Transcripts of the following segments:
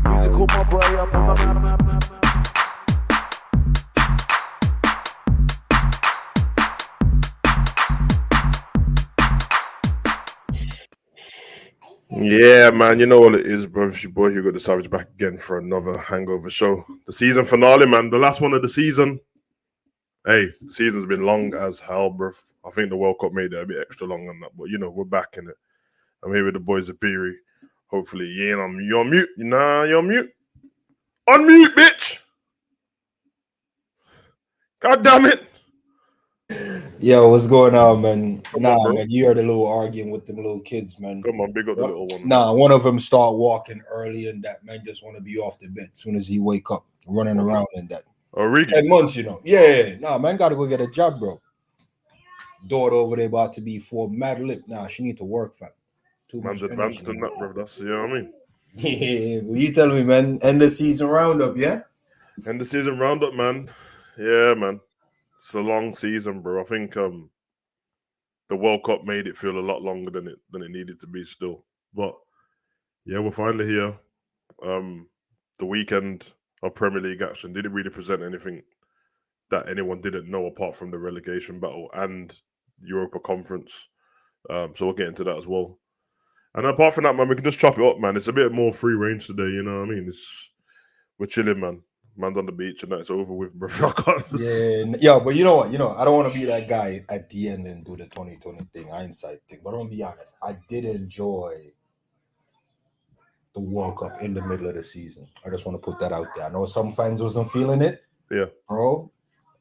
Musical, my boy, up on the map. Yeah, man, you know what it is, bro. It's your boy Hugo the Savage back again for another Hangover show. The season finale, man. The last one of the season. Hey, the season's been long as hell, bro. I think the World Cup made it a bit extra long on that, but you know, we're back in it. I'm here with the boys of Beery. Hopefully, you're on mute. Nah, you're on mute. Unmute, bitch! God damn it! Yo, what's going on, man? Come on, bro. Man, you heard a little arguing with them little kids, man. Come on, big up the little one. Nah, one of them start walking early and that man just want to be off the bed as soon as he wake up, running around and that. Oh, Ricky. 10 months, you know. Yeah, nah, man, gotta go get a job, bro. Daughter over there about to be 4 mad lip. Nah, she need to work, fam. Too Man's much advanced in that, bro. That's, you know what I mean? Yeah, well, you tell me, man. End the season roundup, yeah? End the season roundup, man. Yeah, man. It's a long season, bro. I think the World Cup made it feel a lot longer than it needed to be still. But yeah, we're finally here. The weekend of Premier League action didn't really present anything that anyone didn't know apart from the relegation battle and Europa Conference. So we'll get into that as well. And apart from that, man, we can just chop it up, man. It's a bit more free range today, you know what I mean? We're chilling, man. Man's on the beach and that's over with, bro. Yeah, but you know what? I don't want to be that guy at the end and do the 2020 thing, hindsight thing. But I'm gonna be honest, I did enjoy the World Cup in the middle of the season. I just want to put that out there. I know some fans wasn't feeling it. Yeah. Bro,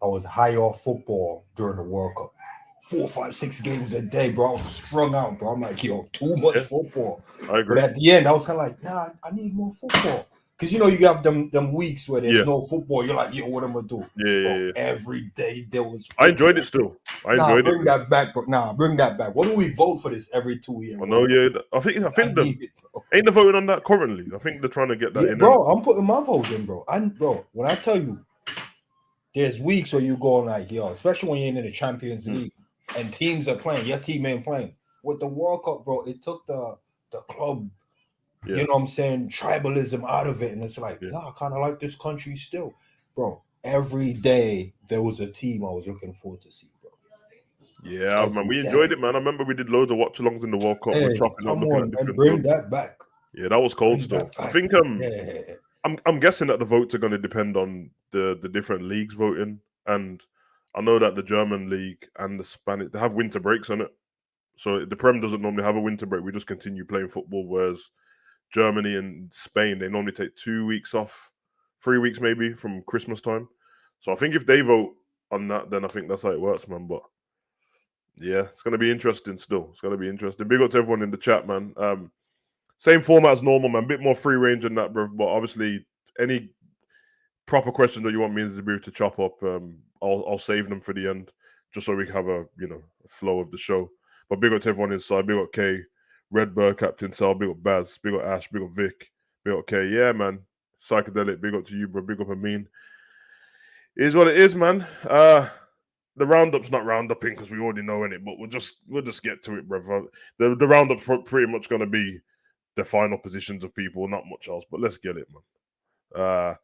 I was high off football during the World Cup. 4, 5, 6 games a day, bro. I was strung out, bro. I'm like, yo, too much football. I agree. But at the end, I was kind of like, nah, I need more football. Because, you have them weeks where there's no football. You're like, yo, what am I going to do? Yeah. Every day there was football. I enjoyed it still. Bring that back, bro. Bring that back. Why don't we vote for this every 2 years? I know, yeah. I think ain't the voting on that currently. I think they're trying to get that in. Bro, I'm putting my vote in, bro. And, bro, when I tell you, there's weeks where you go like, yo, especially when you're in the Champions League and teams are playing, your team ain't playing. With the World Cup, bro, it took the club, you know what I'm saying, tribalism out of it. And it's like, nah, I kind of like this country still. Bro, every day there was a team I was looking forward to see, bro. Yeah, man, we enjoyed it, man. I remember we did loads of watch-alongs in the World Cup. Hey, come on, and bring that back. Yeah, that was cold still. I think I'm guessing that the votes are going to depend on the different leagues voting, and I know that the German league and the Spanish, they have winter breaks on it. So the Prem doesn't normally have a winter break. We just continue playing football, whereas Germany and Spain, they normally take 2 weeks off, 3 weeks maybe from Christmas time. So I think if they vote on that, then I think that's how it works, man. But yeah, it's going to be interesting still. It's going to be interesting. Big up to everyone in the chat, man. Same format as normal, man. A bit more free range than that, bro. But obviously, any proper question that you want me and Zabir to chop up, I'll save them for the end, just so we can have a flow of the show. But big up to everyone inside. Big up K, Redbird, Captain Sal. Big up Baz. Big up Ash. Big up Vic. Big up K. Yeah, man. Psychedelic. Big up to you, bro. Big up Amin. It is what it is, man. The roundup's not rounduping because we already know in it, but we'll just get to it, bro. The roundup's pretty much going to be the final positions of people, not much else. But let's get it, man.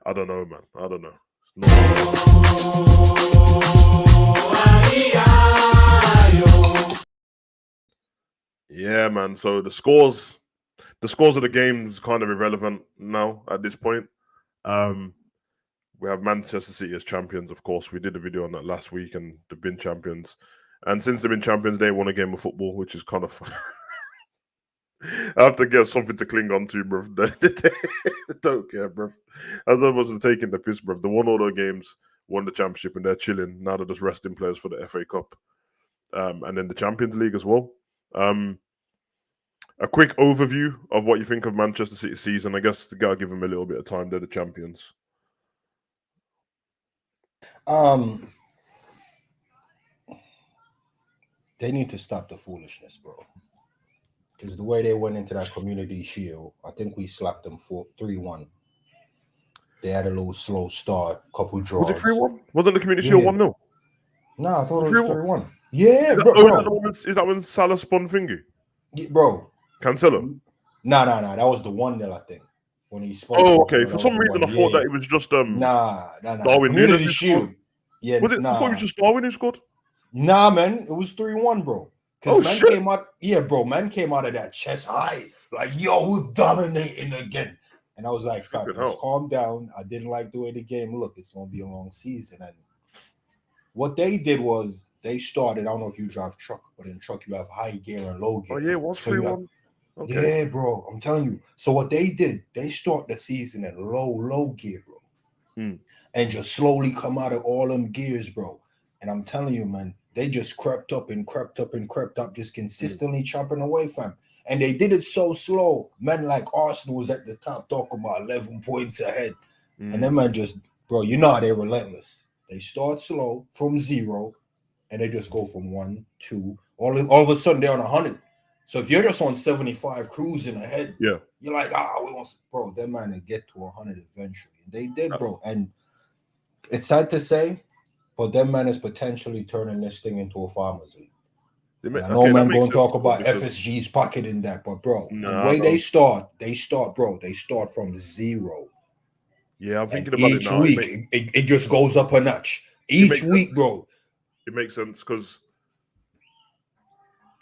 I don't know, man. I don't know. Yeah, man. So the scores of the games kind of irrelevant now at this point. We have Manchester City as champions, of course. We did a video on that last week, and they've been champions. And since they've been champions, they won a game of football, which is kind of fun. I have to get something to cling on to, bro. They don't care, bro. As I wasn't taking the piss, bro. They won all their games, won the championship, and they're chilling. Now they're just resting players for the FA Cup. And then the Champions League as well. A quick overview of what you think of Manchester City's season. I guess you gotta give them a little bit of time. They're the champions. They need to stop the foolishness, bro. Because the way they went into that Community Shield, I think we slapped them 3-1. They had a little slow start, couple draws. Was it 3-1? Wasn't the Community Shield 1-0? No, I thought it was 3-1. Yeah, bro. Is that when Salah spun thingy? Bro. Cancelo. Nah. That was the 1-0, I think. When he spoke. Oh, okay. For some reason, I thought that it was just Nah. Darwin Community Núñez Shield. Yeah, was it? I thought it was just Darwin who scored. Nah, man, it was 3-1, bro. Because man shit. came out. Yeah, bro, man came out of that chest high, like, yo, we're dominating again. And I was like, fam, let's calm down. I didn't like the way the game looked. It's gonna be a long season. And what they did was they started. I don't know if you drive truck, but in truck you have high gear and low gear. Oh yeah, it was 3-1. Okay. Yeah, bro. I'm telling you. So what they did, they start the season at low gear, bro. And just slowly come out of all them gears, bro. And I'm telling you, man, they just crept up, just consistently chopping away, fam. And they did it so slow. Man, like Arsenal was at the top talking about 11 points ahead. And then, man, just, bro, you know they're relentless. They start slow from 0, and they just go from 1, 2. All of a sudden, they're on 100. So if you're just on 75 cruising ahead, you're like, we want, bro, that man to get to 100 eventually. And they did, bro. And it's sad to say, but that man is potentially turning this thing into a farmers league. I know man going to talk about FSG's pocket in that, but bro, the way they start, bro, they start from 0. Yeah, I'm thinking about it now. Each week, it just goes up a notch. Each week, bro. It makes sense because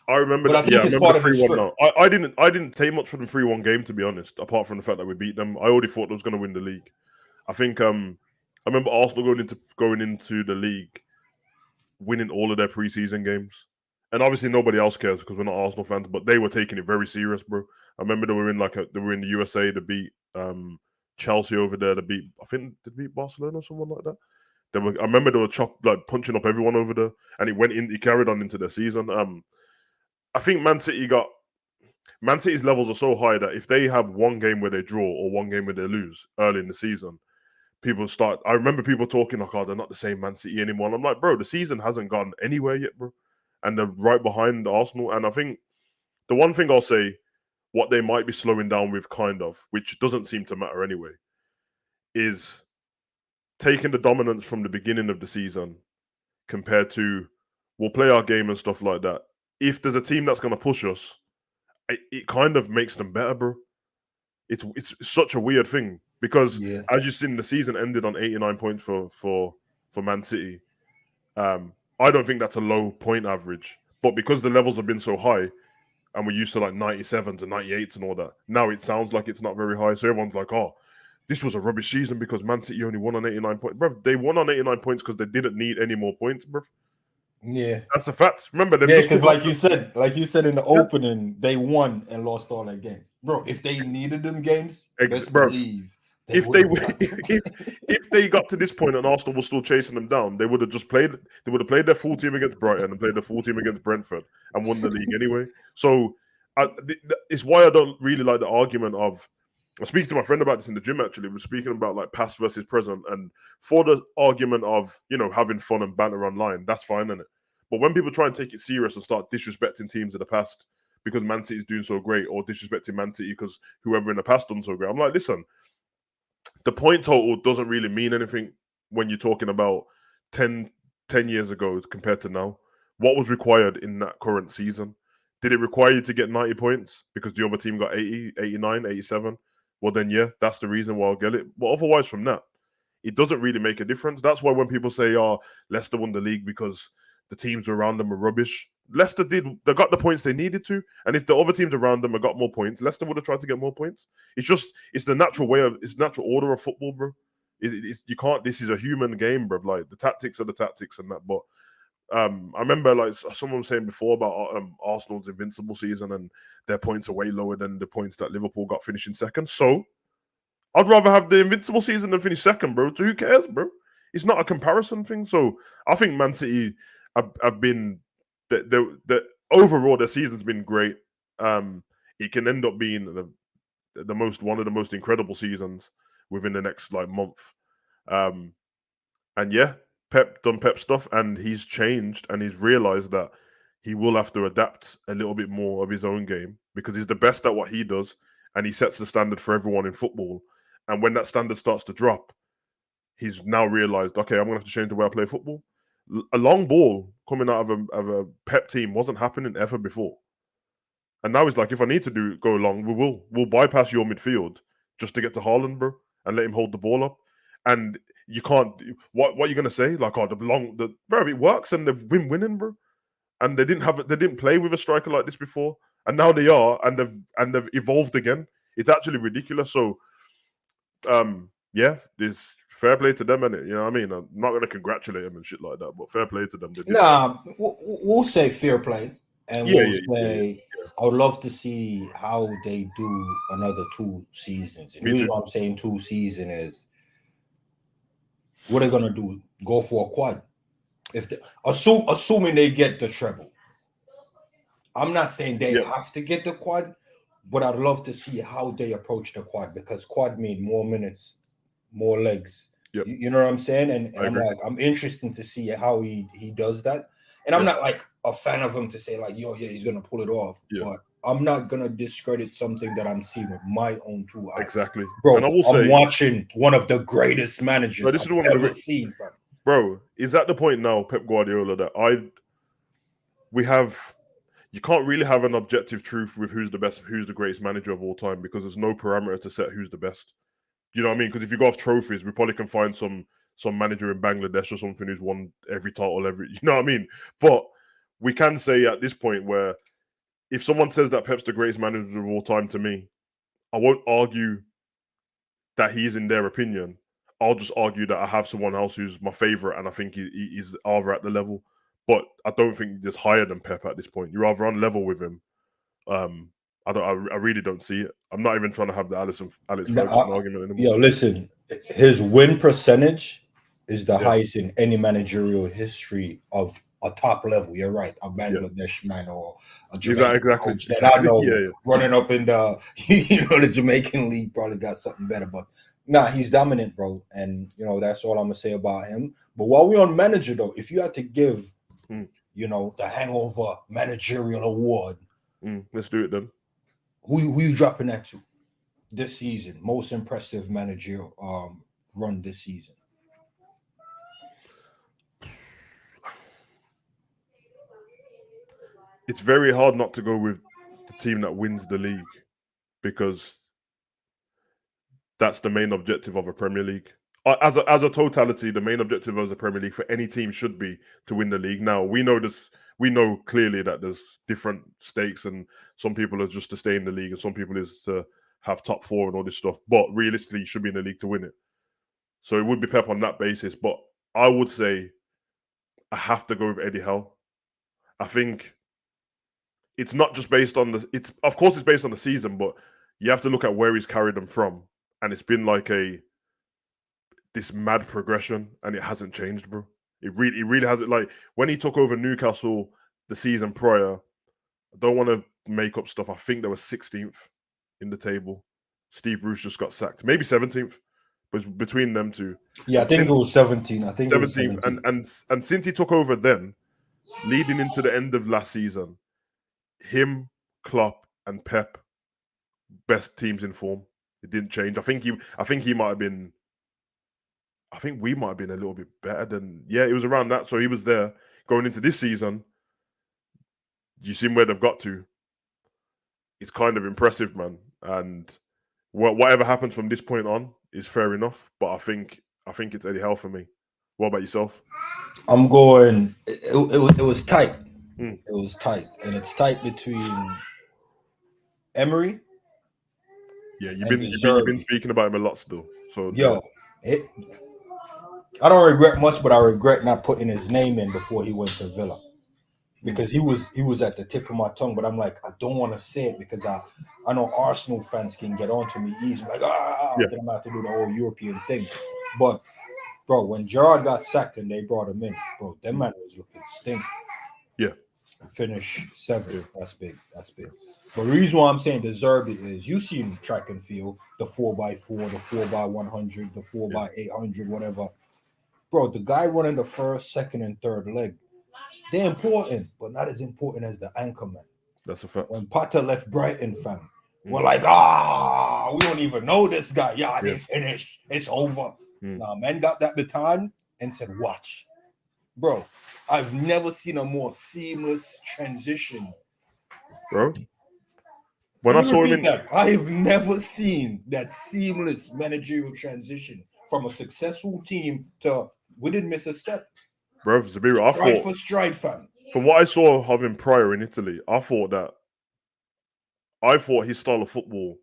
I remember. But I think it's part of the 3-1 now. I didn't take much from the 3-1 game, to be honest. Apart from the fact that we beat them, I already thought they was going to win the league. I think I remember Arsenal going into the league, winning all of their preseason games, and obviously nobody else cares because we're not Arsenal fans. But they were taking it very serious, bro. I remember they were in the USA to beat Chelsea over there. I think they beat Barcelona or someone like that. I remember they were punching up everyone over there, and it carried on into the season. I think Man City's levels are so high that if they have one game where they draw or one game where they lose early in the season, I remember people talking like, oh, they're not the same Man City anymore. And I'm like, bro, the season hasn't gone anywhere yet, bro. And they're right behind Arsenal. And I think the one thing I'll say, what they might be slowing down with, kind of, which doesn't seem to matter anyway, is taking the dominance from the beginning of the season compared to we'll play our game and stuff like that. If there's a team that's going to push us, it kind of makes them better, bro. It's such a weird thing because as you've seen, the season ended on 89 points for Man City. I don't think that's a low point average, but because the levels have been so high and we're used to like 97s and 98s and all that, now it sounds like it's not very high. So everyone's like, oh, this was a rubbish season because Man City only won on 89 points. Bro, they won on 89 points because they didn't need any more points, bro. Yeah, that's a fact. Remember, because like you said in the opening, they won and lost all their games, bro. If they needed them games, best believe if they got to this point and Arsenal was still chasing them down, they would have just played. They would have played their full team against Brighton and played their full team against Brentford and won the league anyway. So it's why I don't really like the argument of. I was speaking to my friend about this in the gym. Actually, we're speaking about like past versus present, and for the argument of having fun and banter online, that's fine, isn't it? But when people try and take it serious and start disrespecting teams of the past because Man City is doing so great, or disrespecting Man City because whoever in the past done so great, I'm like, listen, the point total doesn't really mean anything when you're talking about 10 years ago compared to now. What was required in that current season? Did it require you to get 90 points because the other team got 80, 89, 87? Well, then, yeah, that's the reason why I'll get it. But otherwise, from that, it doesn't really make a difference. That's why when people say, oh, Leicester won the league because the teams around them are rubbish. Leicester they got the points they needed to. And if the other teams around them had got more points, Leicester would have tried to get more points. It's the natural it's natural order of football, bro. You can't, this is a human game, bro. Like, the tactics are the tactics and that. But I remember, like, someone was saying before about Arsenal's invincible season and their points are way lower than the points that Liverpool got finishing second. So I'd rather have the invincible season than finish second, bro. So who cares, bro? It's not a comparison thing. So I think Man City have been overall their season's been great. It can end up being one of the most incredible seasons within the next like month. And yeah, Pep done Pep stuff, and he's changed, and he's realized that he will have to adapt a little bit more of his own game because he's the best at what he does, and he sets the standard for everyone in football. And when that standard starts to drop, he's now realized, okay, I'm gonna have to change the way I play football. A long ball coming out of a Pep team wasn't happening ever before, And now it's like, if I need to go long, we'll bypass your midfield just to get to Haaland, bro, and let him hold the ball up. And you can't. What are you gonna say? Like, oh, bro, it works, and they've been winning, bro. And they didn't play with a striker like this before, and now they are, and they've evolved again. It's actually ridiculous. So, yeah, there's fair play to them, and you know what I mean. I'm not gonna congratulate them and shit like that, but fair play to them. Nah, we'll say fair play, and we'll say I would love to see how they do another 2 seasons. And the reason why I'm saying 2 seasons is what they're gonna do: go for a quad. If assuming they get the treble, I'm not saying they have to get the quad, but I'd love to see how they approach the quad, because quad made more minutes, more legs. Yep. You know what I'm saying? And I'm interested to see how he does that. And I'm not like a fan of him to say like, yo, yeah, he's gonna pull it off. But I'm not gonna discredit something that I'm seeing with my own 2 eyes. Exactly, bro. And I'm watching one of the greatest managers I've ever seen, fam. Bro, is at the point now, Pep Guardiola, that you can't really have an objective truth with who's the greatest manager of all time, because there's no parameter to set who's the best. You know what I mean? Because if you go off trophies, we probably can find some manager in Bangladesh or something who's won every title you know what I mean? But we can say at this point, where if someone says that Pep's the greatest manager of all time to me, I won't argue that he's in their opinion. I'll just argue that I have someone else who's my favorite, and I think he's either at the level, but I don't think he's higher than Pep at this point. You're either on level with him. I really don't see it. I'm not even trying to have the Alex Ferguson argument anymore. Yo, listen, his win percentage is the highest in any managerial history of a top level. You're right, a Bangladesh man or a Jamaican coach that I know running up in the the Jamaican league probably got something better, but nah, he's dominant, bro. And that's all I'm gonna say about him. But while we're on manager though, if you had to give the Hangover managerial award, let's do it then. Who you dropping that to this season? Most impressive managerial run this season. It's very hard not to go with the team that wins the league, because that's the main objective of a Premier League. As a totality, the main objective of the Premier League for any team should be to win the league. Now, we know clearly that there's different stakes, and some people are just to stay in the league, and some people is to have top 4 and all this stuff. But realistically, you should be in the league to win it. So it would be Pep on that basis. But I would say I have to go with Eddie Howe. I think it's not just based on of course it's based on the season, but you have to look at where he's carried them from. And it's been like this mad progression, and it hasn't changed, bro. It really hasn't. Like, when he took over Newcastle the season prior, I don't want to make up stuff. I think they were 16th in the table. Steve Bruce just got sacked. Maybe 17th, but between them two. Yeah, I think it was 17. I think 17th. And since he took over then, leading into the end of last season, him, Klopp, and Pep, best teams in form. It didn't change. I think he might have been. I think we might have been a little bit better than. Yeah, it was around that. So he was there going into this season. You see where they've got to. It's kind of impressive, man. And whatever happens from this point on is fair enough. But I think it's Eddie Howe for me. What about yourself? I'm going. It was tight. It was tight, and it's tight between Emery. Yeah, you've been speaking about him a lot still. So I don't regret much, but I regret not putting his name in before he went to Villa, because he was at the tip of my tongue. But I'm like, I don't want to say it because I know Arsenal fans can get on to me easy. I'm like, then I'm about to do the whole European thing. But bro, when Gerrard got sacked and they brought him in, bro, that man was looking stink. Yeah. Finish 7th. Yeah. That's big. But the reason why I'm saying deserved it is you seen track and field, the 4x4, the 4x100, the 4x800, whatever. Bro, the guy running the first, second, and third leg, they're important, but not as important as the anchor man. That's a fact. When Potter left Brighton, fam, we're like, we don't even know this guy. They finished. It's over. Nah, man got that baton and said, watch. Bro, I've never seen a more seamless transition. Bro, When I saw him I have never seen that seamless managerial transition from a successful team to we didn't miss a step. Bro, Zabir, Stride for stride, fam. From what I saw of him prior in Italy, I thought his style of football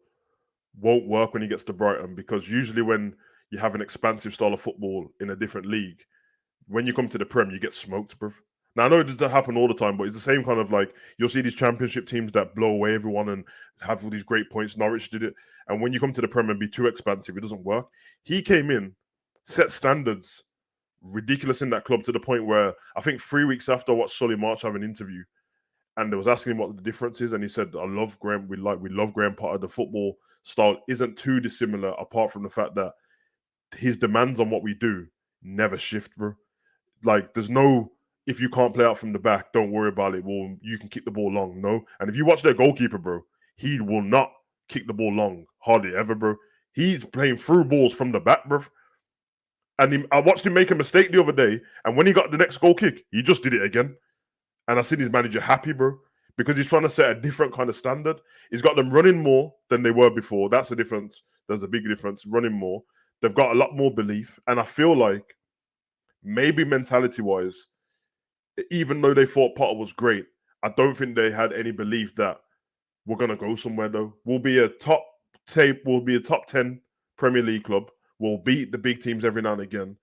won't work when he gets to Brighton, because usually when you have an expansive style of football in a different league, when you come to the Prem, you get smoked, bro. Now, I know it doesn't happen all the time, but it's the same kind of like, you'll see these championship teams that blow away everyone and have all these great points. Norwich did it. And when you come to the Prem and be too expansive, it doesn't work. He came in, set standards ridiculous in that club, to the point where I think 3 weeks after I watched Solly March have an interview, and they was asking him what the difference is, and he said, "I love Graham. We love Graham Potter. The football style isn't too dissimilar, apart from the fact that his demands on what we do never shift, bro. Like, there's no, if you can't play out from the back, don't worry about it. Well, you can kick the ball long, no. And if you watch their goalkeeper, bro, he will not kick the ball long, hardly ever, bro. He's playing through balls from the back, bro. And I watched him make a mistake the other day, and when he got the next goal kick, he just did it again. And I seen his manager happy, bro, because he's trying to set a different kind of standard. He's got them running more than they were before. That's the difference. There's a big difference, running more. They've got a lot more belief. And I feel like maybe mentality-wise, even though they thought Potter was great, I don't think they had any belief that we're going to go somewhere, though. We'll be a top 10 Premier League club. We'll beat the big teams every now and again,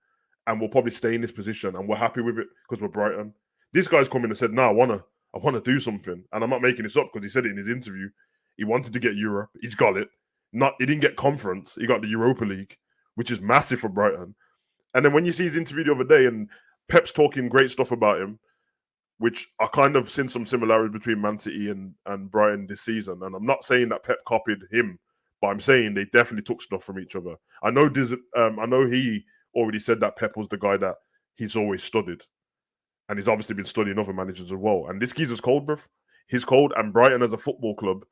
and we'll probably stay in this position, and we're happy with it because we're Brighton. This guy's come in and said, "No, I wanna do something," and I'm not making this up because he said it in his interview. He wanted to get Europe. He's got it. He didn't get conference. He got the Europa League, which is massive for Brighton. And then when you see his interview the other day, and Pep's talking great stuff about him, which I kind of seen some similarities between Man City and Brighton this season. And I'm not saying that Pep copied him, but I'm saying they definitely took stuff from each other. I know he already said that Pep was the guy that he's always studied. And he's obviously been studying other managers as well. And this geezer's cold, bruv. He's cold. And Brighton as a football club,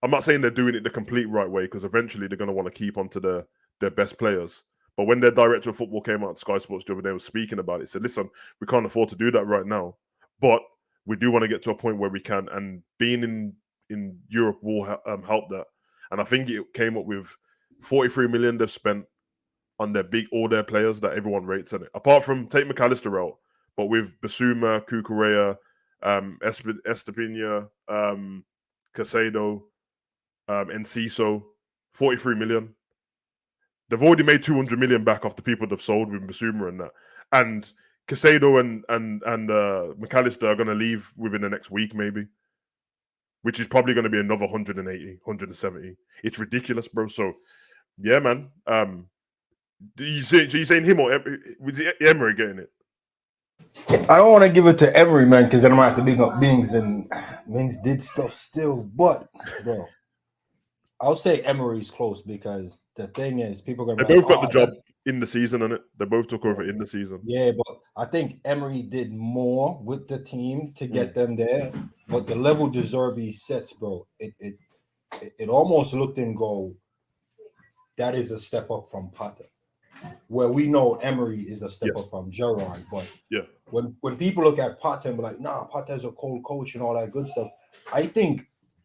I'm not saying they're doing it the complete right way, because eventually they're going to want to keep on to their best players. But when their director of football came out on Sky Sports the other day, was speaking about it, said, "Listen, we can't afford to do that right now. But we do want to get to a point where we can. And being in Europe will help that." And I think it came up with 43 million they've spent on all their players that everyone rates on it. Apart from, take McAllister out, but with Basuma, Kukurea, Estepina, Casado, Enciso, 43 million. They've already made 200 million back off the people they've sold with Basuma and that. And Casado and McAllister are going to leave within the next week, maybe, which is probably going to be another 180, 170. It's ridiculous, bro. So, yeah, man. You saying him or was Emery getting it? I don't want to give it to Emery, man, because then I'm going to have to big up Mings, and Mings did stuff still. But, bro, I'll say Emery's close, because the thing is, people are going to be like, both got the job in the season, innit? They both took over in the season. Yeah, but I think Emery did more with the team to get them there. But the level De Zerbi sets, bro, it almost looked and go, that is a step up from Potter. Where we know Emery is a step up from Gerrard. But yeah, when people look at Potter and be like, nah, Potter's a cold coach and all that good stuff, I think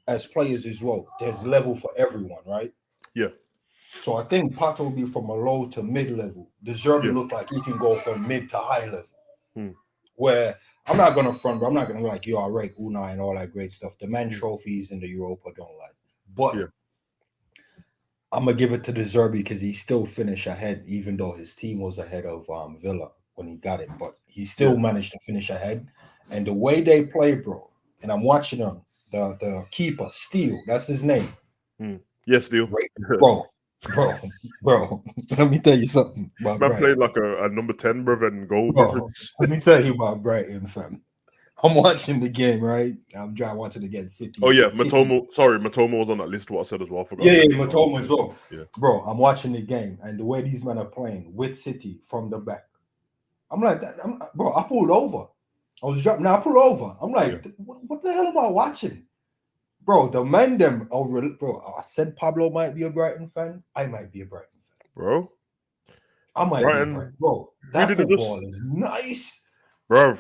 as players as well, there's level for everyone, right? Yeah. So I think Potter will be from a low to mid level. De Zerbi look like he can go from mid to high level. Where I'm not gonna front, I'm not gonna be like, all right, Unai and all that great stuff. The man trophies in the Europa don't like. But I'm gonna give it to De Zerbi because he still finished ahead, even though his team was ahead of Villa when he got it. But he still managed to finish ahead. And the way they play, bro, and I'm watching them, the keeper, Steele, that's his name. Yes, Steele. Bro, let me tell you something about Man Brighton. played like a number 10, brother, and goal. Let me tell you about Brighton, fam. I'm watching the game, right? I'm trying to watch it against City. Oh, yeah, Matoma. Sorry, Matoma was on that list, what I said as well. Yeah, Matoma as well. Yeah. Bro, I'm watching the game, and the way these men are playing with City from the back. I'm like, bro, I pulled over. I was dropping. Now I pulled over. I'm like, what the hell am I watching? Bro, the men them over. Bro, I said Pablo might be a Brighton fan. I might be a Brighton fan. Bro. I might be a Brighton. Bro, that football is nice. Bro.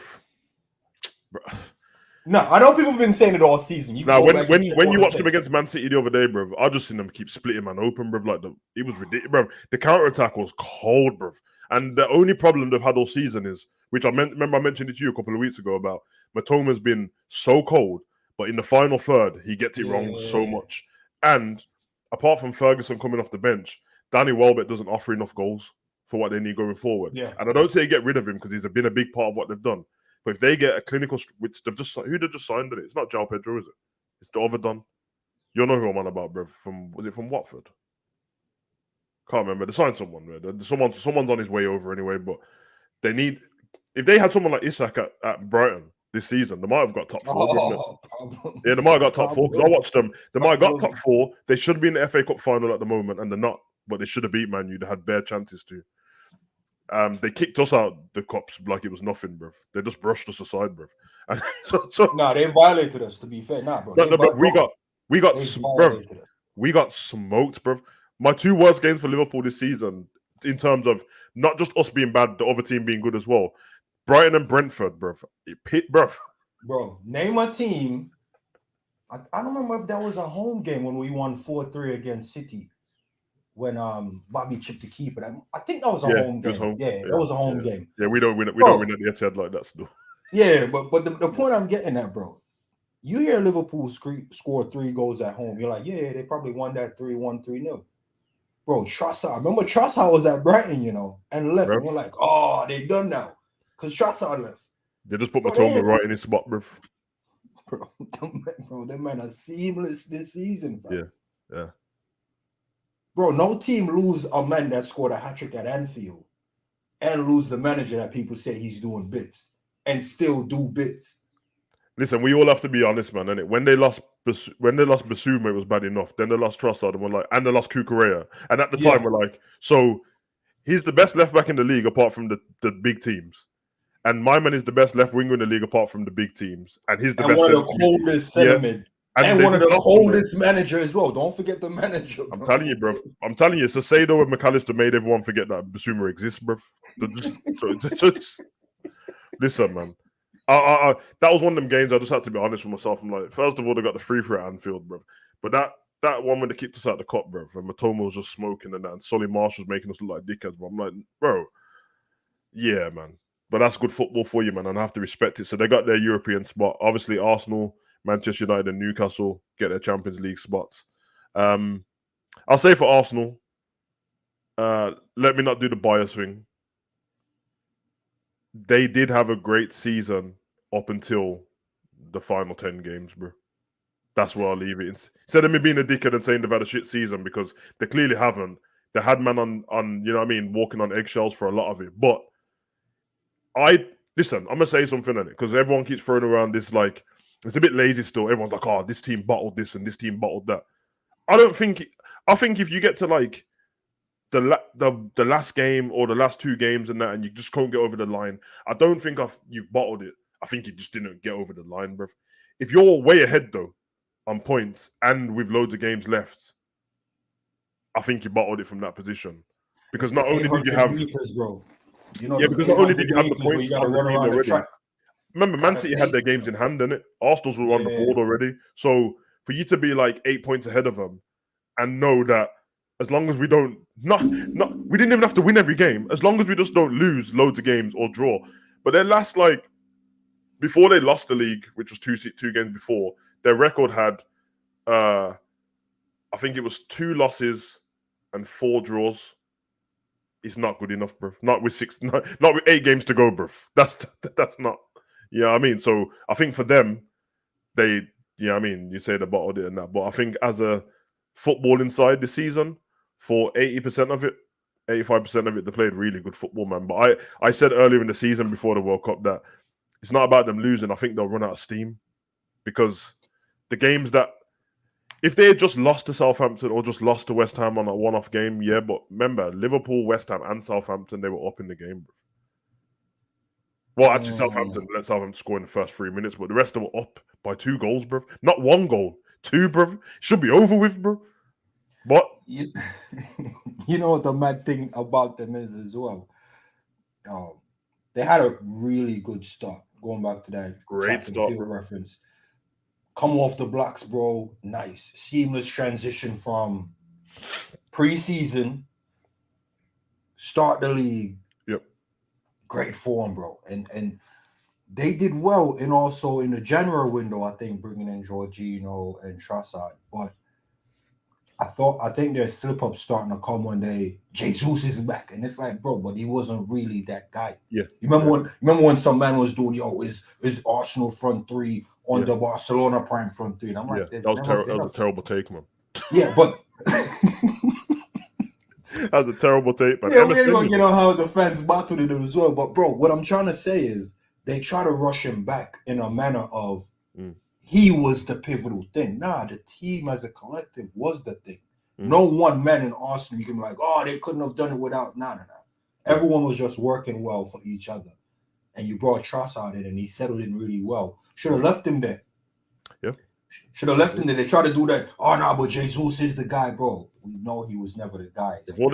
No, I know people have been saying it all season. You Now, can go back and check when all you the watched them tape. against Man City the other day, bro, I just seen them keep splitting man open, bro. Like it was ridiculous, bro. The counter attack was cold, bro. And the only problem they've had all season is, which remember I mentioned it to you a couple of weeks ago about Matoma's been so cold, but in the final third he gets it wrong so much. And apart from Ferguson coming off the bench, Danny Welbeck doesn't offer enough goals for what they need going forward. Yeah. And I don't say get rid of him because he's been a big part of what they've done. But if they get a clinical, which they've just signed it? It's not João Pedro, is it? It's the other Don. You know who I'm on about, bro. Was it from Watford? Can't remember. They signed someone, man. Someone's on his way over anyway. But they need, if they had someone like Isak at Brighton this season, they might have got top four. Yeah, they might have got top four. Because I watched them. They might have got top four. They should be in the FA Cup final at the moment, and they're not. But they should have beat Man U. They had bare chances to. They kicked us out the cups like it was nothing, bro. They just brushed us aside, bro. And no, they violated us. To be fair, bro. But we got smoked, bro. My two worst games for Liverpool this season, in terms of not just us being bad, the other team being good as well. Brighton and Brentford, bro. Bro, name a team. I don't remember if that was a home game when we won 4-3 against City. When Bobby chipped the keeper, I think that was a home game. That was a home game. Yeah, we don't win at the Etihad like that still. Yeah, but the point I'm getting at, bro, you hear Liverpool score 3 goals at home, you're like, yeah, they probably won that 3-1, 3-0. Bro, Trossard, remember Trossard was at Brighton, and left, and we're like, oh, they done now, because Trossard left. They just put Matoma right in his spot, bro. Bro, that man are seamless this season, fam. Yeah. Bro, no team lose a man that scored a hat-trick at Anfield and lose the manager that people say he's doing bits and still do bits. Listen, we all have to be honest, man. And when they lost Basuma, it was bad enough. Then they lost Trossard, and they lost Cucurella. And at the time, we're like, so he's the best left back in the league apart from the big teams. And my man is the best left winger in the league apart from the big teams. And he's the best. One of the coldest sentiment. And one of the coldest manager as well. Don't forget the manager. Bro. I'm telling you, bro. I'm telling you, Sasado and McAllister made everyone forget that Basuma exists, bro. Listen, man. That was one of them games I just had to be honest with myself. I'm like, first of all, they got the free throw at Anfield, bro. But that one when they kicked us out the cup, bro, and Matoma was just smoking and that, and Solly Marsh was making us look like dickheads, bro. I'm like, bro, yeah, man. But that's good football for you, man, and I have to respect it. So they got their European spot. Obviously, Arsenal, Manchester United and Newcastle get their Champions League spots. I'll say for Arsenal, let me not do the bias thing. They did have a great season up until the final 10 games, bro. That's where I'll leave it. Instead of me being a dickhead and saying they've had a shit season, because they clearly haven't. They had man on you know what I mean, walking on eggshells for a lot of it. But listen, I'm gonna say something in it, because everyone keeps throwing around this like, it's a bit lazy still. Everyone's like, oh, this team bottled this and this team bottled that. I think if you get to like the last game or the last 2 games and that, and you just can't get over the line, I don't think you've bottled it. I think you just didn't get over the line, bro. If you're way ahead though on points and with loads of games left, I think you bottled it from that position. Because not only did you have meters, bro. Because not only did you have the points on the field already. Remember, Man City had their games in hand, didn't it? Arsenal's were on the board already. So for you to be like 8 points ahead of them and know that as long as we don't we didn't even have to win every game, as long as we just don't lose loads of games or draw. But their last, like, before they lost the league, which was two games before, their record had I think it was 2 losses and 4 draws. It's not good enough, bro. Not with 8 games to go, bro. That's not. Yeah, you know what I mean? So I think for them, you say they bottled it and that, but I think as a football inside the season, for 80% of it, 85% of it, they played really good football, man. But I said earlier in the season before the World Cup that it's not about them losing. I think they'll run out of steam, because the games that, if they had just lost to Southampton or just lost to West Ham on a one-off game, yeah, but remember, Liverpool, West Ham and Southampton, they were up in the game, bro. Well, actually, Southampton let Southampton score in the first 3 minutes, but the rest of them were up by 2 goals, bro. Not 1 goal, 2, bro. Should be over with, bro. But you know what the mad thing about them is as well? They had a really good start. going back to that Great track and start, field bro. reference. Come off the blocks, bro. Nice. Seamless transition from preseason, start the league. Yep. Great form, bro. And they did well in also in the January window, I think, bringing in Jorginho and Trossard. But I think there's slip ups starting to come one day. Jesus is back, and it's like, bro, but he wasn't really that guy. Yeah. You remember when some man was doing, is Arsenal front three on the Barcelona prime front three? And I'm like, that was a terrible take, man. Yeah, but that was a terrible take, man. yeah, we ain't gonna get on how the fans battled it as well. But bro, what I'm trying to say is they try to rush him back in a manner of he was the pivotal thing. Nah, the team as a collective was the thing. No one man in Arsenal, you can be like, oh, they couldn't have done it without. Nah. Everyone was just working well for each other. And you brought Trossard in and he settled in really well. Should have left him there. Yeah. Should have left him there. They try to do that. Oh, no, but Jesus is the guy, bro. We know he was never the guy. All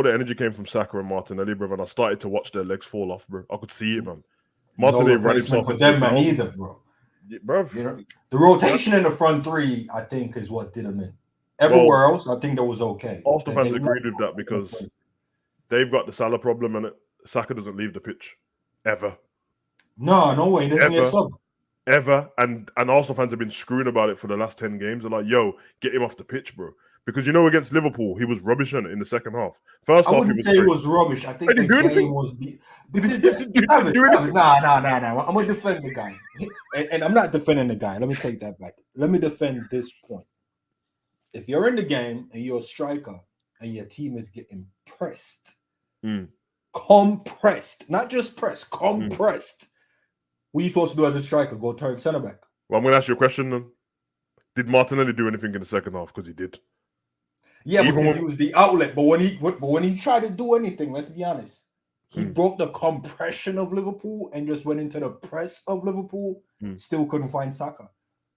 the energy came from Saka and Martinelli, bro. And I started to watch their legs fall off, bro. I could see it, man. Martinelli no replacement for them, man, either, bro. Yeah, bro. You know, the rotation in the front three, I think, is what did him in. Everywhere else, I think that was okay. Arsenal fans agreed with that because they've got the Salah problem in it. Saka doesn't leave the pitch ever. No way. He doesn't get sub. Ever. And Arsenal fans have been screwing about it for the last 10 games. They're like, yo, get him off the pitch, bro. Because you know, against Liverpool, he was rubbish in it in the second half. First half, I wouldn't say he was rubbish. I think the game was Nah. I'm gonna defend the guy, and I'm not defending the guy. Let me take that back. Let me defend this point. If you're in the game and you're a striker and your team is getting pressed, compressed, not just pressed, compressed. What are you supposed to do as a striker? Go turn center back. Well, I'm going to ask you a question then. Did Martinelli do anything in the second half? Because he did. Yeah, because he was the outlet. But when he tried to do anything, let's be honest, he broke the compression of Liverpool and just went into the press of Liverpool. Still couldn't find Saka.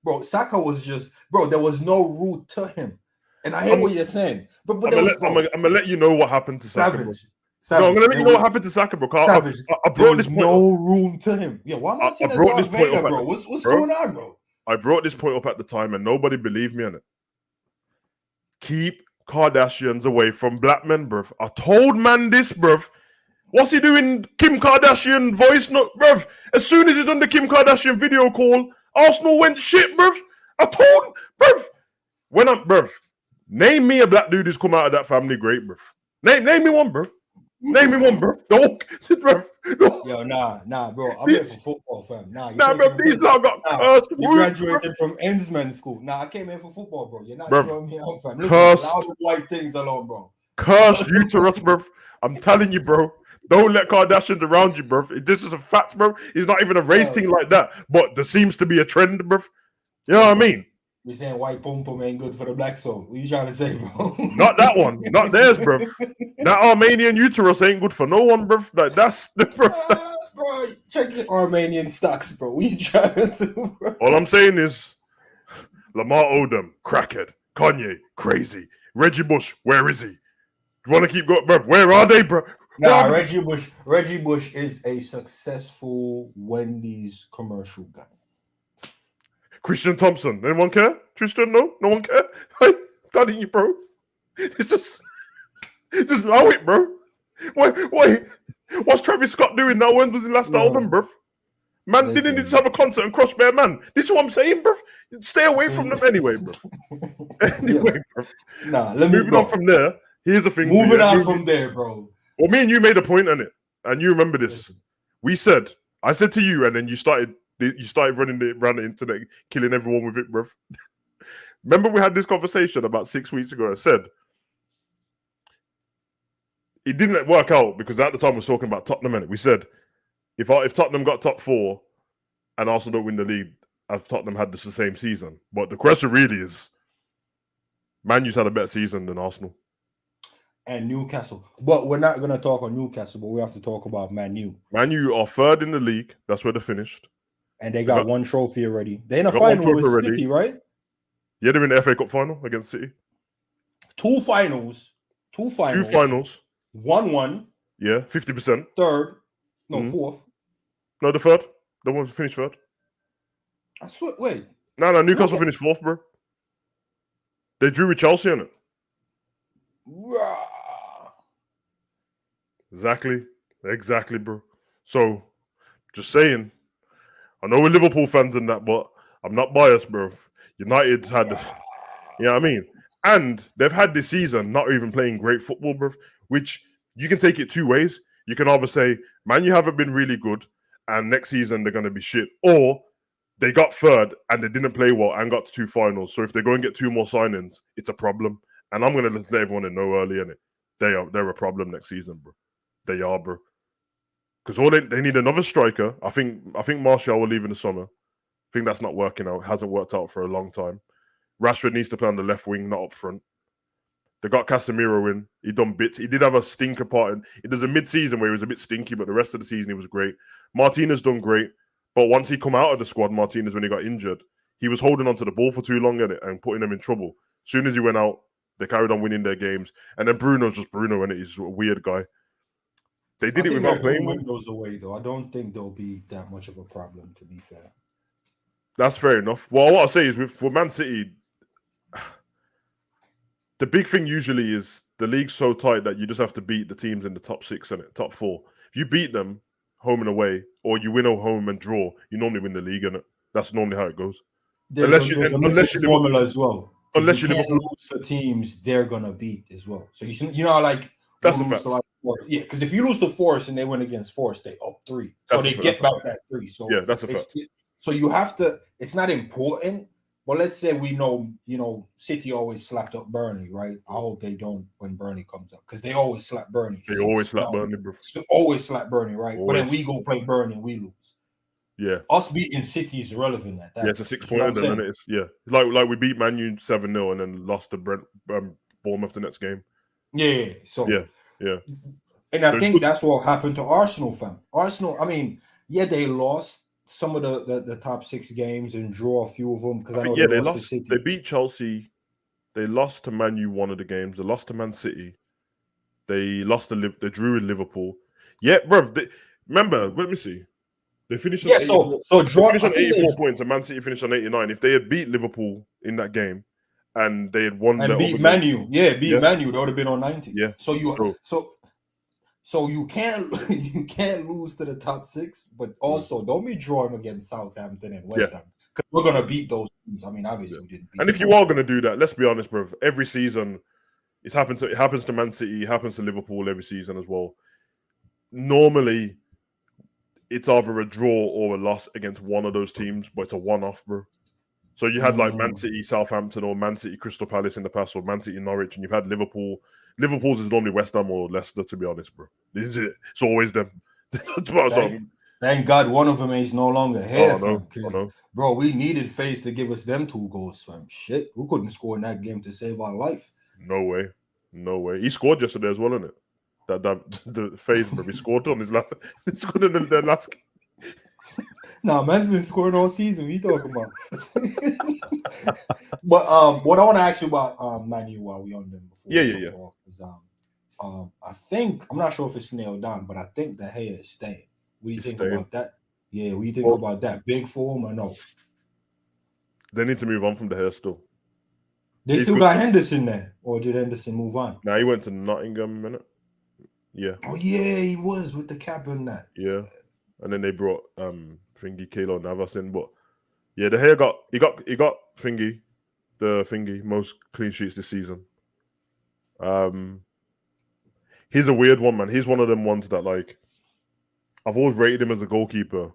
Bro, Saka was just, there was no route to him. And I hear what you're saying. But I'm going to let you know what happened to Saka. Savage. No, I'm going to let you know what happened to Saka, bro. I brought this point no room to him. Yeah, why am I saying Darth Vader, bro? What's going on, bro? I brought this point up at the time and nobody believed me on it. Keep Kardashians away from black men, bruv. I told man this, bruv. What's he doing? Kim Kardashian voice note, bruv. As soon as he done the Kim Kardashian video call, Arsenal went shit, bruv. I told, bruv. Name me a black dude who's come out of that family great, bruv. Name me one, bruv. Name me one, bro. Don't, bruv. No. Yo, nah, bro. I'm here for football, fam. Bro. These all got cursed. You graduated from Ensman school. Nah, I came here for football, bro. You're not throwing me out, fam. Listen, cursed. Allow the white things alone, bro. Cursed uterus, bro. I'm telling you, bro. Don't let Kardashians around you, bro. This is a fact, bro. It's not even a race thing like that, but there seems to be a trend, bro. You know what I mean? You're saying white pom pom ain't good for the black soul. What are you trying to say, bro? Not that one. Not theirs, bro. That Armenian uterus ain't good for no one, bro. Like, that's the bro. Bro, check your Armenian stocks, bro. What are you trying to do, bro? All I'm saying is Lamar Odom, crackhead. Kanye, crazy. Reggie Bush, where is he? You want to keep going, bro? Where are they, bro? Nah, Reggie Bush is a successful Wendy's commercial guy. Christian Thompson. Anyone care? Tristan, no? No one care? I'm telling you, bro. It's just allow it, bro. Wait. What's Travis Scott doing now? When was his last album, bro? Man, didn't he just have a concert and crush Bear Man? This is what I'm saying, bro. Stay away from them anyway, bro. Bro. Nah, moving on from there. Here's the thing. Moving on from there, bro. Well, me and you made a point on it, and you remember this. I said to you, and then you started running around the internet, killing everyone with it, bro. Remember we had this conversation about 6 weeks ago. I said it didn't work out because at the time we was talking about Tottenham, and we said if Tottenham got top 4 and Arsenal don't win the league, as Tottenham had the same season. But the question really is, Man U's had a better season than Arsenal. And Newcastle. But we're not going to talk on Newcastle, but we have to talk about Man U. Man U are 3rd in the league. That's where they finished. And they got one trophy already. They're in a final with City, right? Yeah, they're in the FA Cup final against City. Two finals. 1-1. Yeah, 50%. Fourth. No, the third. The one finished third. I swear. Wait. No, Newcastle finished fourth, bro. They drew with Chelsea on it. Exactly, bro. So, just saying. I know we're Liverpool fans and that, but I'm not biased, bro. United's had, you know what I mean? And they've had this season not even playing great football, bro, which you can take it two ways. You can either say, man, you haven't been really good, and next season they're going to be shit. Or they got third and they didn't play well and got to two finals. So if they go and get two more signings, it's a problem. And I'm going to let everyone know early, innit? They're a problem next season, bro. They are, bro. Because all they need another striker. I think Martial will leave in the summer. I think that's not working out. It hasn't worked out for a long time. Rashford needs to play on the left wing, not up front. They got Casemiro in. He done bits. He did have a stinker part. There's a mid-season where he was a bit stinky, but the rest of the season he was great. Martinez done great. But once he come out of the squad, Martinez, when he got injured, he was holding onto the ball for too long and putting them in trouble. As soon as he went out, they carried on winning their games. And then Bruno's just Bruno, and he's a weird guy. They did it without playing windows away, though. I don't think there'll be that much of a problem, to be fair. That's fair enough. Well, what I say is, for Man City, the big thing usually is the league's so tight that you just have to beat the teams in the top six and top four. If you beat them home and away, or you win at home and draw, you normally win the league, innit? That's normally how it goes. There's a formula as well. Unless you can't lose to teams they're gonna beat as well. So you know, like that's a fact. Yeah, because if you lose to Forest and they win against Forest, they up 3, so they get back that 3. So yeah, that's a fact. So you have to. It's not important. But let's say we know, City always slapped up Burnley, right? I hope they don't when Burnley comes up, because they always slap Burnley. They always slap Burnley, bro. Always slap Burnley, right? Always. But then we go play Burnley and we lose. Yeah. Us beating City is irrelevant at that. Yeah, it's a 6-pointer then, and it's like we beat Man U 7-0 and then lost to Bournemouth the next game. Yeah. So yeah. And I think that's what happened to Arsenal, fam. Arsenal, I mean, they lost some of the top 6 games and draw a few of them, because I know they lost to City. They beat Chelsea. They lost to Man U one of the games. They lost to Man City. They they drew with Liverpool. Yeah, bro. Remember, let me see. They finished on 84 points, and Man City finished on 89. If they had beat Liverpool in that game, and they had won and beat Man U, Man U, they would have been on 90. Yeah. So you can't lose to the top 6, but also don't be drawing against Southampton and West Ham, because we're gonna beat those teams. I mean, obviously we didn't beat. And if you are gonna do that, let's be honest, bro. Every season, it happens to Man City, it happens to Liverpool every season as well. Normally, it's either a draw or a loss against one of those teams, but it's a one-off, bro. So you had like Man City, Southampton, or Man City, Crystal Palace in the past, or Man City, Norwich, and you've had Liverpool. Liverpool's is normally West Ham or Leicester, to be honest, bro. It's always them. Thank God one of them is no longer here, I know. Bro, we needed FaZe to give us them 2 goals, fam. Shit, we couldn't score in that game to save our life. No way. He scored yesterday as well, innit? The FaZe, bro. He scored on his last. He scored in their last. Nah, man's been scoring all season. What are you talking about? But what I want to ask you about Man U while we on them before. Yeah. Off is, I think, I'm not sure if it's nailed down, but I think De Gea is staying. What do you think about that? Yeah, what do you think about that? Big for him or no? They need to move on from De Gea still. They still got Henderson there, or did Henderson move on? Nah, he went to Nottingham, innit? Yeah. Oh yeah, he was with the cap and that. Yeah, and then they brought Keylor Navas in, but yeah, De Gea he got the most clean sheets this season. He's a weird one, man. He's one of them ones that, like, I've always rated him as a goalkeeper,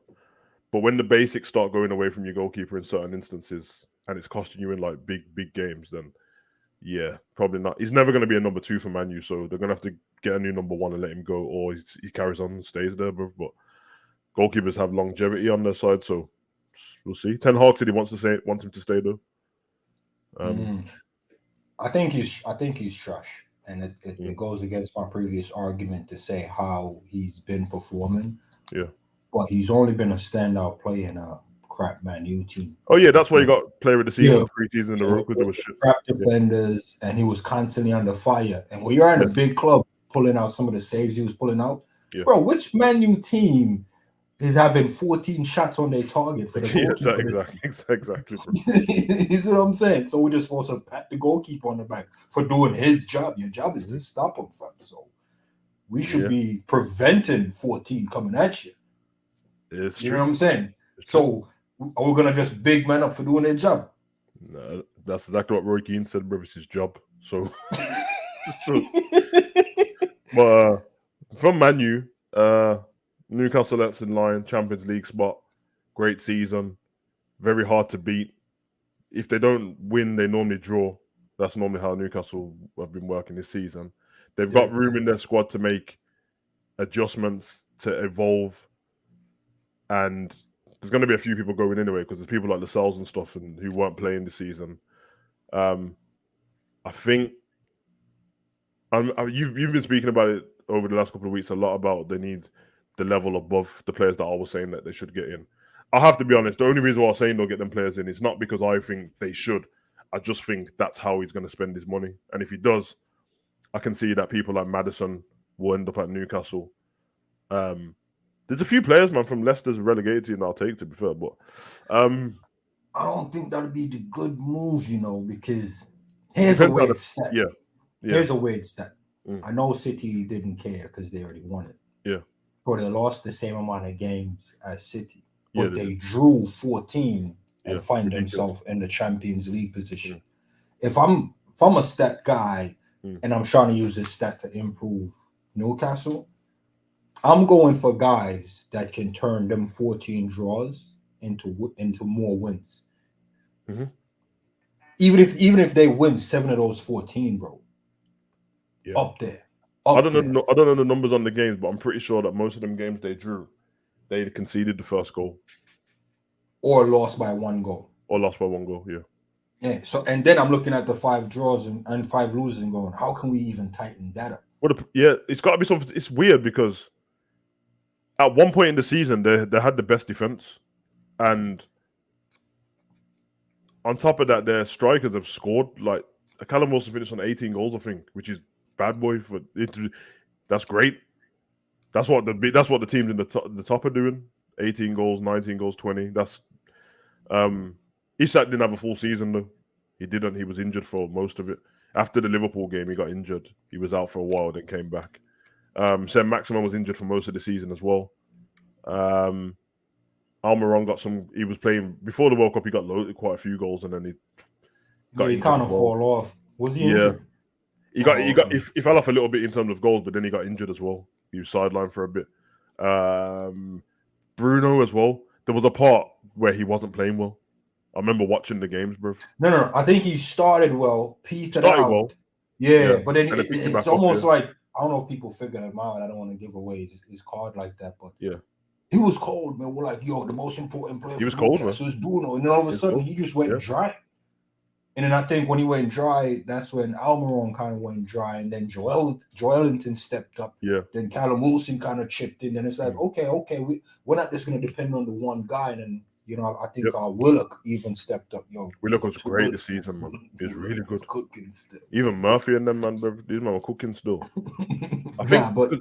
but when the basics start going away from your goalkeeper in certain instances, and it's costing you in like big games, then yeah, probably not. He's never going to be a number 2 for Man U, so they're going to have to get a new number 1 and let him go, or he carries on and stays there, bro. But goalkeepers have longevity on their side, so we'll see. Ten Hag said he wants him to stay though. I think he's trash, and it goes against my previous argument to say how he's been performing. Yeah, but he's only been a standout player in a crap Man U team. Oh yeah, that's why he got player of the season 3 seasons in a row, because there was shit. Crap defenders, and he was constantly under fire. And when you're in a big club, pulling out some of the saves he was pulling out, bro, which Man U team is having 14 shots on their target for the goalkeeper. Exactly. Bro. You see what I'm saying? So we're just supposed to pat the goalkeeper on the back for doing his job. Your job is to stop him, fam. So we should be preventing 14 coming at you. It's you true. know what I'm saying? So are we gonna just big man up for doing their job? No, that's exactly what Roy Keane said, bro. It's his job. So, but from Man U, Newcastle left in line, Champions League spot, great season, very hard to beat. If they don't win, they normally draw. That's normally how Newcastle have been working this season. They've got room in their squad to make adjustments, to evolve, and there's going to be a few people going anyway because there's people like Lascelles and stuff and who weren't playing this season. I think you've been speaking about it over the last couple of weeks a lot about they need the level above the players that I was saying that they should get in. I have to be honest. The only reason why I'm saying they'll get them players in is not because I think they should. I just think that's how he's going to spend his money. And if he does, I can see that people like Maddison will end up at Newcastle. There's a few players, man, from Leicester's relegated team I'll take, to be fair. But I don't think that'll be the good move, because here's a weird stat. Yeah. Here's a weird stat. I know City didn't care because they already won it. Yeah. But they lost the same amount of games as City. But they drew 14 and find themselves in the Champions League position. If I'm a stat guy and I'm trying to use this stat to improve Newcastle, I'm going for guys that can turn them 14 draws into more wins. Mm-hmm. Even if they win 7 of those 14, bro. Yeah. Up there. I don't know the numbers on the games, but I'm pretty sure that most of them games they drew, they conceded the first goal. Or lost by 1 goal. Yeah. So and then I'm looking at the 5 draws and 5 losing and going, how can we even tighten that up? It's got to be something. It's weird because at one point in the season they had the best defense, and on top of that, their strikers have scored. Like Callum Wilson finished on 18 goals, I think, which is bad boy for it. That's great. That's what the teams in the top are doing. 18 goals, 19 goals, 20. That's Isak didn't have a full season though. He didn't. He was injured for most of it. After the Liverpool game, he got injured. He was out for a while, then came back. Sam Maximin was injured for most of the season as well. Almiron he was playing before the World Cup. He got quite a few goals, and then he kind of fall off. Was he injured? He fell off a little bit in terms of goals, but then he got injured as well. He was sidelined for a bit. Bruno as well. There was a part where he wasn't playing well. I remember watching the games, bro. No. I think he started well, petered out. Well. Yeah, but then it's almost like, I don't know if people figured him out. I don't want to give away his card like that, but he was cold, man. We're like, the most important player. He was cold, man. So it's Bruno, and then all of a sudden he just went dry. And then I think when he went dry, that's when Almiron kind of went dry, and then Joelinton stepped up. Yeah. Then Callum Wilson kind of chipped in, and it's like, okay, we're not just going to depend on the one guy. And then, I think Willock even stepped up. Willock was great this season, man. He was really good. Cooking still. Even Murphy and them, man, bro. These men were cooking still. I think but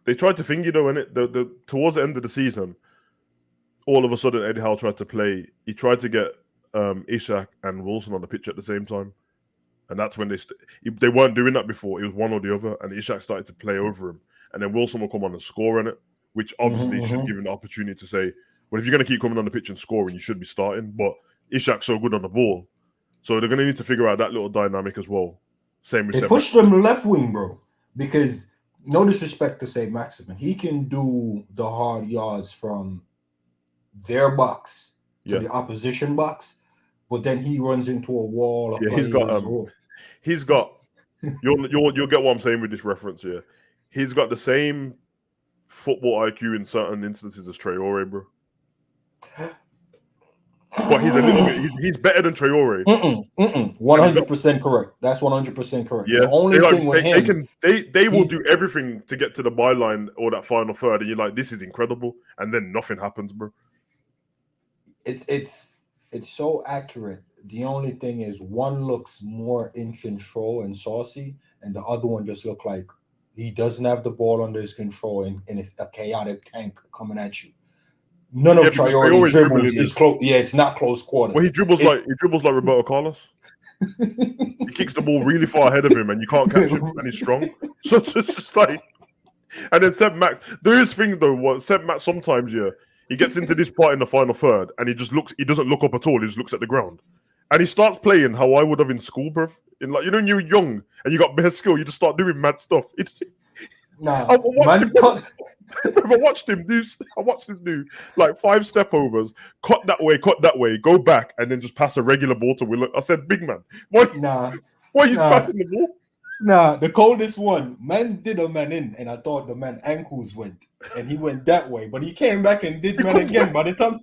they tried to finger, though, innit? Towards the end of the season, all of a sudden, Eddie Howe tried to play. He tried to get Isak and Wilson on the pitch at the same time, and that's when they weren't doing that before. It was one or the other, and Isak started to play over him, and then Wilson will come on and score in it, which obviously should give him the opportunity to say, well, if you're going to keep coming on the pitch and scoring, you should be starting. But Ishak's so good on the ball, so they're going to need to figure out that little dynamic as well. Same with they pushed them left wing, bro, because no disrespect to say Maximin, he can do the hard yards from their box to the opposition box. But then he runs into a wall. He's got. You'll get what I'm saying with this reference here. He's got the same football IQ in certain instances as Traore, bro. But he's a little bit. He's better than Traore. 100% correct. That's 100% correct. Yeah. The only thing with him, they will do everything to get to the byline or that final third, and you're like, this is incredible, and then nothing happens, bro. It's so accurate. The only thing is one looks more in control and saucy, and the other one just looks like he doesn't have the ball under his control, and it's a chaotic tank coming at you. None of Yeah, because they Traore always dribble dribbles in is his- close. Yeah, it's not close quarters. Well, he dribbles like Roberto Carlos. He kicks the ball really far ahead of him, and you can't catch him, and he's strong. So it's just like, and then Seb Max. There is thing though. What Seb Max sometimes, yeah, he gets into this part in the final third, and he just looks. He doesn't look up at all. He just looks at the ground, and he starts playing how I would have in school, bruv. In like, you know, when you're young and you got bare skill, you just start doing mad stuff. It's Nah, I watched him do like 5 step overs, cut that way, go back, and then just pass a regular ball to Willock. I said, big man, why are you passing the ball? Nah, the coldest one, man did a man in, and I thought the man ankles went, and he went that way, but he came back and did man again. By the time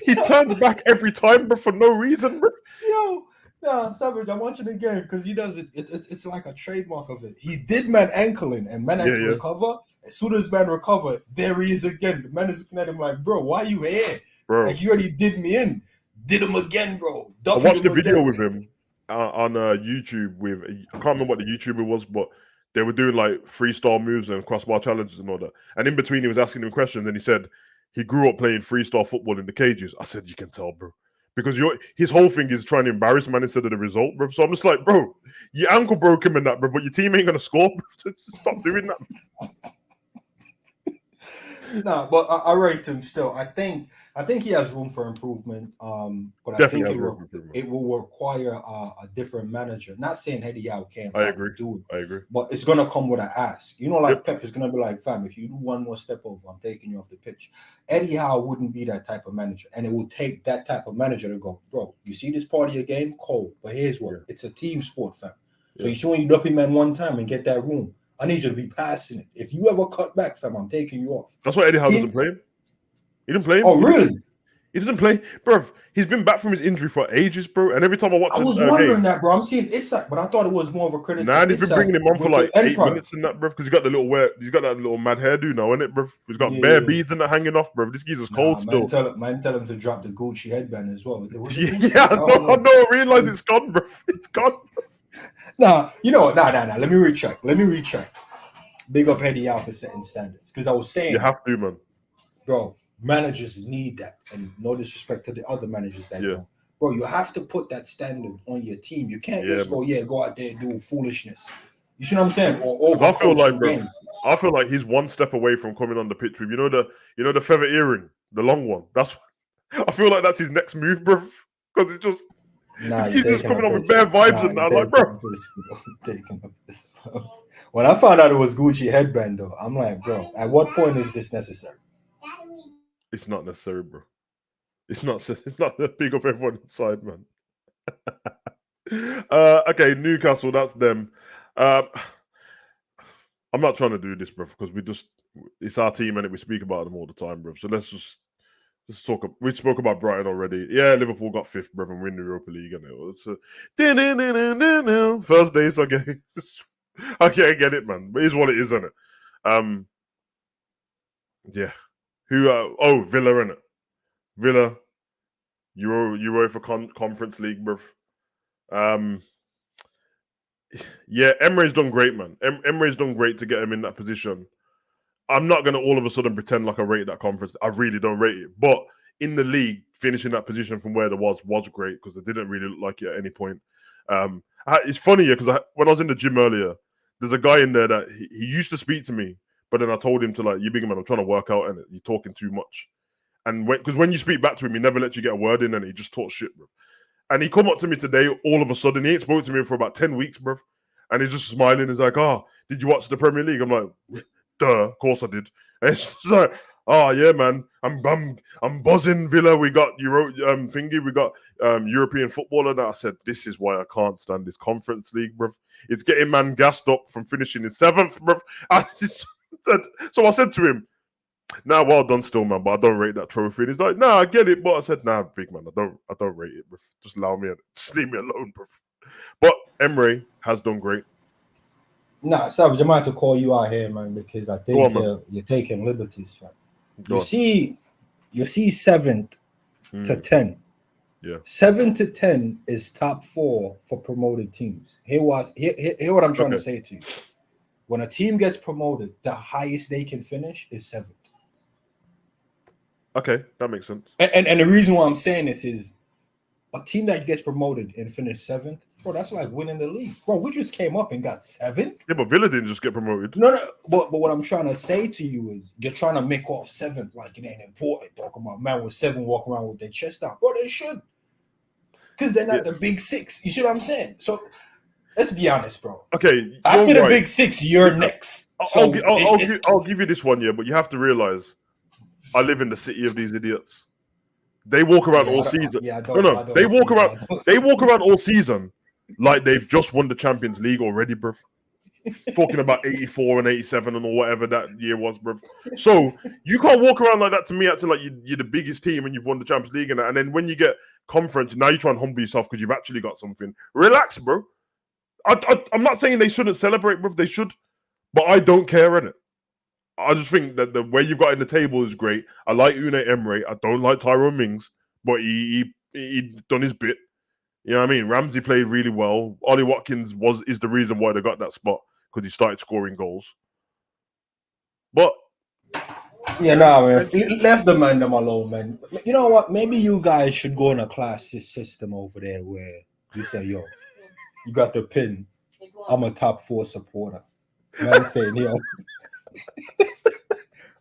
he turned back every time, but for no reason, bro. Yo, nah, Savage, I'm watching the game because he does it. It's like a trademark of it. He did man ankling, and man had to recover. As soon as man recovered, there he is again. The man is looking at him like, bro, why are you here? Bro. Like, you already did me in. Did him again, bro. I watched the video with him on YouTube with, I can't remember what the YouTuber was, but they were doing like freestyle moves and crossbar challenges and all that. And in between, he was asking him questions, and he said he grew up playing freestyle football in the cages. I said, you can tell, bro. Because his whole thing is trying to embarrass man instead of the result, bro. So I'm just like, bro, your ankle broke him in that, bro, but your team ain't gonna score, bro. Stop doing that. No, but I rate him still. I think he has room for improvement. But Definitely I think it will require a different manager. Not saying Eddie Howe can't do it. I agree. But it's gonna come with an ask. You know, like Pep is gonna be like, fam, if you do one more step over, I'm taking you off the pitch. Eddie Howe wouldn't be that type of manager, and it will take that type of manager to go, bro. You see this part of your game, cold. But here's what: it's a team sport, fam. So you see when you dump him man one time and get that room. I need you to be passing it. If you ever cut back, fam, I'm taking you off. That's why Eddie Howe doesn't play him. He didn't play him. Oh, really? He doesn't play, bro. He's been back from his injury for ages, bro. And every time I watch, I was wondering that, bro. I'm seeing Isak, but I thought it was more of a credit. Nah, they've been bringing him on for like 8 minutes and that, bro. Because he's got that little mad hairdo now, innit, bro? He's got bare beads and that hanging off, bro. This geezer's cold still. Man, tell him to drop the Gucci headband as well. I don't realize it's gone, bro. It's gone. Nah, you know what? Nah. Let me retract. Big up Eddie Howe for setting standards. Because I was saying, you have to, man. Bro, managers need that. And no disrespect to the other managers that don't. Bro, you have to put that standard on your team. You can't just go out there and do foolishness. You see what I'm saying? Or over games. I feel like he's one step away from coming on the pitch with the feather earring, the long one. I feel like that's his next move, bro. Because it's just he's just coming on with bare vibes and that. Like, bro. When I found out it was Gucci headband, though, I'm like, bro, at what point is this necessary? It's not necessary, bro. It's not that big of everyone inside, man. Okay, Newcastle, that's them. I'm not trying to do this, bro, because it's our team and we speak about them all the time, bro. So let's talk. We spoke about Brighton already. Yeah, Liverpool got 5th, bro, and we're in the Europa League, and it's first days. I can't get it, man. But it is what it is, isn't it? Yeah. Villa, innit? Villa, UEFA Conference League, bruv. Yeah, Emre's done great, man. Emre's done great to get him in that position. I'm not going to all of a sudden pretend like I rate that conference. I really don't rate it. But in the league, finishing that position from where there was great because it didn't really look like it at any point. It's funny, because when I was in the gym earlier, there's a guy in there that he used to speak to me, but then I told him to, like, you big man, I'm trying to work out and you're talking too much. And because when you speak back to him, he never lets you get a word in and he just talks shit, bro. And he come up to me today, all of a sudden, he ain't spoke to me for about 10 weeks, bro. And he's just smiling. He's like, did you watch the Premier League? I'm like, duh, of course I did. And it's just like, yeah, man, I'm buzzing, Villa. We got we got European football and that. I said, this is why I can't stand this Conference League, bro. It's getting man gassed up from finishing in 7th, bro. So I said to him, nah, well done still, man, but I don't rate that trophy. And he's like, nah, I get it, but I said, nah, big man, I don't rate it, bro. Just allow me, just leave me alone, bro. But Emre has done great. Nah, Savage, I might have to call you out here, man, because I think you're taking liberties, fam. You see 7th to 10. Yeah. 7 to 10 is top 4 for promoted teams. Hear what I'm trying to say to you. When a team gets promoted, the highest they can finish is 7th. Okay, that makes sense. And the reason why I'm saying this is a team that gets promoted and finished 7th, bro, that's like winning the league. Bro, we just came up and got 7th. Yeah, but Villa didn't just get promoted. No, but what I'm trying to say to you is you're trying to make off 7th like it ain't important. Talking about man with 7 walking around with their chest out. Bro, they should. Because they're not the big 6. You see what I'm saying? So let's be honest, bro. Okay. After the big 6, you're next. I'll give you this one, but you have to realize I live in the city of these idiots. They walk around all season. They walk around all season like they've just won the Champions League already, bruv. Talking about 84 and 87 and or whatever that year was, bruv. So you can't walk around like that to me, acting like you're the biggest team and you've won the Champions League and that. And then when you get conference, now you try and humble yourself because you've actually got something. Relax, bro. I'm not saying they shouldn't celebrate, bruv. They should, but I don't care, innit? I just think that the way you've got in the table is great. I like Unai Emery. I don't like Tyrone Mings, but he done his bit. You know what I mean? Ramsey played really well. Ollie Watkins is the reason why they got that spot because he started scoring goals. But yeah, nah, man. Left the man them alone, man. You know what? Maybe you guys should go in a class system over there where you say, yo, you got the pin. I'm a top 4 supporter. Man saying, yo,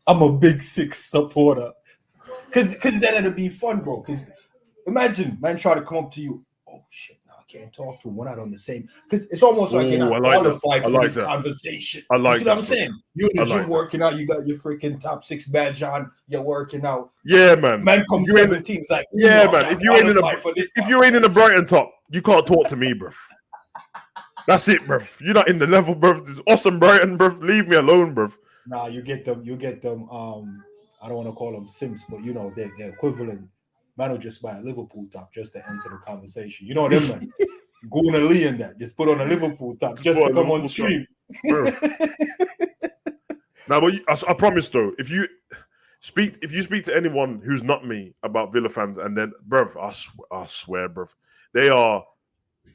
I'm a big 6 supporter. Because then it'll be fun, bro. Because imagine, man, try to come up to you. Oh, shit, no, I can't talk to him. We're not on the same. Because it's almost like you're not qualified for this conversation. I like you see what I'm saying? You're in the gym working out. You got your freaking top 6 badge on. You're working out. Yeah, man. Man comes 17. It's like, yeah, man. If you ain't in a Brighton top, you can't talk to me, bruv. That's it, bruv. You're not in the level, bruv. It's awesome, Brighton, bruv. Leave me alone, bruv. Nah, you get them. I don't want to call them simps, but you know they're equivalent. Man will just buy a Liverpool top just to enter the conversation. You know them, man. Guna Lee and that. Just put on a Liverpool top just to come on stream. Now, but I promise though, if you speak to anyone who's not me about Villa fans, and then, bruv, I swear, bruv, they are.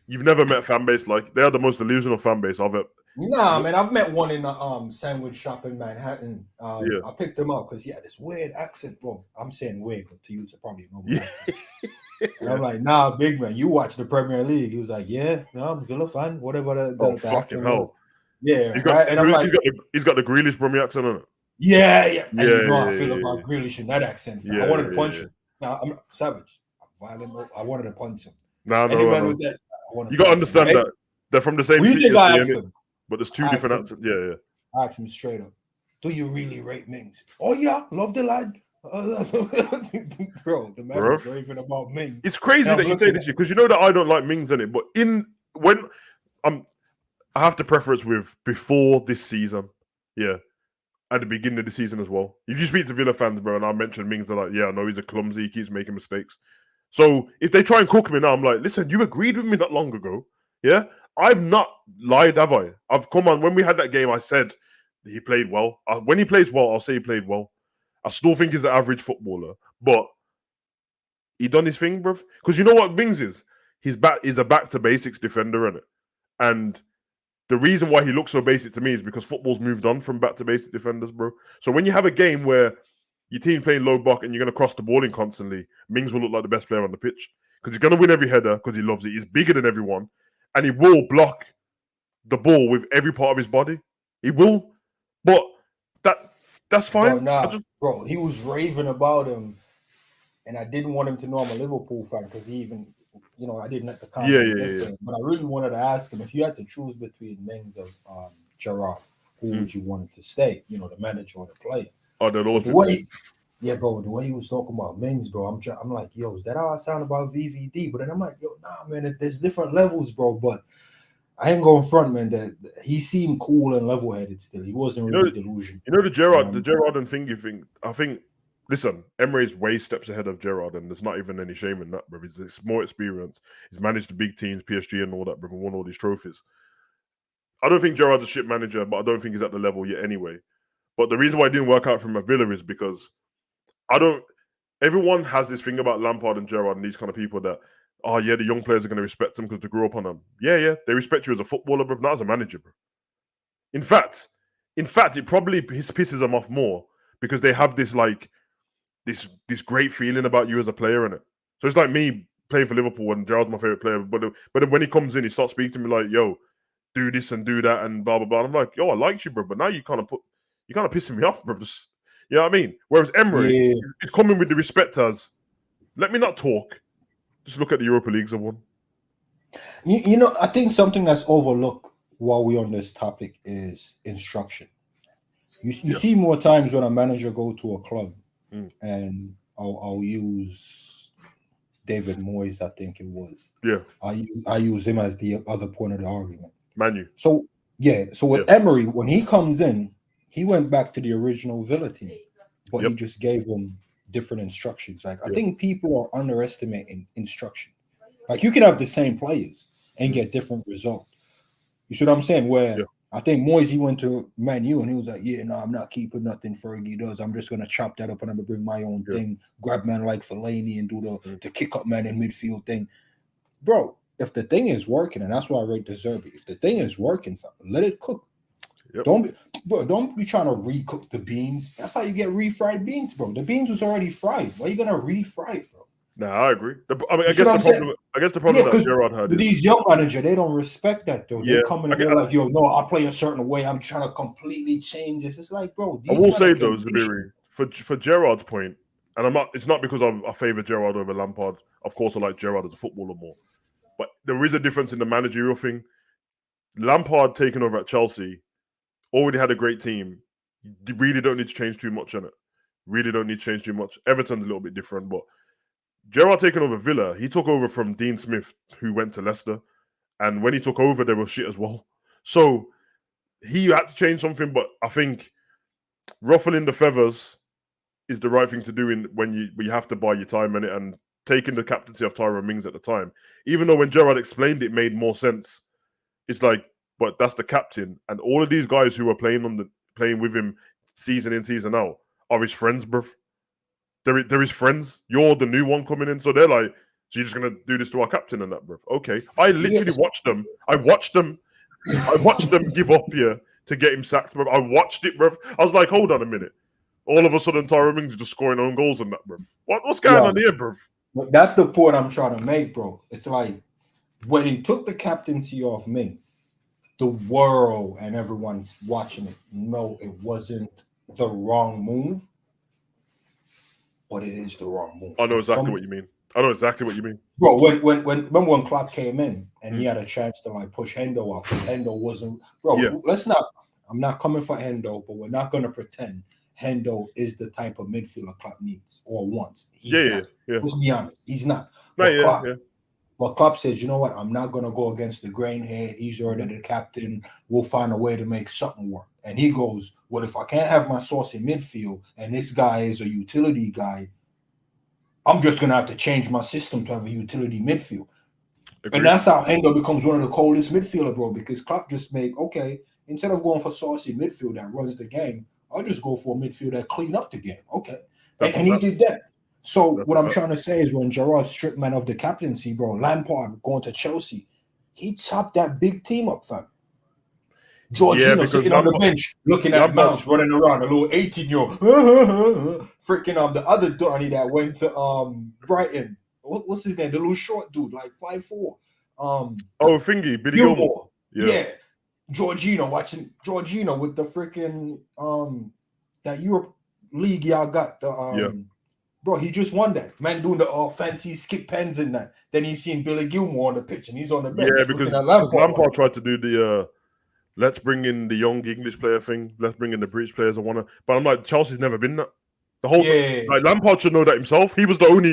You've never met a fan base like they are the most delusional fan base I've ever. Nah, man, I've met one in the sandwich shop in Manhattan. I picked him up because he had this weird accent. Well, I'm saying weird, but to you it's probably a normal accent. And I'm like, nah, big man, you watch the Premier League. He was like, yeah, no, I'm a Villa fan, whatever the accent was. Yeah, and I'm like, he's got the Grealish Brummy accent on it. Yeah. And you know how I feel about Grealish in that accent. I wanted to punch him. Now I'm not savage. I'm violent. I wanted to punch him. No. With that, you got to understand that they're from the same city. But there's 2 different accents. Yeah. I asked him straight up, do you really rate Mings? Oh, yeah, love the lad. Bro, the man was raving about Mings. It's crazy that you say this because you know that I don't like Mings in it. But I have to preference with before this season. Yeah. At the beginning of the season as well. If you speak to Villa fans, bro, and I mention Mings, they're like, yeah, no, he's a clumsy. He keeps making mistakes. So if they try and cook me now, I'm like, listen, you agreed with me not long ago. Yeah. I've not lied, have I? I've come on. When we had that game, I said he played well. When he plays well, I'll say he played well. I still think he's an average footballer, but he done his thing, bruv. Because you know what Mings is? He's a back to basics defender, innit? And the reason why he looks so basic to me is because football's moved on from back to basic defenders, bro. So when you have a game where your team playing low block and you're going to cross the ball in constantly, Mings will look like the best player on the pitch because he's going to win every header because he loves it. He's bigger than everyone. And he will block the ball with every part of his body. He will. But that's fine. Bro, he was raving about him. And I didn't want him to know I'm a Liverpool fan because he even, I didn't at the time. Yeah. But I really wanted to ask him, if you had to choose between Mings or Gerrard, who would you want to stay? The manager or the player? Oh, the Lord. Yeah, bro, the way he was talking about Mings, bro, I'm like, yo, is that how I sound about VVD? But then I'm like, yo, nah, man, there's different levels, bro. But I ain't going front, man. That he seemed cool and level-headed still. He wasn't really delusional. The Gerrard and thingy thing. I think, listen, Emery's way steps ahead of Gerrard, and there's not even any shame in that, bro. He's more experience. He's managed the big teams, PSG and all that, bro, and won all these trophies. I don't think Gerrard's a shit manager, but I don't think he's at the level yet anyway. But the reason why it didn't work out from a Villa is because everyone has this thing about Lampard and Gerrard and these kind of people that, oh yeah, the young players are going to respect them because they grew up on them. Yeah, they respect you as a footballer, bro, not as a manager, bro. In fact, it probably pisses them off more because they have this like this great feeling about you as a player, innit? So it's like me playing for Liverpool and Gerrard's my favorite player, but then when he comes in, he starts speaking to me like, "Yo, do this and do that and blah blah blah." And I'm like, "Yo, I liked you, bro, but now you kind of pissing me off, bro." Just, you know what I mean? Whereas Emery is coming with the respect as, let me not talk, just look at the Europa Leagues I won. You know, I think something that's overlooked while we're on this topic is instruction. You see more times when a manager go to a club, and I'll use David Moyes, I think it was. Yeah. I use him as the other point of the argument. Manu. So with Emery, when he comes in, he went back to the original Villa team, but he just gave them different instructions. Like I think people are underestimating instruction. Like you can have the same players and get different results. You see what I'm saying? Where I think Moyes, he went to Man U and he was like, "Yeah, no, I'm not keeping nothing Fergie does. I'm just gonna chop that up and I'm gonna bring my own thing, grab man like Fellaini and do the kick up man in midfield thing." Bro, if the thing is working, and that's why I rate De Zerbi, if the thing is working, let it cook. Yep. Don't be trying to recook the beans. That's how you get refried beans, bro. The beans was already fried. Why are you gonna refry it, bro? Nah, I agree. I guess the problem that Gerrard had is these young managers, they don't respect that though. They come in and they're like, "Yo, no, I play a certain way. I'm trying to completely change this." It's like, bro. I will say though, Zabiri, for Gerrard's point, and it's not because I favor Gerrard over Lampard. Of course, I like Gerrard as a footballer more, but there is a difference in the managerial thing. Lampard taking over at Chelsea already had a great team. You really don't need to change too much on it. Really don't need to change too much. Everton's a little bit different, but Gerrard taking over Villa, he took over from Dean Smith, who went to Leicester. And when he took over, they were shit as well. So he had to change something, but I think ruffling the feathers is the right thing to do when you have to buy your time in it, and taking the captaincy of Tyrone Mings at the time. Even though when Gerrard explained it made more sense, it's like, but that's the captain. And all of these guys who are playing with him season in, season out are his friends, bruv. They're his friends. You're the new one coming in. So they're like, so you're just going to do this to our captain and that, bruv. Okay. I literally watched them. I watched them give up here to get him sacked, bruv. I watched it, bruv. I was like, hold on a minute. All of a sudden, Tyrone Mings is just scoring own goals and that, bruv. What's going on here, bruv? That's the point I'm trying to make, bro. It's like, when he took the captaincy off Mings, the world and everyone's watching it. No, it wasn't the wrong move. But it is the wrong move. I know exactly what you mean. Bro, remember when Klopp came in and he had a chance to like push Hendo out, because Hendo wasn't, bro. Yeah. I'm not coming for Hendo, but we're not gonna pretend Hendo is the type of midfielder Klopp needs or wants. He's not. Let's be honest, he's not. But Klopp says, you know what? I'm not gonna go against the grain here. He's already the captain. We'll find a way to make something work. And he goes, well, if I can't have my source in midfield and this guy is a utility guy, I'm just going to have to change my system to have a utility midfield. Agreed. And that's how Hendo becomes one of the coldest midfielder, bro, because Klopp just made, okay, instead of going for saucy midfield that runs the game, I'll just go for a midfield that clean up the game. Okay. And he did that. So what I'm trying to say is when Gerrard stripped man of the captaincy, bro, Lampard going to Chelsea, he chopped that big team up, fam. Jorginho sitting on the bench, looking at Mount running around, a little 18-year-old. Freaking the other Donny that went to Brighton. What's his name? The little short dude, like 5'4". Thingy, Billy Gilmore. Yeah. Jorginho, watching Jorginho with the freaking that Europe League y'all got. Bro, he just won that. Man doing the fancy skip pens and that. Then he's seen Billy Gilmore on the pitch and he's on the bench. Yeah, because Lampard tried to do the let's bring in the young English player thing. Let's bring in the British players. But I'm like, Chelsea's never been that. The whole like Lampard should know that himself. He was probably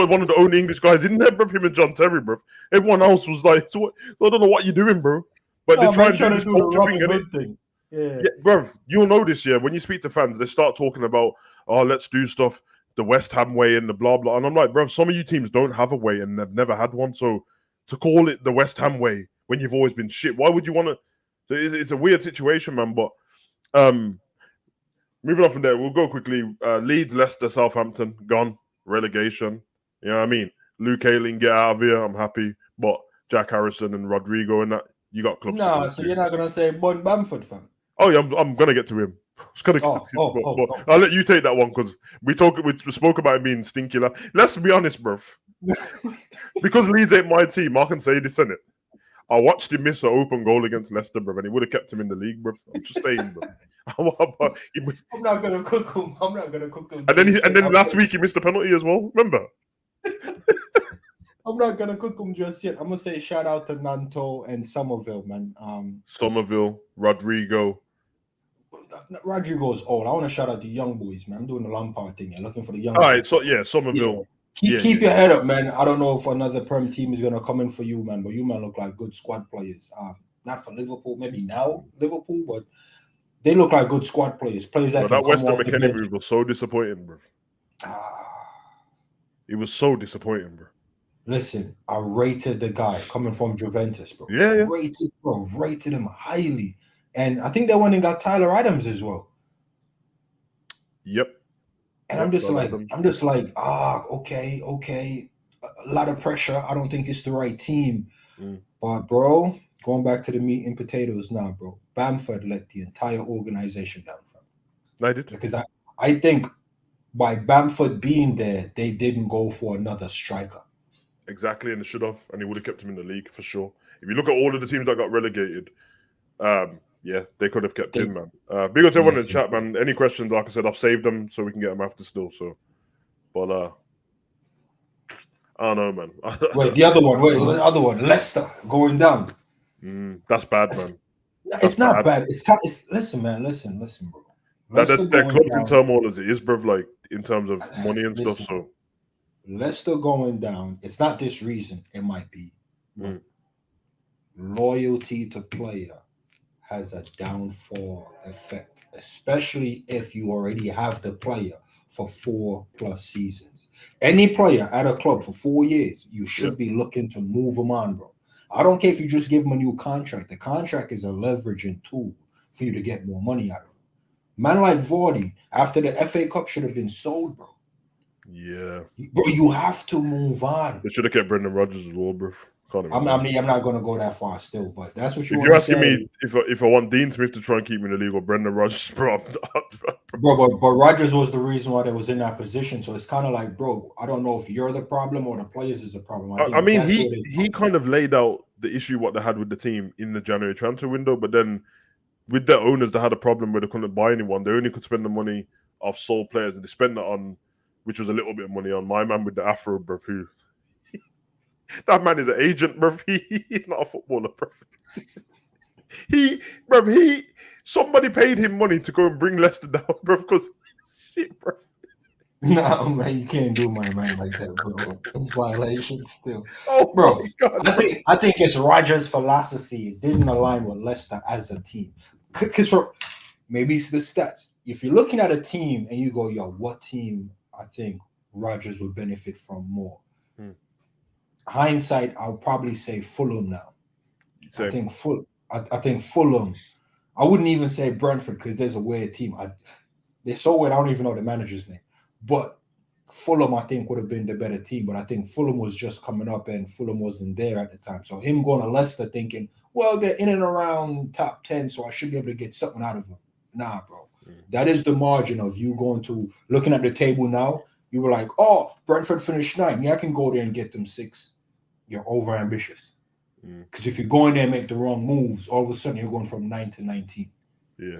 one of the only English guys in there, bro. Him and John Terry, bro. Everyone else was like, so I don't know what you're doing, bro. But they try and do this culture thing. Yeah, bro. You'll know this year when you speak to fans, they start talking about, let's do stuff the West Ham way and the blah blah. And I'm like, bro, some of you teams don't have a way and they've never had one. So to call it the West Ham way when you've always been shit, why would you want to? So it's a weird situation, man. But moving on from there, we'll go quickly. Leeds, Leicester, Southampton, gone. Relegation. You know what I mean? Luke Ayling, get out of here. I'm happy. But Jack Harrison and Rodrigo and that, you got clubs. No, so you're not going to say Bun Bamford, fam? Oh yeah, I'm gonna get to him. But I'll let you take that one because we spoke about him being stinky. Let's be honest, bro. Because Leeds ain't my team, I can say this, innit? I watched him miss an open goal against Leicester, bro, and he would have kept him in the league, bro. I'm just saying, bro. I'm not gonna cook him. I'm not gonna cook him. And then last week he missed a penalty as well. Remember? I'm not gonna cook him just yet. I'm gonna say shout out to Nanto and Somerville, man. Somerville, Rodrigo. Rodrigo's old. I want to shout out the young boys, man. I'm doing the Lampard thing. You're looking for the young. All right, so yeah, Somerville. Keep your head up, man. I don't know if another Prem team is gonna come in for you, man, but you man look like good squad players. Not for Liverpool, maybe now Liverpool, but they look like good squad players. Players that that West Ham McKennie move was so disappointing, bro. It was so disappointing, bro. Listen, I rated the guy coming from Juventus, bro. Yeah. Rated him highly. And I think they went and got Tyler Adams as well. Yep. And I'm just like, okay. A lot of pressure. I don't think it's the right team. But bro, going back to the meat and potatoes now, bro. Bamford let the entire organization down. I did. Because I think by Bamford being there, they didn't go for another striker. Exactly, and they should have, and he would have kept him in the league for sure. If you look at all of the teams that got relegated, yeah, they could have kept him, man. Big up to everyone in the chat, man. Any questions? Like I said, I've saved them so we can get them after still. So, but I don't know, man. Wait, the other one. Leicester going down. That's bad, man. It's not bad. It's listen, man. Listen, bro. Their club's in turmoil as it is, bro. Like in terms of money and stuff. So Leicester going down. It's not this reason. It might be loyalty to player has a downfall effect, especially if you already have the player for 4+ seasons. Any player at a club for 4 years, you should be looking to move them on, bro. I don't care if you just give them a new contract. The contract is a leveraging tool for you to get more money out of him. Man like Vardy, after the FA Cup, should have been sold, bro. Yeah. Bro, you have to move on. They should have kept Brendan Rodgers as well, bro. I'm not going to go that far still, but that's what you're asking me if I want Dean Smith to try and keep me in the league or Brendan Rodgers, bro. But Rodgers was the reason why they was in that position. So it's kind of like, bro, I don't know if you're the problem or the players is the problem. I mean, he kind of laid out the issue what they had with the team in the January transfer window, but then with their owners, they had a problem where they couldn't buy anyone. They only could spend the money off sold players, and they spent that on, which was a little bit of money on my man with the afro, bro, who. That man is an agent, bro. He's not a footballer, bro. Somebody paid him money to go and bring Leicester down, bro, because shit, bro. No, man, you can't do my man like that, bro. It's violation still. Oh, bro, God, I think it's Rodgers' philosophy. It didn't align with Leicester as a team. Because maybe it's the stats. If you're looking at a team and you go, yo, what team I think Rodgers would benefit from more? Hindsight, I'll probably say Fulham now. Same. I think Fulham. I wouldn't even say Brentford because there's a weird team. They're so weird. I don't even know the manager's name. But Fulham, I think, would have been the better team. But I think Fulham was just coming up and Fulham wasn't there at the time. So him going to Leicester thinking, well, they're in and around top 10, so I should be able to get something out of them. Nah, bro. That is the margin of you going to looking at the table now. You were like, oh, Brentford finished 9. Yeah, I can go there and get them 6. You're over ambitious. Because if you go in there and make the wrong moves, all of a sudden you're going from 9 to 19. Yeah.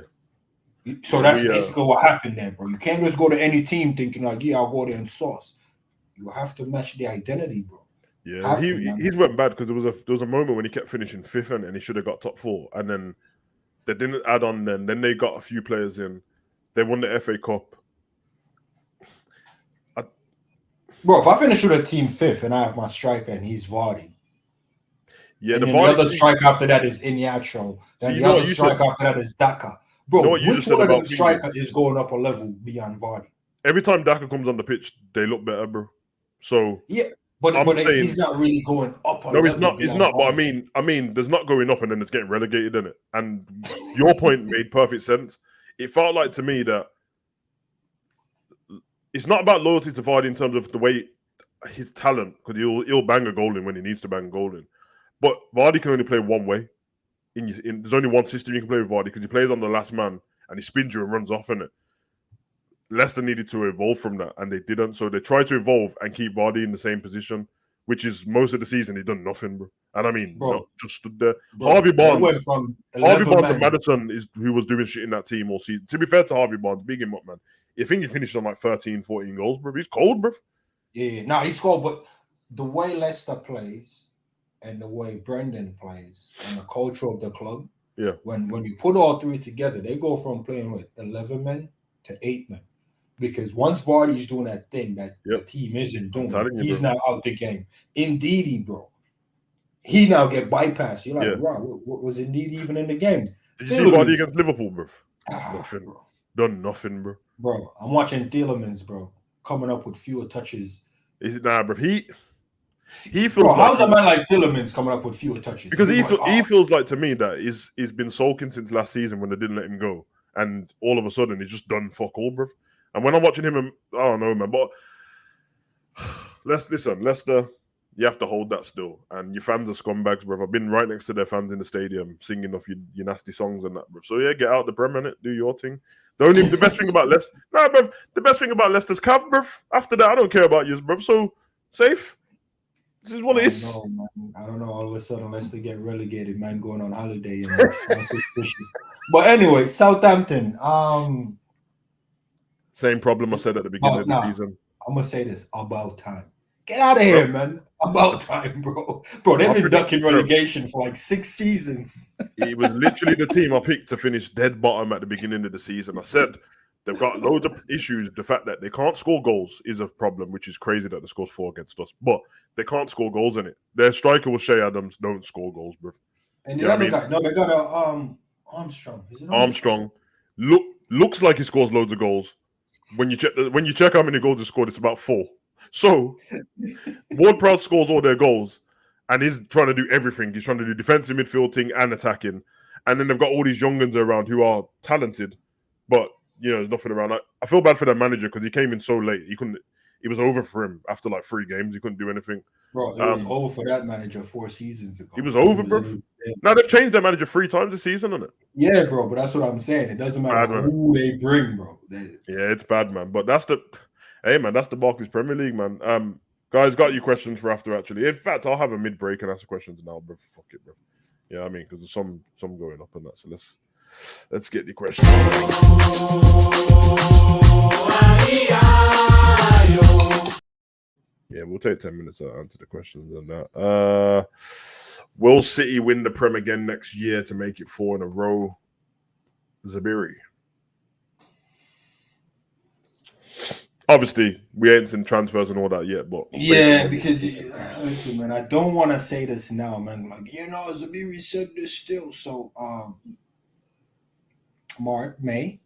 So that's basically what happened there, bro. You can't just go to any team thinking like, yeah, I'll go there and sauce. You have to match the identity, bro. Yeah, he's went bad because there was a moment when he kept finishing 5th and he should have got top 4, and then they didn't add on. Then they got a few players in. They won the FA Cup. Bro, if I finish with a team 5th and I have my striker and he's Vardy, and the other striker after that is Iñárritu, then the other striker after that is Daka. Bro, which one of them striker is going up a level beyond Vardy? Every time Daka comes on the pitch, they look better, bro. So yeah, but he's not really going up a level. No, he's not. But I mean, there's not going up and then it's getting relegated, isn't it? And your point made perfect sense. It felt like to me that it's not about loyalty to Vardy in terms of the way his talent, because he'll bang a goal in when he needs to bang a goal in. But Vardy can only play one way. there's only one system you can play with Vardy because he plays on the last man and he spins you and runs off in it. Leicester needed to evolve from that, and they didn't. So they tried to evolve and keep Vardy in the same position, which is most of the season he done nothing, bro. And I mean, just stood there. Bro, Harvey Barnes and Maddison is who was doing shit in that team all season. To be fair to Harvey Barnes, big him up, man. I think he finished on like 13, 14 goals, bro. He's cold, bro. Yeah, he's cold, but the way Leicester plays and the way Brendan plays and the culture of the club, when you put all three together, they go from playing with 11 men to 8 men. Because once Vardy's doing that thing that the team isn't doing, he's now out the game. Ndidi, bro. He now get bypassed. You're like, wow, what was Ndidi even in the game? Did you see Vardy against Liverpool, bro? Nothing. Bro. Done nothing, bro. Bro, I'm watching Tielemans, bro, coming up with fewer touches. Is it bro? He feels bro, how's a man like Tielemans coming up with fewer touches? Because he feels like to me that he's been sulking since last season when they didn't let him go. And all of a sudden he's just done fuck all, bro. And when I'm watching him, I don't know, man. But Leicester, you have to hold that still. And your fans are scumbags, bro. I've been right next to their fans in the stadium singing off your nasty songs and that, bro. So yeah, get out the Prem, innit? Do your thing. The best thing about Leicester, bro. The best thing about Leicester's Cav, bro. After that, I don't care about you, bro. So safe. This is what it is. I don't know. All of a sudden, Leicester get relegated, man, going on holiday. Sounds suspicious. But anyway, Southampton. Same problem I said at the beginning of the season. I'm gonna say this about time. Get out of here, man. About time, bro. Bro, they've been ducking relegation for like 6 seasons. It was literally the team I picked to finish dead bottom at the beginning of the season. I said they've got loads of issues. The fact that they can't score goals is a problem, which is crazy that they scored 4 against us. But they can't score goals in it. Their striker was Shea Adams. Don't score goals, bro. And the other guy, they got a Armstrong. Is it Armstrong? Looks like he scores loads of goals. When you check how many goals he scored, it's about 4. So Ward-Prowse scores all their goals, and he's trying to do everything. He's trying to do defensive midfielding and attacking, and then they've got all these young guns around who are talented, but there's nothing around. I feel bad for their manager because he came in so late. It was over for him after like 3 games. He couldn't do anything. Bro, it was over for that manager 4 seasons ago. It was over, bro. Now they've changed their manager 3 times this season, isn't it? Yeah, bro, but that's what I'm saying. It doesn't matter who they bring, bro. Yeah, it's bad, man. But that's the Barclays Premier League, man. Guys, got you questions for after, actually. In fact, I'll have a mid-break and answer questions now, bro. Fuck it, bro. Yeah, I mean, because there's some going up and that. So let's get the questions. Yeah, we'll take 10 minutes to answer the questions on that. Will City win the Prem again next year to make it 4 in a row? Zabiri. Obviously, we ain't seen transfers and all that yet, but because listen, man, I don't want to say this now, man. Like Zabiri said this still. So, May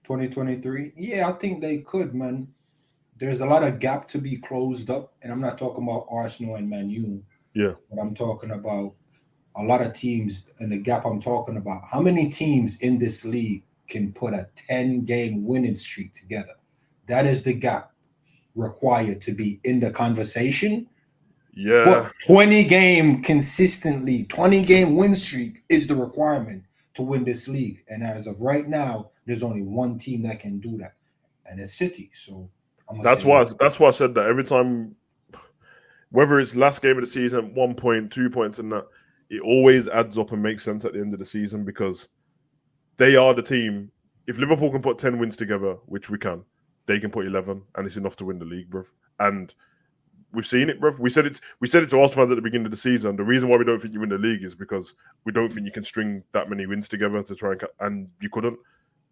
2023. Yeah, I think they could, man. There's a lot of gap to be closed up, and I'm not talking about Arsenal and Man U. Yeah, but I'm talking about a lot of teams, and the gap I'm talking about. How many teams in this league can put a 10-game winning streak together? That is the gap required to be in the conversation. Yeah. But 20-game consistently, 20-game win streak is the requirement to win this league. And as of right now, there's only one team that can do that, and it's City. So that's why I said that every time, whether it's last game of the season, 1 point, 2 points, and that, it always adds up and makes sense at the end of the season because they are the team. If Liverpool can put 10 wins together, which we can, they can put 11, and it's enough to win the league, bro. And we've seen it, bro. We said it to Arsenal fans at the beginning of the season. The reason why we don't think you win the league is because we don't think you can string that many wins together to try and you couldn't.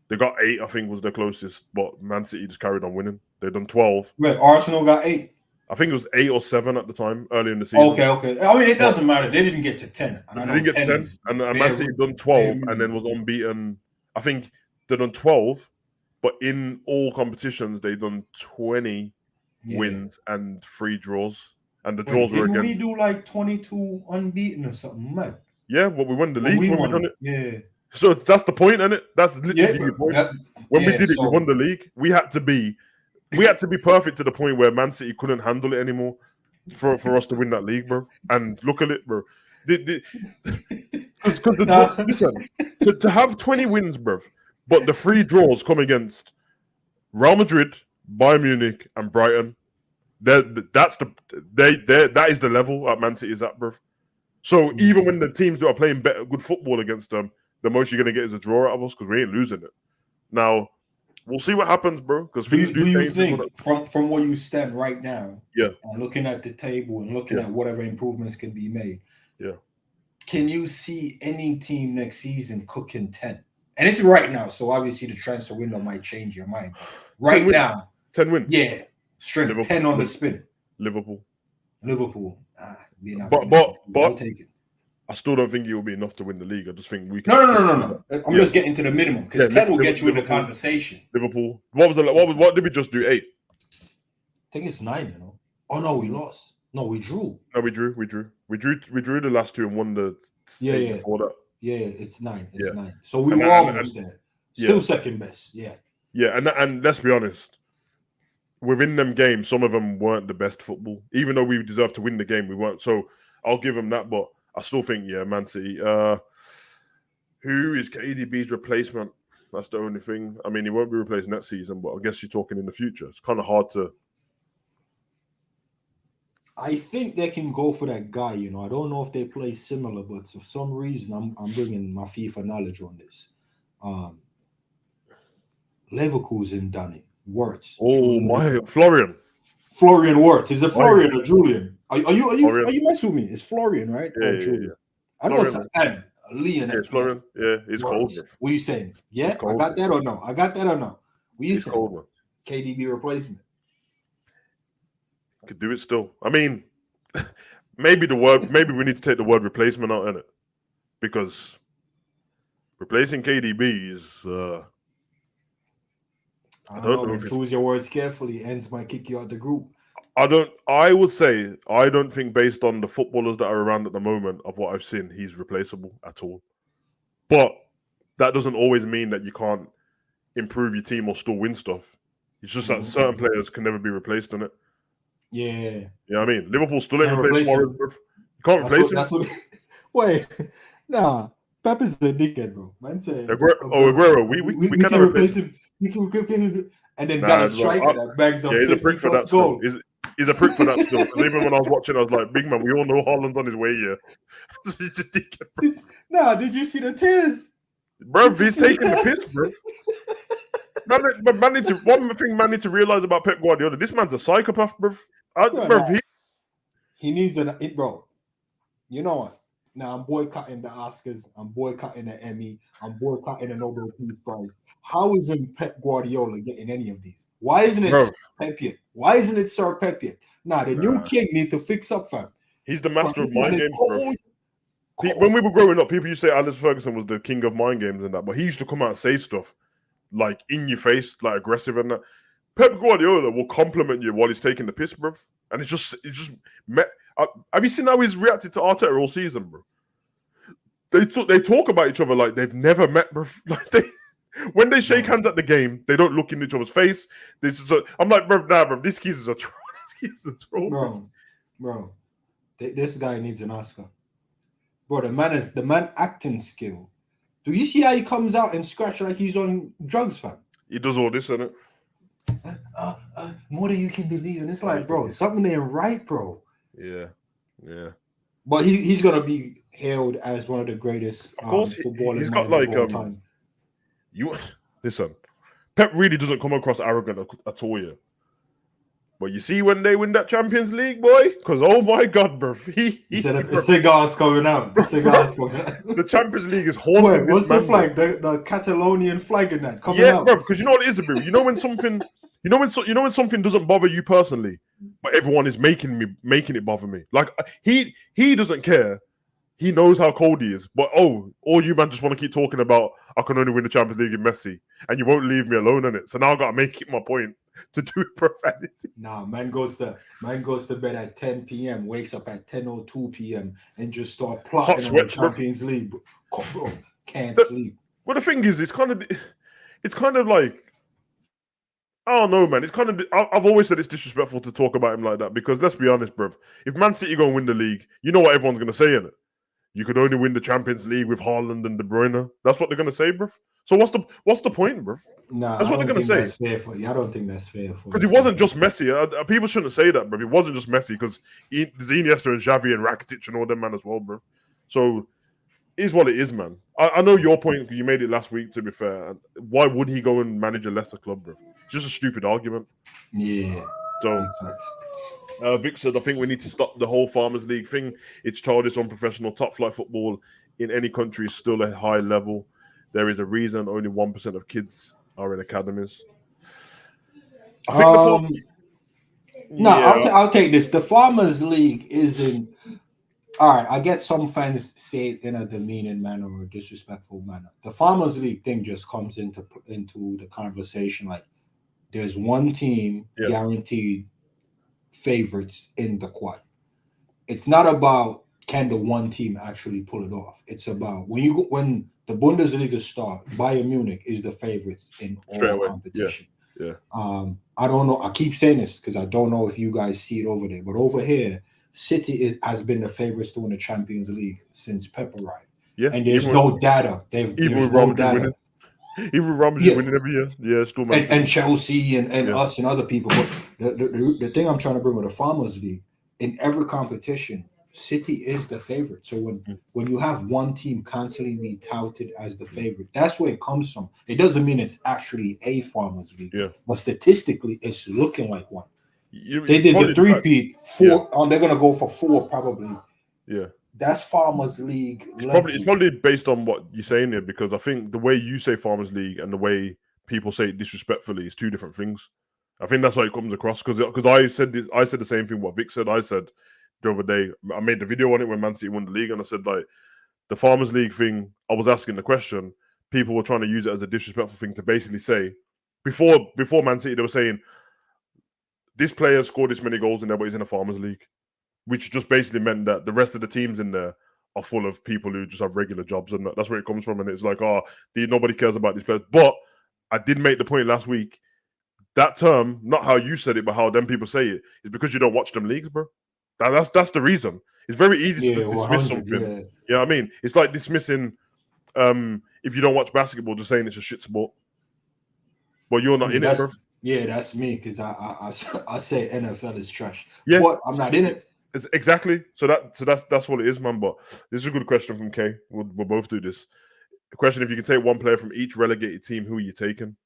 They got 8, I think, was the closest, but Man City just carried on winning. They've done 12. Wait, Arsenal got 8? I think it was 8 or 7 at the time, early in the season. Okay. I mean, it doesn't matter. They didn't get to 10. They didn't get to 10, and Man City done 12 and then was unbeaten. I think they done 12, but in all competitions, they done 20 wins and 3 draws. And the draws were against... we do like 22 unbeaten or something, man? Yeah, well, we won the league when we done it. Yeah. So that's the point, isn't it? That's literally the point. When we did it, we won the league. We had to be perfect to the point where Man City couldn't handle it anymore for us to win that league, bro. And look at it, bro. Listen, to have 20 wins, bruv, but the 3 draws come against Real Madrid, Bayern Munich, and Brighton. That is the level at Man City is at, bruv. So even when the teams that are playing good football against them, the most you're gonna get is a draw out of us because we ain't losing it. Now we'll see what happens, bro. Because things do you change. Think from where you stand right now, yeah, and looking at the table and looking at whatever improvements can be made, can you see any team next season cooking 10? And it's right now, so obviously the transfer window might change your mind. Right 10 now, 10 wins. Yeah, straight Liverpool, 10 on the spin. Liverpool. But I'll take it. I still don't think it will be enough to win the league. I just think we can. No. I'm just getting to the minimum because 10 will get you in the conversation. Liverpool. What did we just do? 8. I think it's 9. You know. Oh no, we lost. No, we drew. No, we drew. We drew the last 2 and won the. Before that. Yeah, it's 9. It's 9. So we were almost there. Still second best. Yeah. Yeah, and let's be honest. Within them games, some of them weren't the best football. Even though we deserved to win the game, we weren't. So I'll give them that. But I still think, Man City. Who is KDB's replacement? That's the only thing. I mean, he won't be replaced next season, but I guess you're talking in the future. It's kind of hard to. I think they can go for that guy. You know, I don't know if they play similar, but for some reason, I'm bringing my FIFA knowledge on this. Leverkusen done it. Wirtz. Oh my, Florian Wirtz. Is it Florian or Julian? Are you messing with me? It's Florian, right? Yeah, Julian. I know it's M. Leon. It's Florian. Yeah, it's cold. What are you saying? Yeah, I got that or no? What you saying? Cold, KDB replacement. Could do it still. I mean, maybe we need to take the word replacement out in it because replacing KDB is. I don't know. Choose your words carefully. Ends might kick you out the group. I would say I don't think based on the footballers that are around at the moment of what I've seen, he's replaceable at all. But that doesn't always mean that you can't improve your team or still win stuff. It's just that certain players can never be replaced in it. Yeah. You know what I mean? Liverpool still ain't replaced Suarez. You can't replace him. Wait. Nah. Pep is a dickhead, bro. Man say Aguero. We cannot replace him. We can and then got a striker that bangs up. He's a prick for that goal. He's a prick for that still. Because even when I was watching, I was like, big man, we all know Haaland's on his way here. He's a dickhead, bro. Nah, did you see the tears? Bro, he's taking the piss, bro. One thing man need to realize about Pep Guardiola, this man's a psychopath, bro. He needs bro. You know what? Now I'm boycotting the Oscars. I'm boycotting the Emmy. I'm boycotting the Nobel Peace Prize. How isn't Pep Guardiola getting any of these? Why isn't it Sir Pep yet? Why isn't it Sir Pep yet? Nah, the new king need to fix up, fam. He's the master of mind games, bro. When we were growing up, people used to say Alex Ferguson was the king of mind games and that, but he used to come out and say stuff like in your face, like aggressive and that. Pep Guardiola will compliment you while he's taking the piss, bro. And it's just have you seen how he's reacted to Arteta all season, bro? They talk about each other like they've never met, bro. Like when they shake hands at the game, they don't look in each other's face. I'm like, bro, this kid is a troll. This kid is a troll, bro. This guy needs an Oscar, bro. The man acting skill. Do you see how he comes out and scratch like he's on drugs, fam? He does all this, innit? More than you can believe, and it's like, bro, something ain't right, bro. Yeah. But he's gonna be hailed as one of the greatest footballers. He's got like time. You listen, Pep really doesn't come across arrogant at all, yeah. But you see when they win that Champions League, boy, because oh my God, bro, he said the cigar's coming out. The cigar's coming out. The Champions League is haunting. Wait, what's the flag? The Catalonian flag in that coming out? Yeah, bro, because you know what it is, bro. You know when something. You know when something doesn't bother you personally, but everyone is making it bother me. Like he doesn't care. He knows how cold he is. But all you man just want to keep talking about I can only win the Champions League in Messi, and you won't leave me alone in it. So now I gotta make it my point to do it profanity. Nah, man goes to bed at 10 p.m., wakes up at 10:02 p.m. and just start plotting on the Champions League. Bro, can't sleep. Well, the thing is, it's kind of like. I don't know, man. It's kind of. I've always said it's disrespectful to talk about him like that because let's be honest, bruv. If Man City go and win the league, you know what everyone's going to say in it. you could only win the Champions League with Haaland and De Bruyne. That's what they're gonna say, bro. So what's the point, bro? Nah, That's what they're gonna say. That's fair for you. I don't think that's fair for because it wasn't just Messi. People shouldn't say that, bro. It wasn't just Messi because there's Iniesta and Xavi and Rakitic and all them man as well, bro. So it is what it is, man. I know your point because you made it last week. To be fair, why would he go and manage a lesser club, bro? It's just a stupid argument. Yeah. So. Vic said, I think we need to stop the whole Farmers League thing. It's childish, unprofessional. Top flight football in any country is still a high level. There is a reason only 1% of kids are in academies. I think I'll take this. The Farmers League isn't. All right, I get some fans say it in a demeaning manner or a disrespectful manner. The Farmers League thing just comes into the conversation like there's one team guaranteed favorites in the quad. It's not about can the one team actually pull it off. It's about when the Bundesliga start, Bayern Munich is the favorites in all competition. Yeah. I don't know. I keep saying this because I don't know if you guys see it over there, but over here, City has been the favorites to win the Champions League since Pep arrived. Yeah, and there's no data. There's no data. Even Ramos is winning every year. Yeah, it's still and Chelsea and us and other people. But the thing I'm trying to bring with the Farmers League, in every competition, City is the favorite. So when you have one team constantly be touted as the favorite, that's where it comes from. It doesn't mean it's actually a Farmers League. Yeah. But statistically, it's looking like one. They did the three-peat. They're going to go for 4 probably. Yeah. That's Farmers League. It's probably based on what you're saying there, because I think the way you say Farmers League and the way people say it disrespectfully is 2 different things. I think that's how it comes across. Because I said the same thing what Vic said. I said the other day, I made the video on it when Man City won the league, and I said like the Farmers League thing. I was asking the question. People were trying to use it as a disrespectful thing to basically say before Man City they were saying this player scored this many goals in there, but he's in a Farmers League. Which just basically meant that the rest of the teams in there are full of people who just have regular jobs, and that's where it comes from. And it's like, nobody cares about these players. But I did make the point last week. That term, not how you said it, but how them people say it, is because you don't watch them leagues, bro. That's the reason. It's very easy to dismiss something. Yeah. You know what I mean? It's like dismissing if you don't watch basketball, just saying it's a shit sport. But you're not in it, bro. Yeah, that's me because I say NFL is trash. Yeah, but I'm not in it. Exactly. So that's what it is, man. But this is a good question from Kay. We'll both do this. The question: if you could take one player from each relegated team, who are you taking?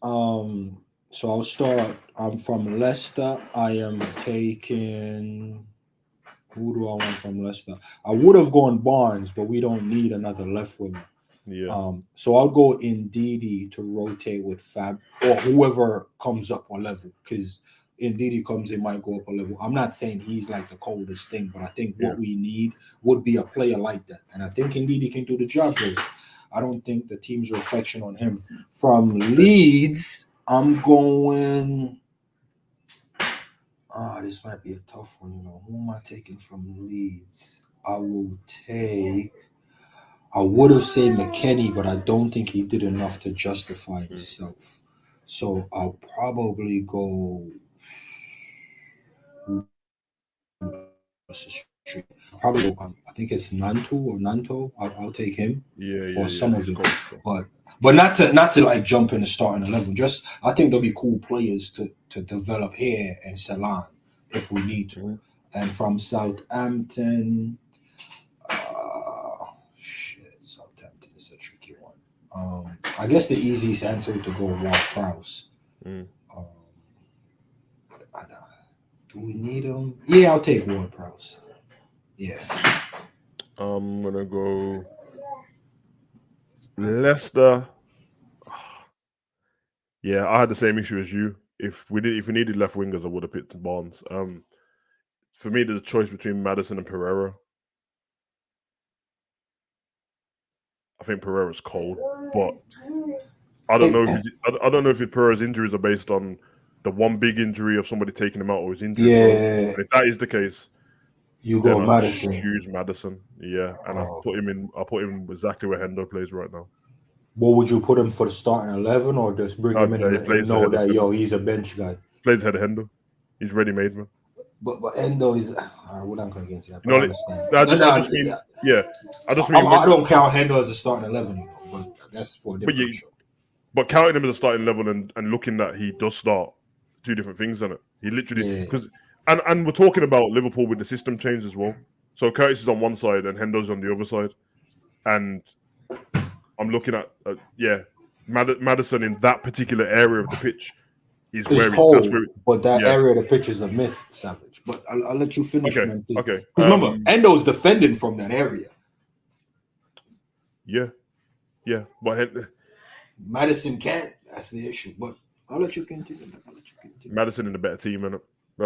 So I'll start. I'm from Leicester. I am taking. Who do I want from Leicester? I would have gone Barnes, but we don't need another left winger. Yeah. So I'll go Ndidi to rotate with Fab or whoever comes up a level, because Ndidi comes in, might go up a level. I'm not saying he's like the coldest thing, but I think what we need would be a player like that. And I think Ndidi can do the job. I don't think the team's reflection on him. From Leeds, I'm going. This might be a tough one. Who am I taking from Leeds? I would have said McKennie, but I don't think he did enough to justify himself. So I'll probably go. Probably, I think it's Nanto. I'll take him. Some of them, but not to like jump in the starting 11. Just I think there'll be cool players to develop here and Salon if we need to. And from Southampton, Southampton is a tricky one. I guess the easiest answer to go Ward-Prowse. Do we need him? Yeah, I'll take Ward-Prowse. Yeah. I'm gonna go Leicester. Yeah, I had the same issue as you. If we needed left wingers, I would have picked Barnes. For me, there's a choice between Maddison and Pereira. I think Pereira's cold, but I don't know if Pereira's injuries are based on the one big injury of somebody taking him out or his injury. Yeah. If that is the case, you go Maddison. Choose Maddison. Yeah, and I put him exactly where Hendo plays right now. What would you put him for the starting 11, or just bring him in and know that he's a bench guy? Plays ahead of Hendo. He's ready made, man. But Endo is. We're not going to get into that. You But I know, understand. I just mean, yeah, I just mean, I don't count Endo as a starting 11, but that's for a different show. But counting him as a starting level and looking that he does start, two different things in it. He literally because and we're talking about Liverpool with the system change as well. So Curtis is on one side and Hendo's on the other side, and I'm looking at Maddison in that particular area of the pitch is where but that area of the pitch is a myth, Savage. But I'll let you finish, man. Okay. Because remember, Endo's defending from that area. Yeah. But Maddison can't. That's the issue. But I'll let you continue. Maddison in a better team, innit?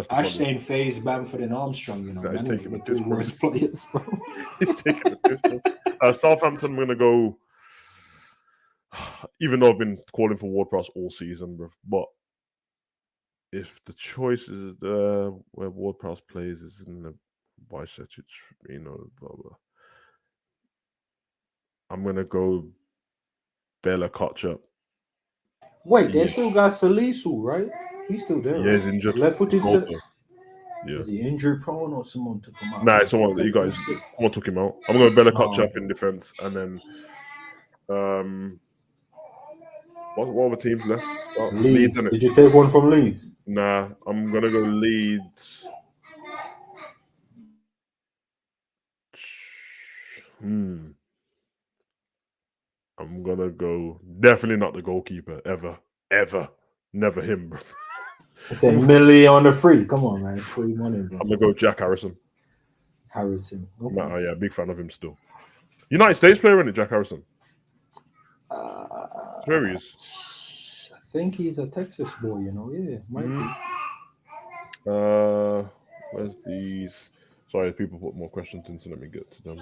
Ash saying FaZe, Bamford, and Armstrong. He's taking the two worst players, bro. He's taking the piss. Southampton, I'm gonna go. Even though I've been calling for Ward-Prowse all season, bro, but if the choice is where Ward-Prowse plays is in the Bicetic, blah blah. I'm gonna go Bella Kotchap. Wait, they still got Salisu, right? He's still there. Yeah, he's injured. Left-footed. Yeah. Is he injury prone or someone took him out? Nah, someone took him out. I'm going Bella Kotchap in defense, and then what other teams left? Leeds. Did you take one from Leeds? Nah, I'm gonna go Leeds. I'm gonna go definitely not the goalkeeper ever, never him, bro. It's a million on the free. Come on, man, it's free money, bro. I'm gonna go Jack Harrison. Okay. Yeah, big fan of him still. United States player, isn't it, Jack Harrison? Where he is? I think he's a Texas boy. Yeah, might be. Where's these? Sorry, people put more questions in, so let me get to them.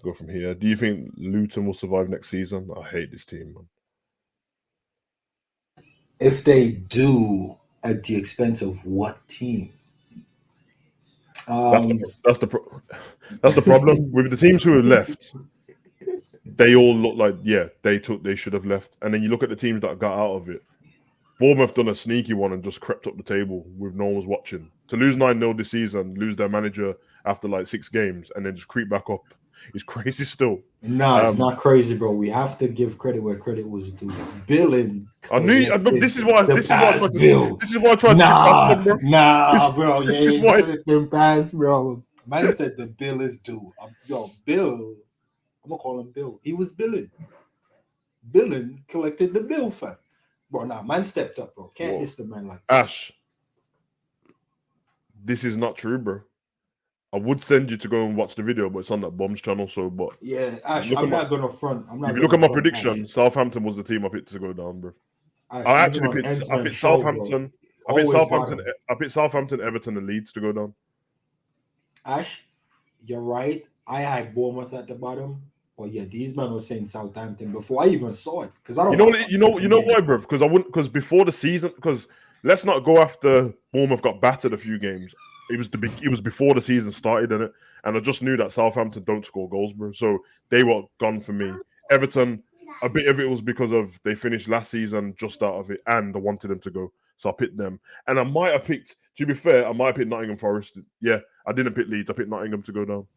Go from here. Do you think Luton will survive next season? I hate this team, man. If they do, at the expense of what team? That's the problem with the teams who have left. They all look like they should have left, and then you look at the teams that got out of it. Bournemouth done a sneaky one and just crept up the table with no one was watching. To lose 9-0 this season, lose their manager after like 6 games, and then just creep back up is crazy still. No, it's not crazy, bro. We have to give credit where credit was due. Billing. This is why I tried to Nah, bro. Bro. Yeah, pass, bro. Man said the bill is due. Bill. I'm gonna call him Bill. He was billing. Billing collected the bill, fam. Bro, man stepped up, bro. Can't diss the man like that. Ash, this is not true, bro. I would send you to go and watch the video, but it's on that Bombs channel. So, but yeah, Ash, I'm not gonna front. If you look at my prediction, Ash. Southampton was the team I picked to go down, bro. Ash, I picked Southampton. I picked Southampton, Everton, and Leeds to go down. Ash, you're right. I had Bournemouth at the bottom. But yeah, these men were saying Southampton before I even saw it because I don't. You know why, bro? Because before the season, because let's not go after Bournemouth got battered a few games. It was before the season started, innit? And I just knew that Southampton don't score goals, bro. So they were gone for me. Everton, a bit of it was because of they finished last season just out of it, and I wanted them to go, so I picked them. And I might have picked. To be fair, I might have picked Nottingham Forest. Yeah, I didn't pick Leeds. I picked Nottingham to go down.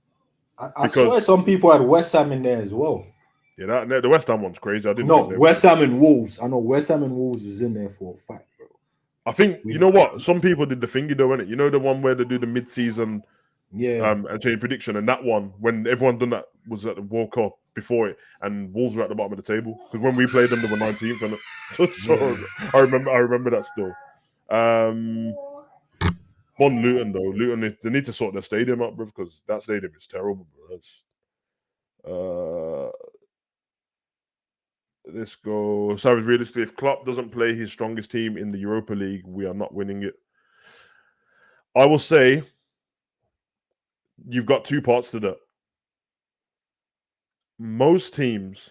I swear some people had West Ham in there as well. Yeah, the West Ham one's crazy. West Ham and Wolves. I know West Ham and Wolves is in there for a fact, bro. I think you know what? Some people did the thingy though, innit? You know the one where they do the mid-season, and change prediction, and that one when everyone done that was at the World Cup before it, and Wolves were at the bottom of the table because when we played them, they were 19th, and so I remember that still. On Luton though, they need to sort their stadium up, bro, because that stadium is terrible, bro. Let's go. So realistically, if Klopp doesn't play his strongest team in the Europa League, we are not winning it. I will say you've got 2 parts to that. Most teams,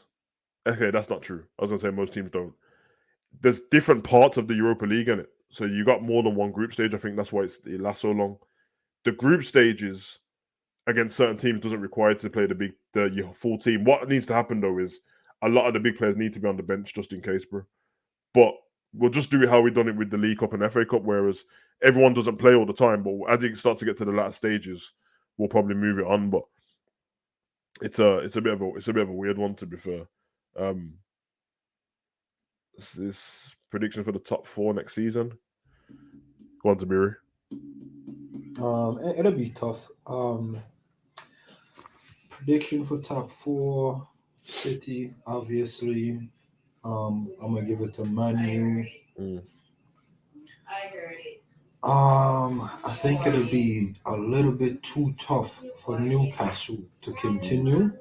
okay, that's not true. I was gonna say most teams don't. There's different parts of the Europa League in it. So you got more than one group stage. I think that's why it lasts so long. The group stages against certain teams doesn't require to play your full team. What needs to happen though is a lot of the big players need to be on the bench just in case, bro. But we'll just do it how we done it with the League Cup and FA Cup, whereas everyone doesn't play all the time. But as it starts to get to the latter stages, we'll probably move it on. But it's a bit of a weird one, to be fair. This prediction for the top 4 next season. Go on, Tabiri. It'll be tough. Prediction for top 4, City, obviously. I'm gonna give it to Man U. I think it'll be a little bit too tough for Newcastle to continue,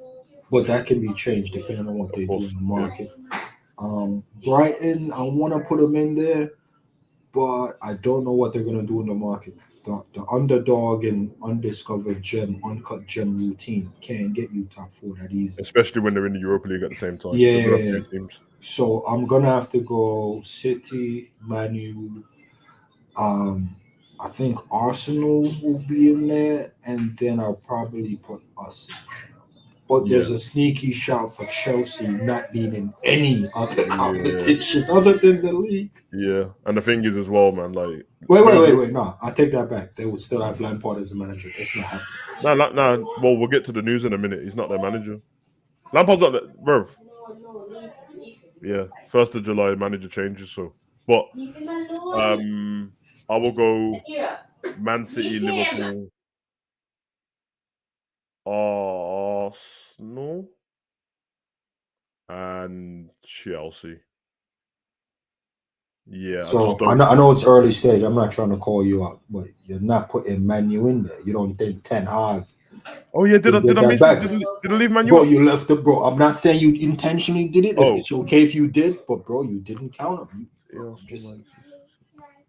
but that can be changed depending on what they do in the market. Brighton, I want to put them in there, but I don't know what they're going to do in the market. The underdog and undiscovered gem, uncut gem routine can't get you top 4 that easy. Especially when they're in the Europa League at the same time. Yeah. So I'm going to have to go City, Man U. I think Arsenal will be in there, and then I'll probably put us in there. But there's a sneaky shout for Chelsea not being in any other competition other than the league. Yeah, and the thing is as well, man, like... Wait. No, I take that back. They would still have Lampard as a manager. It's not happening. No. Well, we'll get to the news in a minute. He's not their manager. Lampard's not there, bro. Yeah, 1st of July, manager changes, so... But, I will go Man City, Liverpool, Arsenal, and Chelsea. Yeah. So I know it's early stage. I'm not trying to call you out, but you're not putting Man U in there. You don't think Ten Hag? Oh yeah, did I leave Man U? Bro, you left the bro. I'm not saying you intentionally did it. It's okay if you did, but bro, you didn't count him.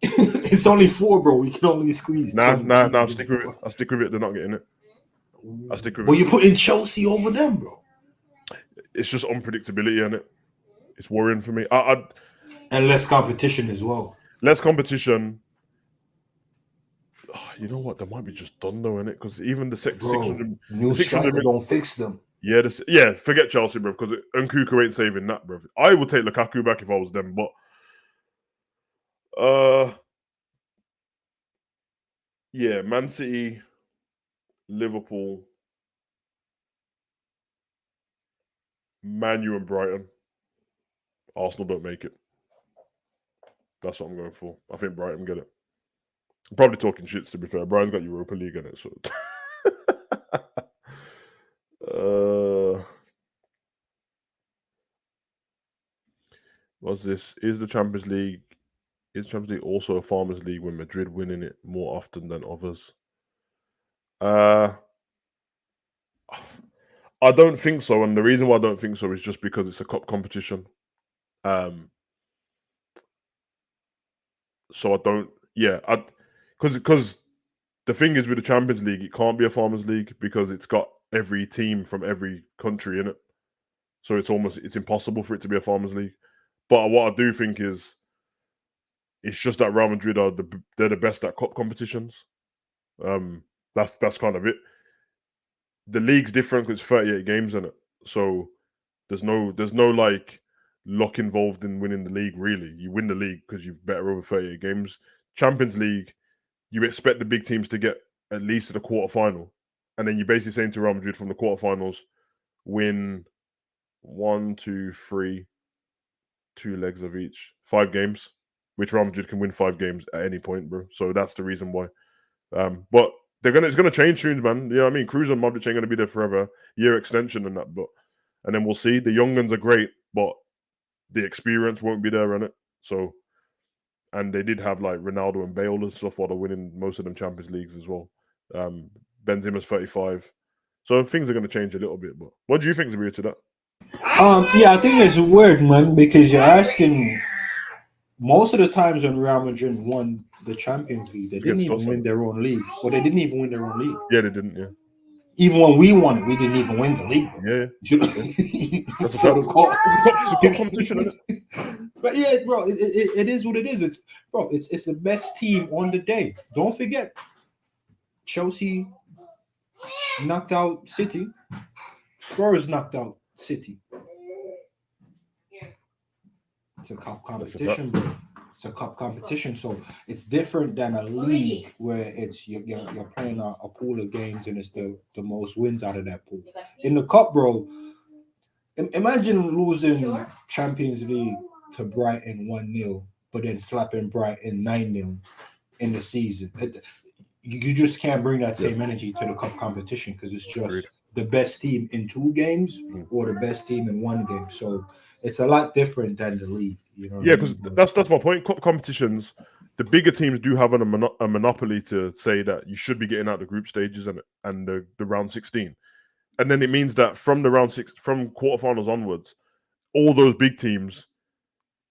It's only 4, bro. We can only squeeze. Nah. I'll stick with it. I'll stick with it. They're not getting it. I'll stick with it. Well, you putting Chelsea over them, bro. It's just unpredictability, isn't it? It's worrying for me. And less competition as well. Less competition. You know what? They might be just done though, innit? Because even the 600 new striker don't fix them. Yeah, forget Chelsea, bro. Because Nkunku ain't saving that, bro. I would take Lukaku back if I was them, but yeah, Man City, Liverpool, Man U, and Brighton. Arsenal don't make it. That's what I'm going for. I think Brighton get it. I'm probably talking shits, to be fair. Brighton's got Europa League in it, so. What's this? Is the Champions League also a Farmers League with Madrid winning it more often than others? I don't think so, and the reason why I don't think so is just because it's a cup competition. So I don't. Yeah, because the thing is with the Champions League, it can't be a Farmers League because it's got every team from every country in it. So it's impossible for it to be a Farmers League. But what I do think is, it's just that Real Madrid they're the best at cup competitions. That's kind of it. The league's different because it's 38 games in it, so there's no like luck involved in winning the league. Really, you win the league because you've better over 38 games. Champions League, you expect the big teams to get at least to the quarterfinal, and then you're basically saying to Real Madrid from the quarterfinals, win 1, 2, 3, 2 legs of each, 5 games, which Real Madrid can win 5 games at any point, bro. So that's the reason why. But it's gonna change soon, man. You know what I mean? Cruz and Modric ain't gonna be there forever. Year extension and that, and then we'll see. The young guns are great, but the experience won't be there in it. So, and they did have like Ronaldo and Bale and stuff while they're winning most of them Champions Leagues as well. Benzema's 35, so things are gonna change a little bit. But what do you think, Zabir, to that? Yeah, I think it's weird, man, because you're asking. Most of the times when Real Madrid won the Champions League, they didn't even win their own league. Or they didn't even win their own league. Yeah, they didn't, yeah. Even when we won it, we didn't even win the league. Yeah. That's a competition, isn't it? But yeah, bro, it is what it is. It's the best team on the day. Don't forget, Chelsea knocked out City. Spurs knocked out City. It's a competition, bro. It's a cup competition, so it's different than a league where it's you're playing a pool of games and it's the most wins out of that pool. In the cup, bro, imagine losing Champions League to Brighton 1-0, but then slapping Brighton 9-0 in the season. You just can't bring that same energy to the cup competition because it's just the best team in 2 games or the best team in 1 game. So it's a lot different than the league. You know? Yeah, because that's my point. Cup competitions, the bigger teams do have a monopoly to say that you should be getting out the group stages and the round 16, and then it means that from the from quarterfinals onwards, all those big teams.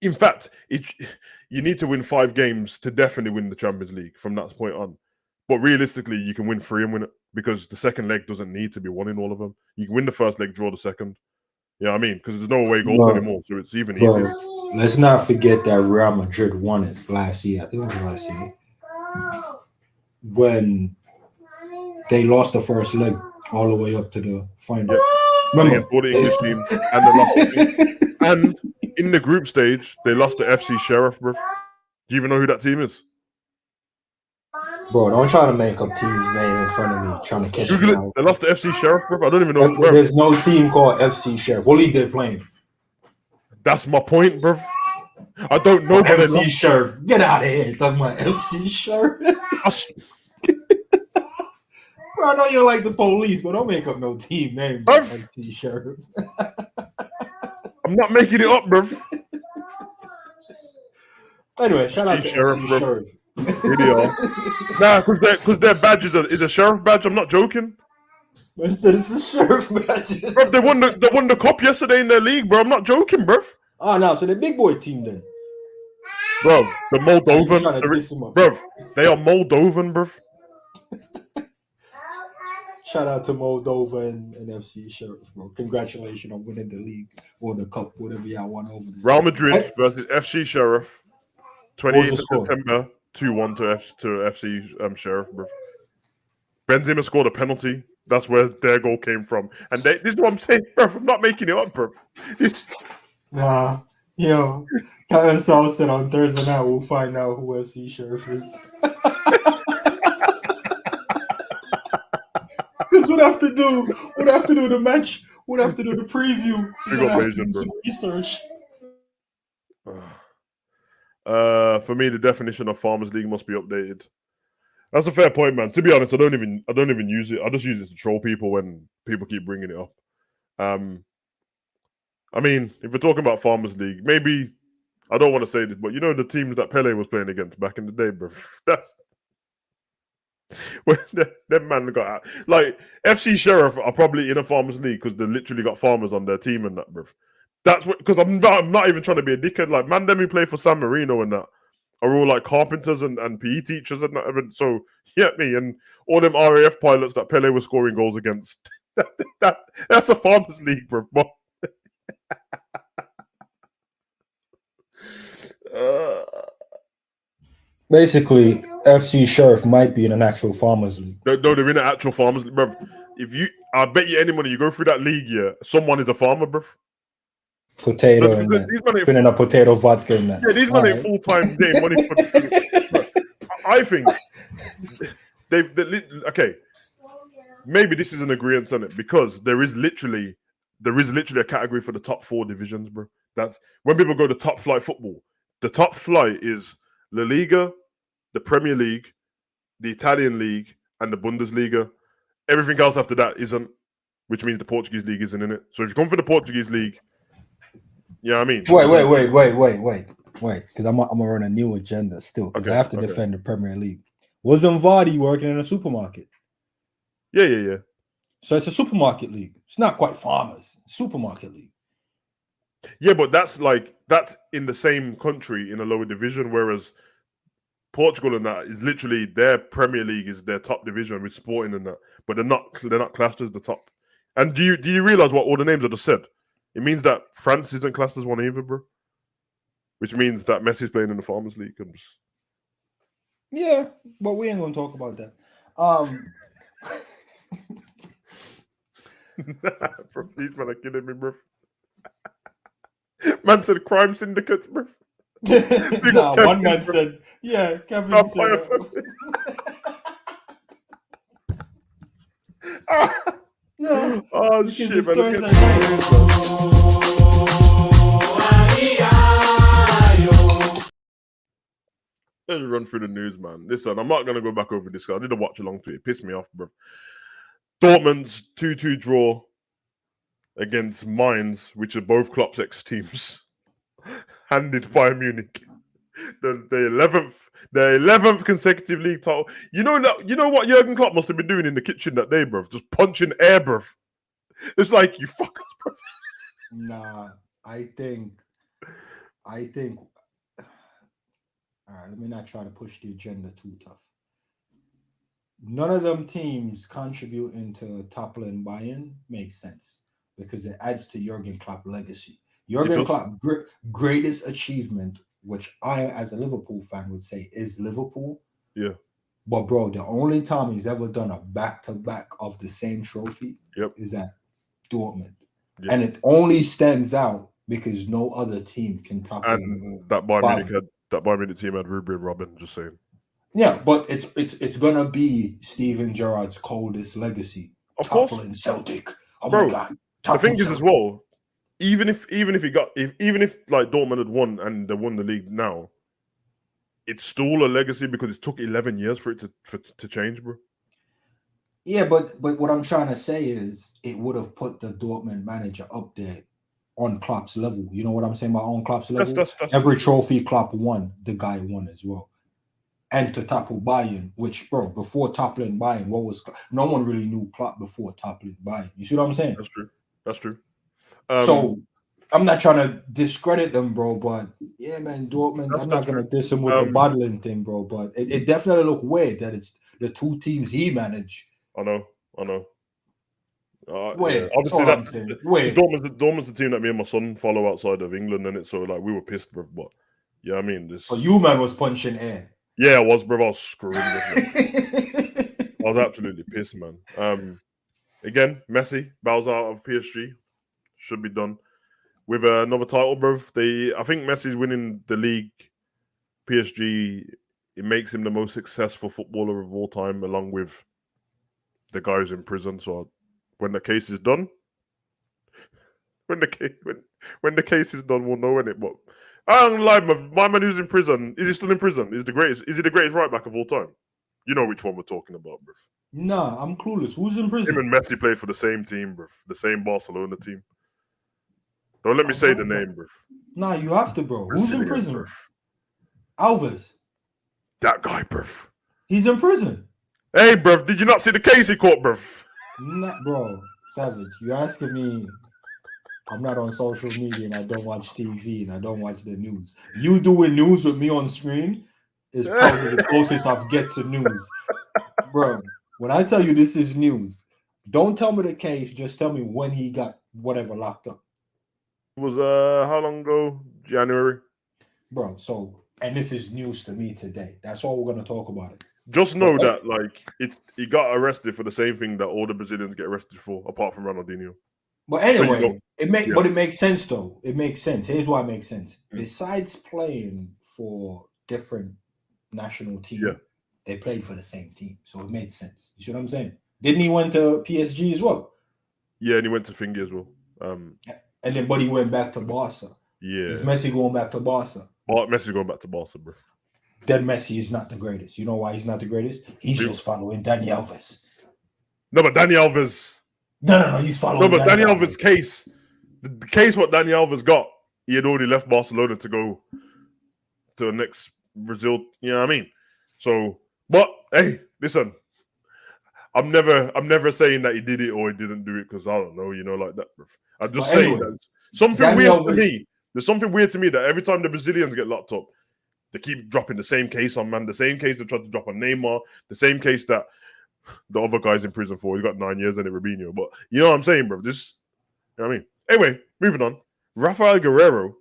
In fact, you need to win 5 games to definitely win the Champions League from that point on. But realistically, you can win 3 and win it because the second leg doesn't need to be won in all of them. You can win the first leg, draw the second. You know what I mean? Because there's no away goals anymore, so it's even easier. Let's not forget that Real Madrid won it last year. I think it was last year. When they lost the first leg all the way up to the final. Yeah. Remember? All the English teams and they lost the team. And in the group stage, they lost to FC Sheriff, bro. Do you even know who that team is? Bro, don't try to make up team's name in front of me, trying to catch me out. They lost to FC Sheriff, bro. I don't even know. There's no team called FC Sheriff. What league they're playing? That's my point, bro. I don't know. FC Sheriff. Get out of here. Talking about FC Sheriff. Bro, I know you're like the police, but don't make up no team name. FC Sheriff. I'm not making it up, bro. Anyway, shout out to FC Sheriff. Really are. Nah, because their badge is a sheriff badge. I'm not joking. Man said it's a sheriff badge. Bro, they won the cup yesterday in their league, bro. I'm not joking, bro. Oh no, so the big boy team then. Bro, the Moldovan. Bro, they are Moldovan, bro. Shout out to Moldova and FC Sheriff, bro. Congratulations on winning the league or the cup, whatever y'all won over there. Real Madrid versus FC Sheriff. 28th of September, 2-1 to FC Sheriff, bro. Benzema scored a penalty. That's where their goal came from. And this is what I'm saying, bro. I'm not making it up, bro. Nah, yo. Kyle Saul said on Thursday night we'll find out who FC Sheriff is. Because we'd have to do the match. We'd have to do the preview. We'd have to do some research. For me, the definition of Farmers League must be updated. That's a fair point, man. To be honest, I don't even use it. I just use it to troll people when people keep bringing it up. I mean, if we're talking about Farmers League, maybe I don't want to say this, but you know the teams that Pele was playing against back in the day, bro. That's when them man got out. Like FC Sheriff are probably in a Farmers League because they literally got farmers on their team and that, bro. That's what, because I'm not even trying to be a dickhead. Like, man, them who play for San Marino and that are all like carpenters and PE teachers and that. And so, you get me? And all them RAF pilots that Pele was scoring goals against. That's a Farmers League, bro. Basically, FC Sheriff might be in an actual Farmers League. No, they're in an actual Farmers League, bro. I bet you any money you go through that league, yeah, someone is a farmer, bro. Potato and that. Spinning a potato vodka in that. Yeah, these men ain't full-time getting money for. I think okay. Maybe this is an agreement on it because there is literally a category for the top 4 divisions, bro. That's when people go to top flight football. The top flight is La Liga, the Premier League, the Italian League, and the Bundesliga. Everything else after that isn't, which means the Portuguese League isn't in it. So if you come for the Portuguese League, you know what I mean? Wait. Because I'm gonna run a new agenda still. Because I have to defend the Premier League. Wasn't Vardy working in a supermarket? Yeah. So it's a supermarket league. It's not quite farmers. Supermarket league. Yeah, but that's in the same country in a lower division, whereas Portugal and that is literally their Premier League is their top division with Sporting and that, but they're not classed as the top. And do you realize what all the names I just said? It means that France isn't classed as one either, bro. Which means that Messi's playing in the Farmers League. Yeah, but we ain't gonna talk about that. Bro, these men are killing me, bro. Man said crime syndicates, bro. Nah, one man said, yeah, Kevin said. No, oh shit, man! Thursday night. Let's run through the news, man. Listen, I'm not gonna go back over this. I did a watch along to it. It pissed me off, bro. Dortmund's 2-2 draw against Mainz, which are both Klopp's ex teams, handed Bayern Munich the 11th consecutive league title. You know what Jurgen Klopp must have been doing in the kitchen that day, bro? Just punching air, bro. It's like, you fuckers, bro. Nah, I think. All right, let me not try to push the agenda too tough. None of them teams contributing to toppling Bayern makes sense because it adds to Jurgen Klopp's legacy. Jurgen Klopp's greatest achievement, which I, as a Liverpool fan, would say is Liverpool. Yeah. But, bro, the only time he's ever done a back-to-back of the same trophy is at Dortmund. Yep. And it only stands out because no other team can top him. And that Bayern Munich team had Ruben Robin, just saying. Yeah, but it's gonna be Steven Gerrard's coldest legacy. Of course, Celtic. Oh, bro, my God. The thing is as well, even if like Dortmund had won and they won the league now, it's still a legacy because it took 11 years for it to change, bro. Yeah, but what I'm trying to say is it would have put the Dortmund manager up there on Klopp's level. You know what I'm saying about on Klopp's level? That's every trophy Klopp won, the guy won as well. And to topple Bayern, which, bro, before toppling Bayern, no one really knew Klopp before toppling Bayern. You see what I'm saying? That's true. So I'm not trying to discredit them, bro, but yeah, man, Dortmund, I'm not going to diss him with the bottling thing, bro, but it definitely looked weird that it's the two teams he managed. I know. Wait, obviously Dortmund's the team that me and my son follow outside of England, and it's so like we were pissed, bro. But yeah, I mean this. But you man was punching air. Yeah, I was, bro. I was screwing. I was absolutely pissed, man. Again, Messi bows out of PSG. Should be done with another title, bro. I think Messi's winning the league. PSG, it makes him the most successful footballer of all time, along with the guy who's in prison. So when the case is done, when the case is done, we'll know in it. But I don't lie, my man who's in prison, is he still in prison? Is he the greatest right back of all time? You know which one we're talking about, bro. Nah, I'm clueless. Who's in prison? Him and Messi played for the same team, bro. The same Barcelona team. Don't let me say the name, bro. Nah, you have to, bro. Who's in prison? Bro. Alves. That guy, bro. He's in prison. Hey, bro, did you not see the case he caught, bro? Nah, bro. Savage, you're asking me. I'm not on social media and I don't watch TV and I don't watch the news. You doing news with me on screen is probably the closest I've get to news. Bro, when I tell you this is news, don't tell me the case, just tell me when he got whatever locked up. It was how long ago? January. Bro, and this is news to me today. That's all we're gonna talk about it. Just know that like he got arrested for the same thing that all the Brazilians get arrested for, apart from Ronaldinho. But anyway, it makes sense though. It makes sense. Here's why it makes sense. Besides playing for different national teams, they played for the same team, so it made sense. You see what I'm saying? Didn't he went to PSG as well? Yeah, and he went to Fingy as well. And then, but he went back to Barca. Yeah, is Messi going back to Barca? Messi going back to Barca, bro. Then Messi is not the greatest. You know why he's not the greatest? He's just following Dani Alves. No, but Dani Alves. No, he's following. No, but Dani Alves' case, the case what Dani Alves got, he had already left Barcelona to go to the next Brazil. You know what I mean? So, but hey, listen, I'm never saying that he did it or he didn't do it because I don't know, you know, like that. I'm just saying that something weird to me. There's something weird to me that every time the Brazilians get locked up, they keep dropping the same case on man, the same case they tried to drop on Neymar, the same case that the other guy's in prison for. He's got 9 years in it, Robinho. But you know what I'm saying, bro? This, you know what I mean? Anyway, moving on. Rafael Guerreiro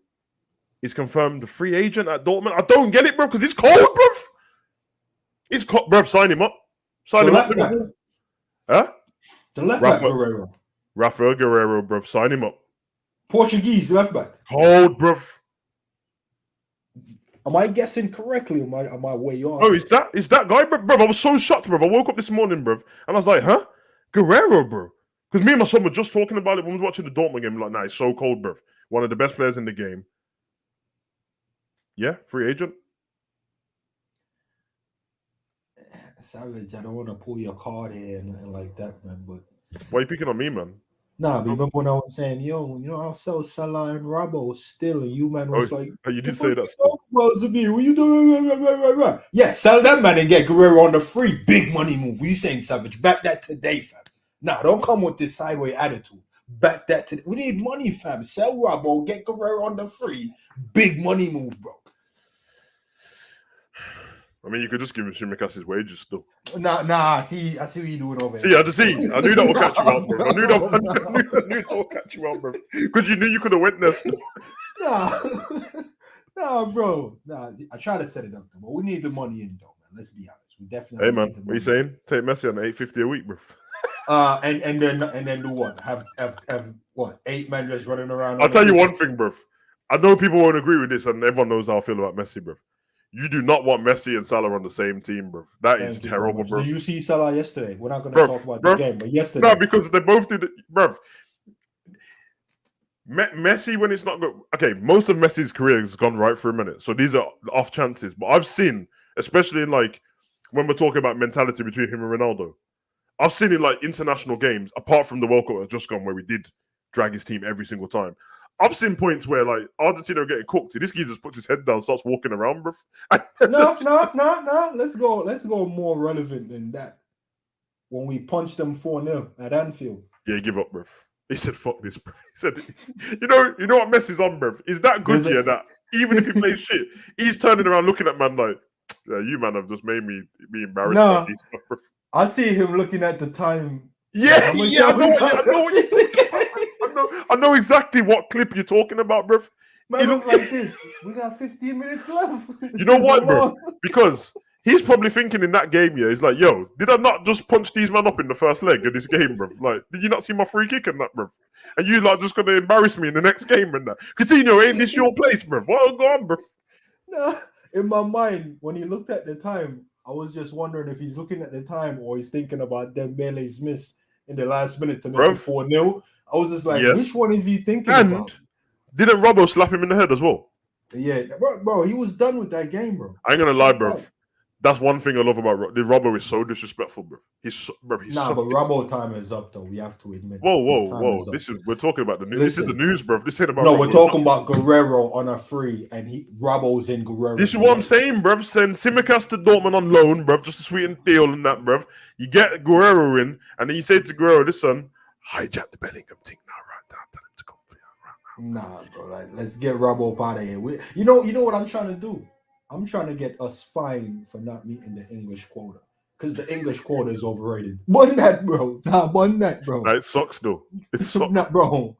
is confirmed the free agent at Dortmund. I don't get it, bro, because it's cold, bro. It's cold, bro. Sign him up. Sign him up. Huh? The left back Guerreiro. Rafael Guerreiro, bro. Sign him up. Portuguese left back. Cold, bro. Am I guessing correctly? Am I way off? Oh, is that guy, bro? I was so shocked, bro. I woke up this morning, bro, and I was like, huh? Guerrero, bro. Because me and my son were just talking about it when we was watching the Dortmund game. Like, nah, it's so cold, bro. One of the best players in the game. Yeah, free agent. Savage, I don't want to pull your card here and like that, man. But why are you picking on me, man? nah, but remember when I was saying, yo, I'll sell Salah and Rabo still, and you man was like, you did say that. What you doing? Yeah, sell that man and get Guerrero on the free. Big money move. What you saying, Savage? Back that today, fam. Nah, don't come with this sideways attitude. Back that today. We need money, fam. Sell Rabo, get Guerrero on the free. Big money move, bro. I mean, you could just give him Shimikas his wages still. Nah. I see what you doing over here. I knew that would catch you out, bro. I knew that would catch you out, bro. Because you knew you could have went there still. Nah, bro. Nah, I try to set it up, though, but we need the money in, though, man. Let's be honest. We definitely. Hey, man, what are you saying? Take Messi on $850 a week, bro. And then do what? Have what? 8 men just running around. I'll tell you one thing, bro. I know people won't agree with this, and everyone knows how I feel about Messi, bro. You do not want Messi and Salah on the same team, bro. That is terrible, bro. Did you see Salah yesterday? We're not going to talk about the game, but yesterday. No, because they both did it, bro. Messi, when it's not good. Okay, most of Messi's career has gone right for a minute. So these are off chances. But I've seen, especially in like, when we're talking about mentality between him and Ronaldo, I've seen in like international games, apart from the World Cup that's just gone, where we did drag his team every single time. I've seen points where like Argentina are getting cooked. This guy just puts his head down, starts walking around, bro. No. Let's go more relevant than that. When we punched them 4-0 at Anfield. Yeah, give up, bro. He said, "Fuck this, bro." He said, "You know what Messi's on, bro? Is that good here that even if he plays shit, he's turning around looking at man like, yeah, you man have just made me be embarrassed." Nah, I see him looking at the time. Yeah, I know exactly what clip you're talking about, bro. Man looks like this. We got 15 minutes left. You know what, bro? Because he's probably thinking in that game, yeah, he's like, yo, did I not just punch these men up in the first leg of this game, bro? Like, did you not see my free kick in that, bro? And you like just gonna embarrass me in the next game and that. Coutinho, ain't this your place, bro? What go on, bro? No, in my mind, when he looked at the time, I was just wondering if he's looking at the time or he's thinking about Dembele's miss in the last minute to make it 4-0. I was just like, which one is he thinking about? Didn't Robbo slap him in the head as well? Yeah, bro, he was done with that game, bro. I ain't gonna lie, bro. That's one thing I love about Robbo is so disrespectful, bro. But Robbo time is up, though. We have to admit. Whoa! We're talking about the news. This is the news, bro. This ain't about. No, we're talking about Guerrero on a free, and Robbo's in Guerrero. This is what I'm saying, bro. Send Simicast to Dortmund on loan, bro, just to sweeten deal and that, bro. You get Guerrero in, and then you say to Guerrero, "Listen, hijack the Bellingham thing now, right now. Tell him to come for you right now." Nah, bro. Like, let's get Robbo out of here. You know what I'm trying to do? I'm trying to get us fined for not meeting the English quota. Because the English quota is overrated. Bun that, bro. Bun that, bro. Nah, it sucks, though. It sucks. Nah, bro.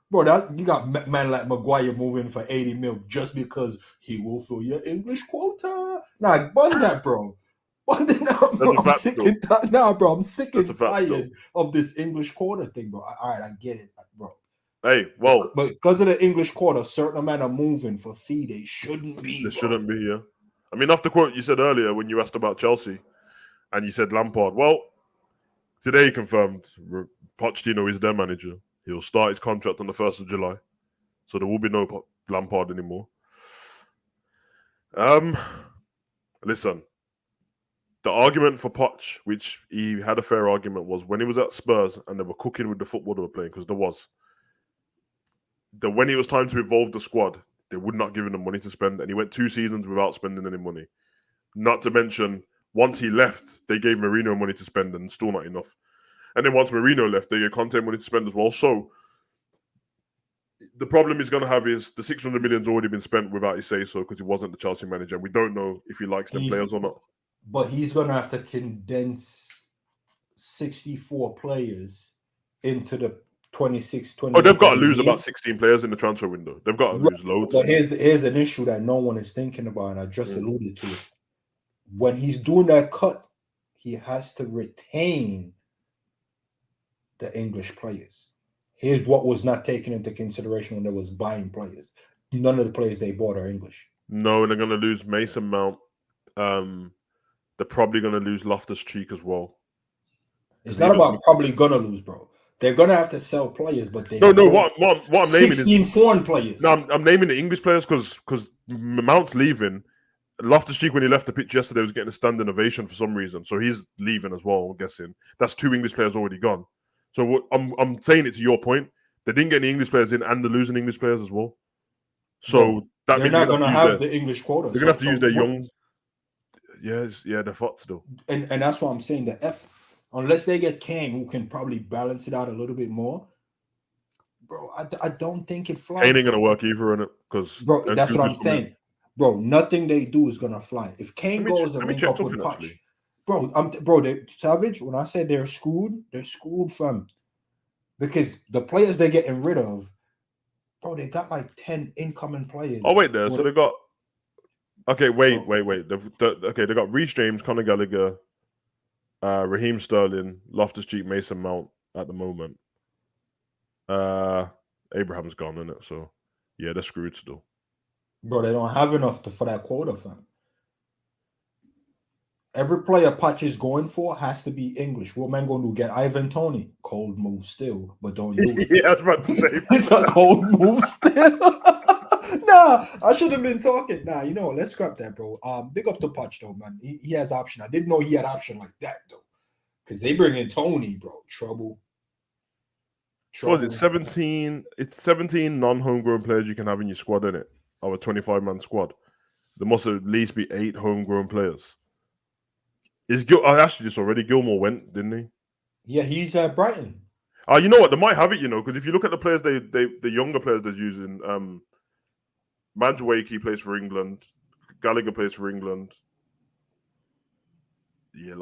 Bro, that you got man like Maguire moving for 80 mil just because he will fill your English quota. Nah, bun that, bro. Bun that now, bro. I'm sick and tired. Nah, bro. I'm sick and tired of this English quota thing, bro. All right, I get it, bro. Hey, well, but because of the English quarter, a certain amount of moving for fee, they shouldn't be. They shouldn't be, yeah. I mean, after quote you said earlier when you asked about Chelsea, and you said Lampard. Well, today he confirmed Pochettino is their manager. He'll start his contract on the 1st of July, so there will be no Lampard anymore. Listen, the argument for Poch, which he had a fair argument, was when he was at Spurs and they were cooking with the football they were playing, because there was. When it was time to evolve the squad, they would not give him the money to spend, and he went 2 seasons without spending any money. Not to mention, once he left, they gave Mourinho money to spend, and still not enough. And then once Mourinho left, they gave Conte money to spend as well. So the problem he's going to have is the 600 million's already been spent without his say-so because he wasn't the Chelsea manager. We don't know if he likes them players or not. But he's going to have to condense 64 players into the 26, 28. Oh, they've got to lose about 16 players in the transfer window. They've got to lose loads. But here's an issue that no one is thinking about, and I just alluded to it. When he's doing that cut, he has to retain the English players. Here's what was not taken into consideration when they was buying players. None of the players they bought are English. No, they're going to lose Mason Mount. They're probably going to lose Loftus-Cheek as well. It's not about probably going to lose, bro. They're going to have to sell players, but they no. What I'm naming is 16 foreign players. No, I'm naming the English players because Mount's leaving. Loftus-Cheek, when he left the pitch yesterday, was getting a standing ovation for some reason, so he's leaving as well. I'm guessing that's 2 English players already gone. So what I'm saying it to your point. They didn't get any English players in, and they're losing English players as well. So that they're not going to have the English quota. They're going to have to use their young. Yes, yeah, they're fucked still. And that's what I'm saying. Unless they get Kane, who can probably balance it out a little bit more, bro. I don't think it flies. Kane ain't going to work either in it because bro. That's what I'm saying, bro. Nothing they do is going to fly. If Kane goes and link up with Poch, bro, they Savage. When I say they're screwed from. Because the players they're getting rid of, bro, they got like 10 incoming players. Oh, wait there. So they got... Okay, wait. They got Reece James, Conor Gallagher, Raheem Sterling, Loftus-Cheek, Mason Mount at the moment. Abraham's gone, isn't it? So, yeah, they're screwed still. Bro, they don't have enough for that quota, fam. Every player Poch is going for has to be English. What man going to get Ivan Toney? Cold move still, but don't do it. Yeah, I was about to say. It's a cold move still. Nah, I should have been talking. Nah, you know, let's scrap that, bro. Big up to Poch though, man. He has option. I didn't know he had option like that though, because they bring in Toney, bro. Trouble. Well, it's 17. It's 17 non-homegrown players you can have in your squad, innit? Of a 25-man squad. There must at least be 8 homegrown players. I asked you this already. Gilmore went, didn't he? Yeah, he's at Brighton. You know what? They might have it, you know, because if you look at the players, the younger players they're using, Madueke plays for England, Gallagher plays for England. Yeah,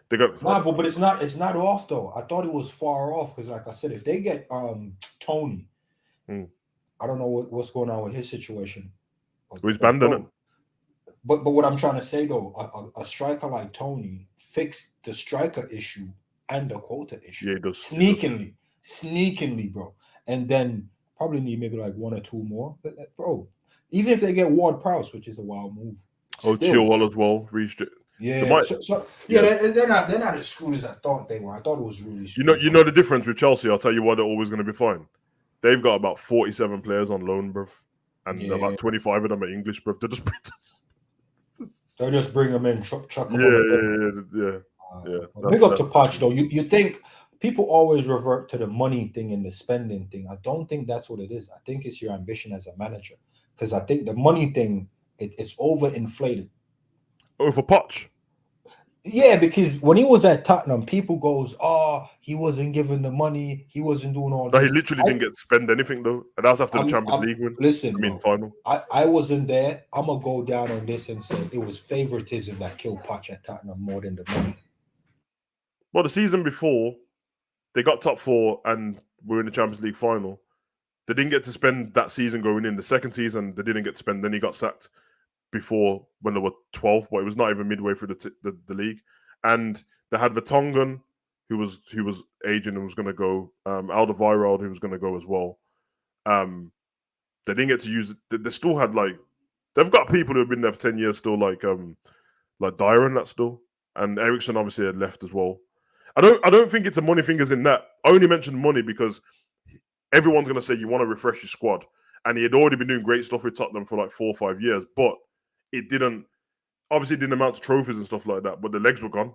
they got. Nah, but it's not off though. I thought it was far off because, like I said, if they get Toney, I don't know what's going on with his situation. He's banned on it. But what I'm trying to say though, a striker like Toney fixed the striker issue and the quota issue. Yeah, he does. Sneakingly, bro. And then probably need maybe like 1 or 2 more. But, bro, even if they get Ward-Prowse, which is a wild move. Chilwell as well reached it. Yeah, they're not as screwed as I thought they were. I thought it was really screwed. You know the difference with Chelsea. I'll tell you why they're always going to be fine. They've got about 47 players on loan, bruv, and about 25 of them are English, bruv. They'll just bring them in, chuck them. Yeah. Big up to Poch though. You think people always revert to the money thing and the spending thing. I don't think that's what it is. I think it's your ambition as a manager, because I think the money thing it's overinflated. Oh, for Poch? Yeah, because when he was at Tottenham, people goes, "Oh, he wasn't given the money. He wasn't doing all this." He literally didn't get to spend anything though, and that was after the Champions League win. Listen, final. I wasn't there. I'm gonna go down on this and say it was favoritism that killed Poch at Tottenham more than the money. Well, the season before, they got top 4 and were in the Champions League final. They didn't get to spend that season going in. The second season, they didn't get to spend. Then he got sacked before when they were 12th, but it was not even midway through the league. And they had Vertonghen, who was aging and was going to go. Alderweireld, who was going to go as well. They didn't get to use it. They still had they've got people who have been there for 10 years still, like Dyer and that still. And Ericsson obviously had left as well. I don't think it's a money thing as in that. I only mentioned money because everyone's going to say you want to refresh your squad. And he had already been doing great stuff with Tottenham for like 4 or 5 years, but it didn't amount to trophies and stuff like that, but the legs were gone.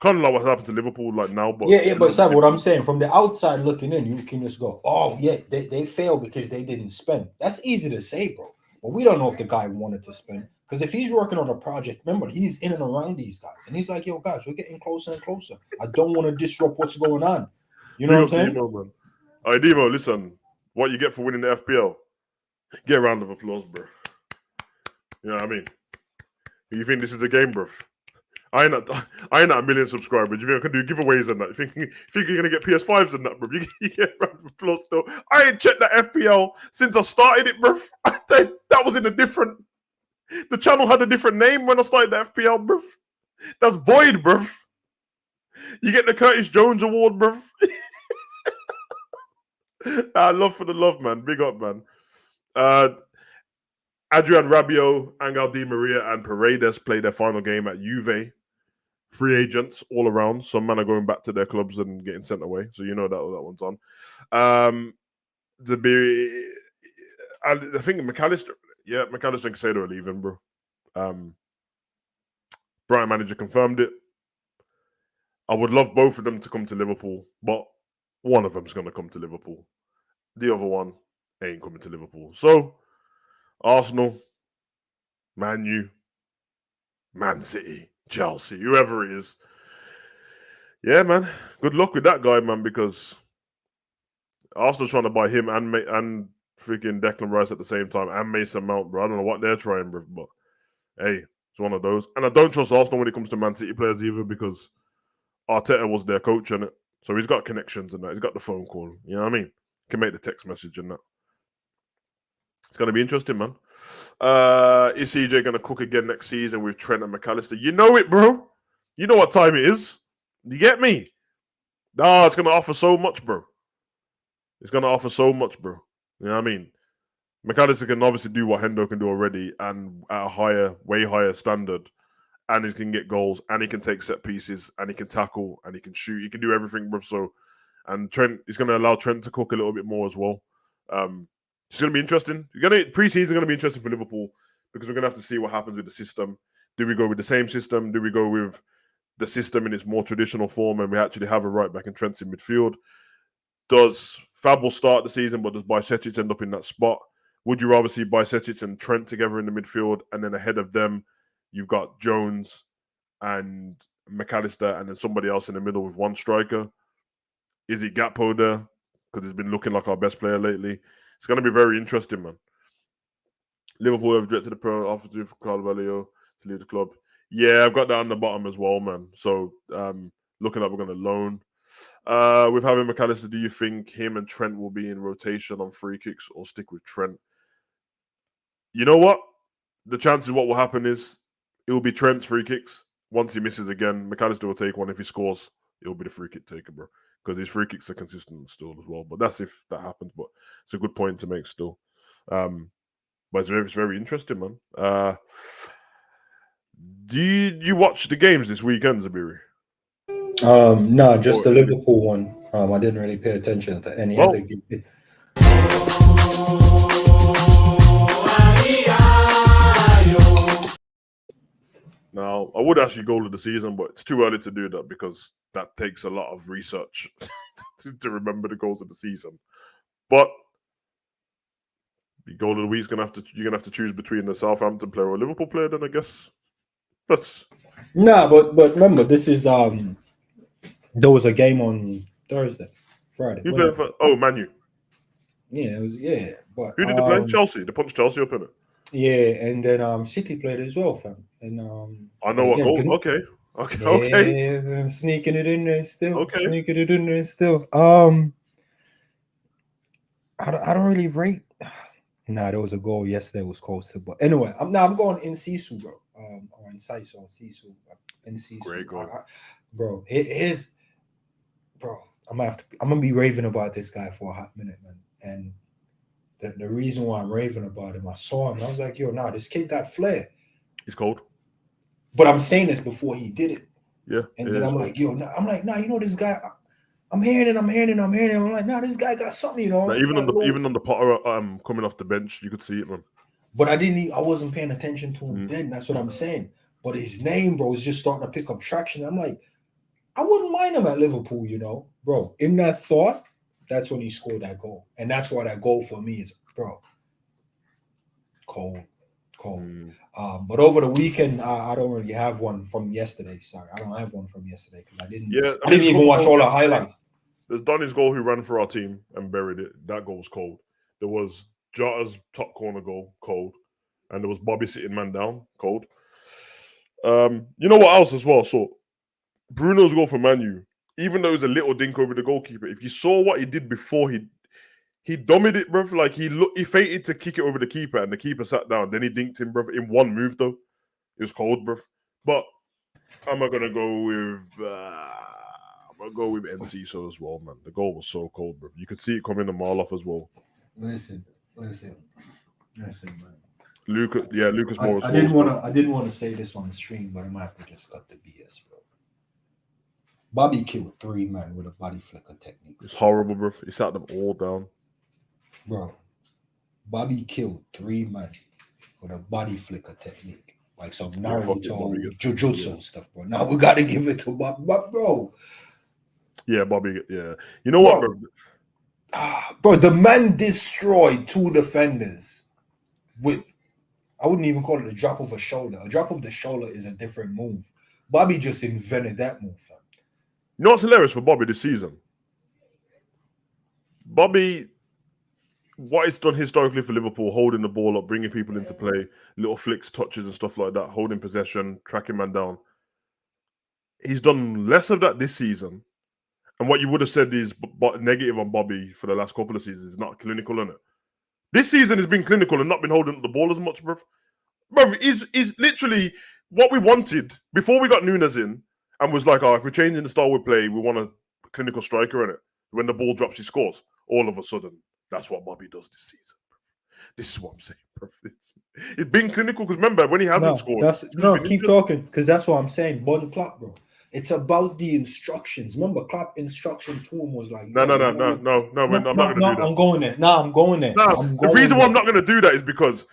Kind of like what happened to Liverpool now. But but Sam, what I'm saying, from the outside looking in, you can just go, oh, yeah, they failed because they didn't spend. That's easy to say, bro. But we don't know if the guy wanted to spend. Because if he's working on a project, remember, he's in and around these guys. And he's like, yo, guys, we're getting closer and closer. I don't want to disrupt what's going on. You know what I'm saying? Demo, man. All right, Demo, listen. What you get for winning the FPL? Get a round of applause, bro. You know what I mean? You think this is a game, bro? I ain't not a million subscribers. You think I can do giveaways and that? You think you're gonna get PS5s and that, bro? You get a round of applause still. I ain't checked that FPL since I started it, bro. That was in a different. The channel had a different name when I started the FPL, bro. That's void, bro. You get the Curtis Jones Award, bro. Love for the love, man. Big up, man. Adrian Rabiot, Angel Di Maria, and Paredes play their final game at Juve. Free agents all around. Some men are going back to their clubs and getting sent away. So you know that one's on. I think McAllister. Yeah, McAllister and Casado are leaving, bro. Brighton manager confirmed it. I would love both of them to come to Liverpool, but one of them's going to come to Liverpool. The other one ain't coming to Liverpool. So, Arsenal, Man U, Man City, Chelsea, whoever it is. Yeah, man. Good luck with that guy, man, because Arsenal's trying to buy him and freaking Declan Rice at the same time and Mason Mount, bro. I don't know what they're trying, bro, but hey, it's one of those. And I don't trust Arsenal when it comes to Man City players either because Arteta was their coach in it. So he's got connections and that. He's got the phone call. You know what I mean? Can make the text message and that. It's going to be interesting, man. Is CJ going to cook again next season with Trent and McAllister? You know it, bro. You know what time it is. You get me? Nah, it's going to offer so much, bro. It's going to offer so much, bro. You know what I mean? McAllister can obviously do what Hendo can do already and at a higher, way higher standard. And he can get goals and he can take set pieces and he can tackle and he can shoot. He can do everything, bro. So, and Trent is going to allow Trent to cook a little bit more as well. It's going to be interesting. Preseason going to be interesting for Liverpool because we're going to have to see what happens with the system. Do we go with the same system? Do we go with the system in its more traditional form and we actually have a right back in Trent in midfield? Does Fabel start the season, but does Bajcetic end up in that spot? Would you rather see Bajcetic and Trent together in the midfield and then ahead of them you've got Jones and McAllister and then somebody else in the middle with one striker? Is it Gakpo there? Because he's been looking like our best player lately. It's going to be very interesting, man. Liverpool have directed the pro offer for Carvalho to leave the club. Yeah, I've got that on the bottom as well, man. So looking like we're going to loan. With having McAllister, do you think him and Trent will be in rotation on free kicks or stick with Trent? You know what? The chances what will happen is it will be Trent's free kicks. Once he misses again, McAllister will take one. If he scores, it will be the free kick taker, bro. Because his free kicks are consistent still as well. But that's if that happens. But it's a good point to make still. But it's very interesting, man. Did you watch the games this weekend, Zabiri? No, just the Liverpool one. I didn't really pay attention to any other game. Now, I would actually goal of the season, but it's too early to do that because that takes a lot of research to remember the goals of the season. But the goal of the week you're gonna have to choose between the Southampton player or Liverpool player. Then I guess that's but remember this is there was a game on Friday. Man U. Yeah, but who did they play? Chelsea. They punched Chelsea up in it. Yeah, and then City played as well, fam. And I know what goal. Okay. I'm sneaking it in there still. Okay. Sneaking it in there still. I don't really rate. Nah, there was a goal yesterday. It was close to, but anyway, I'm going in Sisu, bro. Or in Sisu, in Sisu. Great goal, bro. Bro, I'm gonna be raving about this guy for a hot minute, man. And the reason why I'm raving about him, I saw him and I was like, yo, nah, this kid got flair. He's cold. But I'm saying this before he did it. Yeah. And then I'm like, yo, nah, you know this guy. I'm hearing it. I'm like, nah, this guy got something, you know. Now, even on the Potter coming off the bench, you could see it, man. But I wasn't paying attention to him then. That's what I'm saying. But his name, bro, is just starting to pick up traction. I'm like, I wouldn't mind him at Liverpool, you know, bro. In that thought, that's when he scored that goal, and that's why that goal for me is, bro, cold. But over the weekend, I don't really have one from yesterday. Sorry, I don't have one from yesterday because I didn't even watch all the highlights. There's Donny's goal who ran for our team and buried it. That goal was cold. There was Jota's top corner goal, cold. And there was Bobby sitting man down, cold. You know what else as well? So Bruno's goal for Man U, even though it was a little dink over the goalkeeper, if you saw what he did before, he dummied it, bruv. Like he fainted to kick it over the keeper, and the keeper sat down. Then he dinked him, bruv, in one move though. It was cold, bruv. But I'm gonna go with Enciso as well, man. The goal was so cold, bruv. You could see it coming a mile off as well. Listen, man. Lucas Moura. I didn't want to say this on the stream, but I might have to just cut the BS, bro. Bobby killed 3 men with a body flicker technique. It's horrible, bro. He sat them all down. Bro, Bobby killed 3 men with a body flicker technique. Like some Naruto Jujutsu stuff, bro. Now we got to give it to Bobby, bro. Yeah, Bobby. Yeah. You know what, bro? Bro, the man destroyed 2 defenders with, I wouldn't even call it a drop of a shoulder. A drop of the shoulder is a different move. Bobby just invented that move, fam. You know what's hilarious for Bobby this season? Bobby, what he's done historically for Liverpool, holding the ball up, bringing people into play, little flicks, touches and stuff like that, holding possession, tracking man down. He's done less of that this season. And what you would have said is negative on Bobby for the last couple of seasons is not clinical, innit? This season has been clinical and not been holding up the ball as much, bruv. Bruv, is literally what we wanted before we got Nunes in and was like, oh, if we're changing the style we play, we want a clinical striker, innit? When the ball drops, he scores. All of a sudden, that's what Bobby does this season. This is what I'm saying, bro. It's been clinical because remember when he hasn't scored. Keep talking because that's what I'm saying. Body clock, bro. It's about the instructions. Remember, Klopp instruction to him was like, no. I'm not going to do that. I'm going there. I'm going there. The reason why I'm not going to do that is because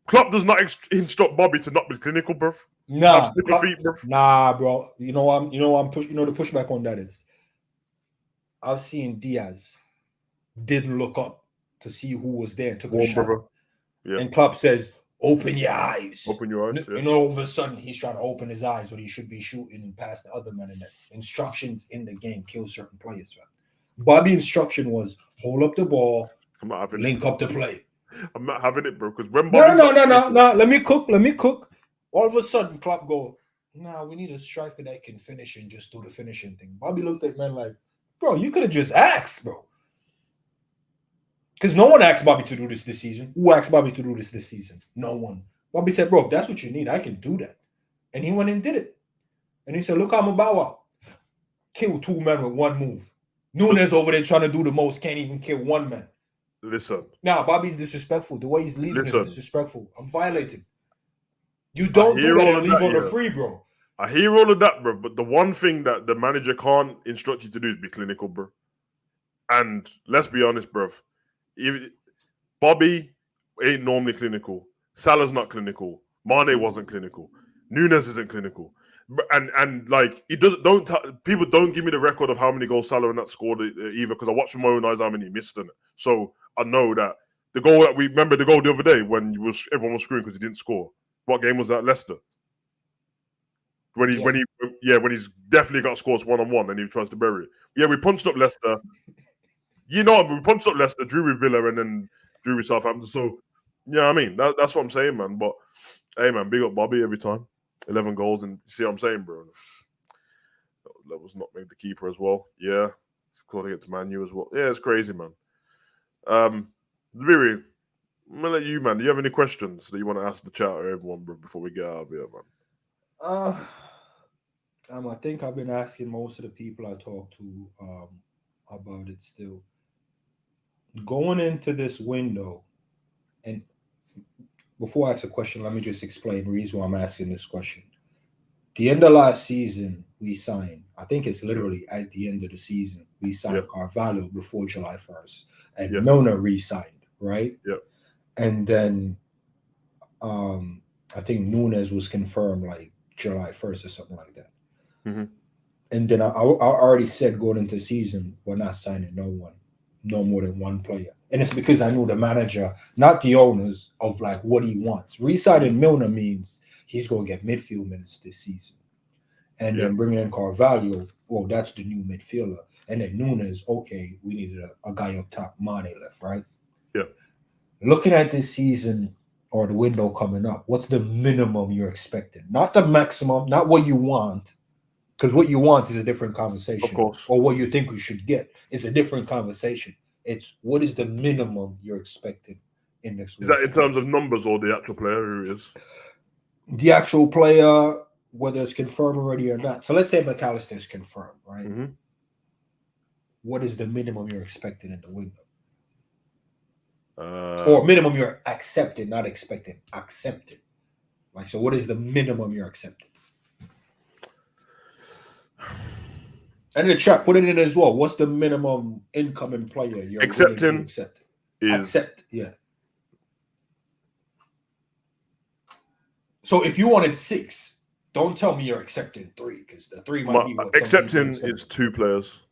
Klopp does not instruct Bobby to not be clinical, bro. Nah, bro. You know I'm push. You know the pushback on that is, I've seen Diaz didn't look up to see who was there and took a shot. Yeah. And Klopp says, open your eyes. Open your eyes. Yeah. And all of a sudden, he's trying to open his eyes when he should be shooting past the other man. And the instructions in the game kill certain players. Right? Bobby's instruction was hold up the ball, link up the play. I'm not having it, bro. Because when Bobby no. Let me cook. All of a sudden, Klopp go, nah, we need a striker that can finish and just do the finishing thing. Bobby looked at man like, bro, you could have just asked, bro. Because no one asked Bobby to do this season. Who asked Bobby to do this season? No one. Bobby said, bro, if that's what you need, I can do that. And he went and did it. And he said, look how I'm about to kill 2 men with 1 move. Nunes over there trying to do the most, can't even kill 1 man. Listen. Now, Bobby's disrespectful. The way he's leaving is disrespectful. I'm violating. You don't do that and leave on the free, bro. I hear all of that, bro. But the one thing that the manager can't instruct you to do is be clinical, bro. And let's be honest, bro. Bobby ain't normally clinical. Salah's not clinical. Mane wasn't clinical. Nunes isn't clinical. And like people don't give me the record of how many goals Salah and that scored either because I watched with my own eyes how many he missed in it. So I know that the goal that we remember the goal the other day when everyone was screwing because he didn't score. What game was that? Leicester. When he's definitely got scores 1-on-1 and he tries to bury it. Yeah, we punched up Leicester. We punched up Leicester, drew with Villa, and then drew with Southampton. So, yeah, I mean, that's what I'm saying, man. But, hey, man, big up Bobby every time. 11 goals, and you see what I'm saying, bro? That was not made the keeper as well. Yeah, calling it to Man U as well. Yeah, it's crazy, man. Viri, I'm gonna let you, man. Do you have any questions that you want to ask the chat or everyone, bro, before we get out of here, man? I think I've been asking most of the people I talk to about it still. Going into this window, and before I ask a question, let me just explain the reason why I'm asking this question. The end of last season, we signed, I think it's literally at the end of the season, we signed Carvalho before July 1st, and Milner re-signed, right? Yeah. And then I think Nunes was confirmed like July 1st or something like that. Mm-hmm. And then I already said going into the season, we're not signing no more than 1 player. And it's because I knew the manager, not the owners, of like what he wants. Re-signing Milner means he's going to get midfield minutes this season. And then bringing in Carvalho, well, that's the new midfielder. And then Nunes, okay, we needed a guy up top, Mane left, right? Yeah. Looking at this season or the window coming up, what's the minimum you're expecting? Not the maximum, not what you want. Because what you want is a different conversation. Of course. Or what you think we should get is a different conversation. It's what is the minimum you're expecting in this window? Is that in terms of numbers or the actual player who is? The actual player, whether it's confirmed already or not. So let's say McAllister is confirmed, right? Mm-hmm. What is the minimum you're expecting in the window? Or minimum you're accepted, not expected. Accepted. Like, so what is the minimum you're accepted? And in the chat, put it in as well. What's the minimum incoming player you're willing to accept? Accept, yeah. So if you wanted 6, don't tell me you're accepting 3, because the 3 might be what accepting is 2 players.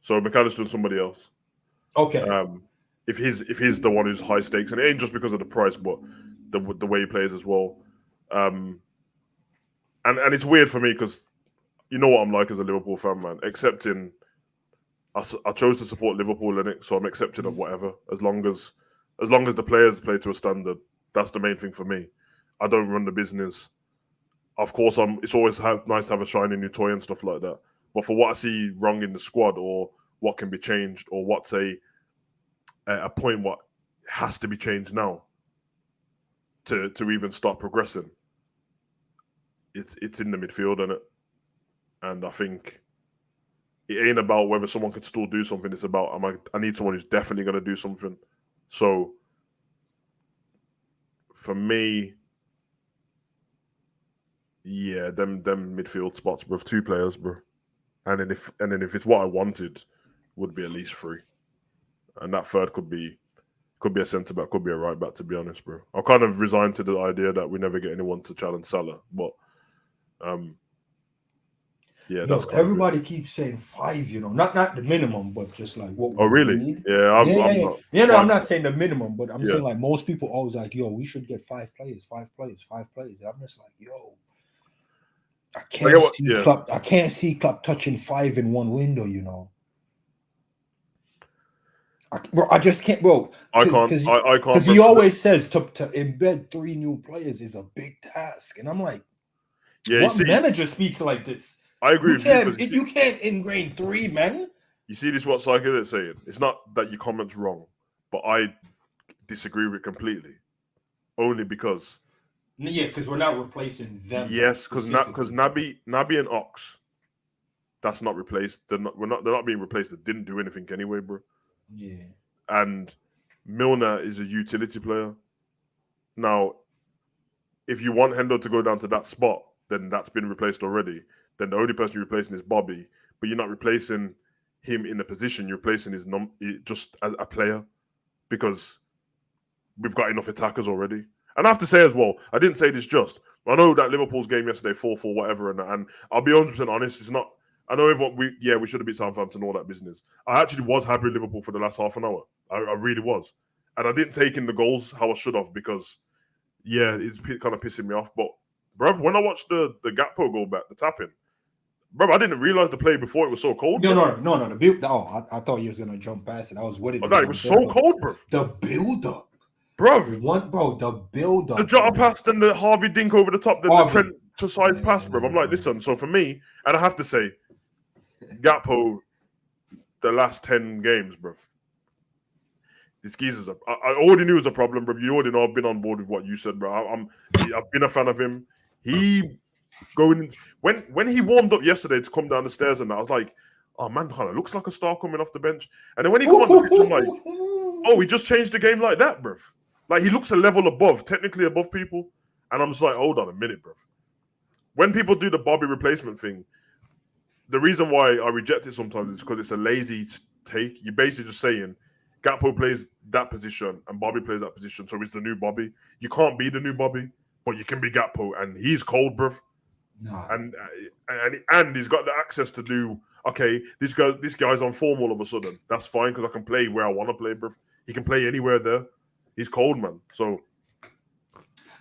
So McAllister and somebody else. Okay. If he's the one who's high stakes, and it ain't just because of the price, but the way he plays as well. And it's weird for me because you know what I'm like as a Liverpool fan, man. Accepting, I chose to support Liverpool in it, so I'm accepting of whatever. As long as the players play to a standard, that's the main thing for me. I don't run the business. Of course, it's always nice to have a shiny new toy and stuff like that. But for what I see wrong in the squad, or what can be changed, or what's a point what has to be changed now to even start progressing, it's in the midfield, isn't it? And I think it ain't about whether someone can still do something. It's about I need someone who's definitely going to do something. So for me, yeah, them midfield spots, bro. 2 players, bro. And then if it's what I wanted, would be at least 3. And that third could be a centre back, could be a right back. To be honest, bro, I'm kind of resigned to the idea that we never get anyone to challenge Salah. But yeah, that's everybody keeps saying 5. You know, not the minimum, but just like what. Oh, really? Need. Yeah, I'm not. Yeah, no, I'm not saying the minimum, but I'm saying like most people always like, yo, we should get 5 players, 5 players, 5 players. And I'm just like, yo, I can't see Klopp touching 5 in one window. You know. I just can't, bro. I can't. Because he always says to embed 3 new players is a big task, and I'm like, what manager speaks like this? I agree. You can't ingrain 3 men. You see, this is what Psycho is saying. It's not that your comment's wrong, but I disagree with it completely. Only because. Yeah, because we're not replacing them. Yes, because Naby and Ox, that's not replaced. They're not being replaced. They didn't do anything anyway, bro. Yeah. And Milner is a utility player. Now, if you want Hendo to go down to that spot, then that's been replaced already. Then the only person you're replacing is Bobby, but you're not replacing him in a position. You're replacing his just as a player, because we've got enough attackers already. And I have to say as well, I didn't say this just. I know that Liverpool's game yesterday, 4-4, whatever, and I'll be 100% honest, it's not. I know everyone. We should have beat Southampton, all that business. I actually was happy with Liverpool for the last half an hour. I really was, and I didn't take in the goals how I should have, because it's kind of pissing me off. But bruv, when I watched the Gakpo goal back, the tapping, bruv, I didn't realize the play before it was so cold. No. The build. I thought you was gonna jump past it. I was with it. It was so cold, bruv. The build up, bruv. The build up. The Jota pass, then the Harvey dink over the top, then the Trent to side pass, bruv. I'm like, listen. So for me, and I have to say, Gakpo, the last 10 games, bruv. This geezer's I already knew it was a problem, bruv. You already know I've been on board with what you said, bruv. I've been a fan of him. He when he warmed up yesterday to come down the stairs, and I was like, oh man, kind of looks like a star coming off the bench. And then when he come on the pitch, I'm like, oh, he just changed the game like that, bruv. Like, he looks a level above, technically above people. And I'm just like, hold on a minute, bruv. When people do the Bobby replacement thing, the reason why I reject it sometimes is because it's a lazy take. You're basically just saying Gakpo plays that position and Bobby plays that position, so he's the new Bobby. You can't be the new Bobby, but you can be Gakpo, and he's cold, bruv. No. And he's got the access to do. Okay, this guy's on form all of a sudden. That's fine, because I can play where I want to play, bruv. He can play anywhere there. He's cold, man. So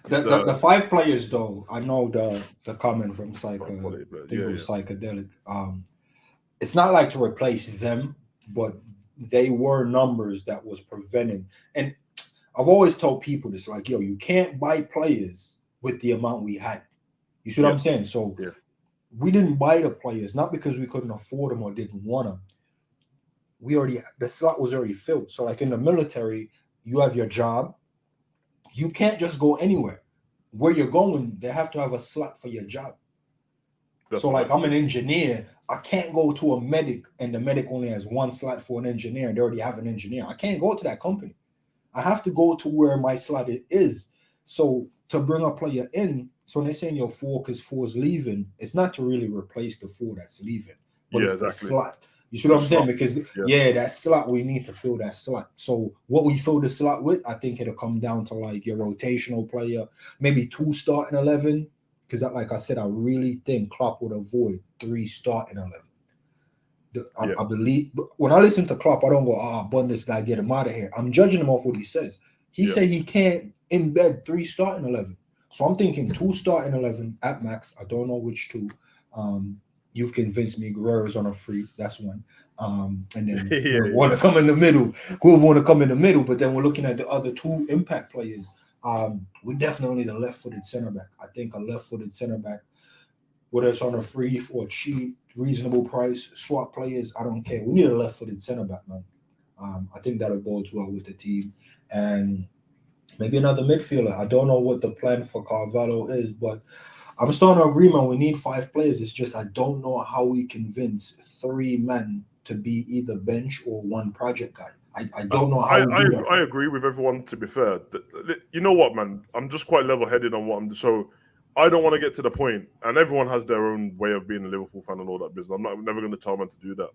the 5 players, though, I know the comment from Psycho. I think it was Psychedelic. It's not like to replace them, but they were numbers that was preventing. And I've always told people this, like, yo, you can't buy players with the amount we had. You see what I'm saying? So we didn't buy the players, not because we couldn't afford them or didn't want them. The slot was already filled. So like in the military, you have your job. You can't just go anywhere. Where you're going, they have to have a slot for your job. So like I'm an engineer. I can't go to a medic and the medic only has 1 slot for an engineer and they already have an engineer. I can't go to that company. I have to go to where my slot is. So to bring a player in, so when they're saying your four is leaving, it's not to really replace the four that's leaving, but Yeah, it's exactly. the slot. You see what I'm saying? Because yeah, that slot, we need to fill that slot. So what we fill the slot with, I think it'll come down to like your rotational player, maybe 2 starting 11. Because like I said, I really think Klopp would avoid 3 starting 11. I believe when I listen to Klopp, I don't go, bun this guy, get him out of here. I'm judging him off what he says. He said he can't embed 3 starting 11. So I'm thinking 2 starting 11 at max. I don't know which 2. You've convinced me Guerrero's on a free. That's one. And then whoever want to come in the middle. But then we're looking at the other 2 impact players. We're definitely the left-footed center back. I think a left-footed center back, whether it's on a free or cheap, reasonable price, swap players, I don't care. We need a left-footed center back, man. I think that'll bode well with the team. And maybe another midfielder. I don't know what the plan for Carvalho is, but I'm still in agreement. We need 5 players. It's just I don't know how we convince 3 men to be either bench or 1 project guy. I don't know how we do that. I agree with everyone, to be fair. You know what, man? I'm just quite level-headed on what I'm... So I don't want to get to the point, and everyone has their own way of being a Liverpool fan and all that business. I'm never going to tell man to do that.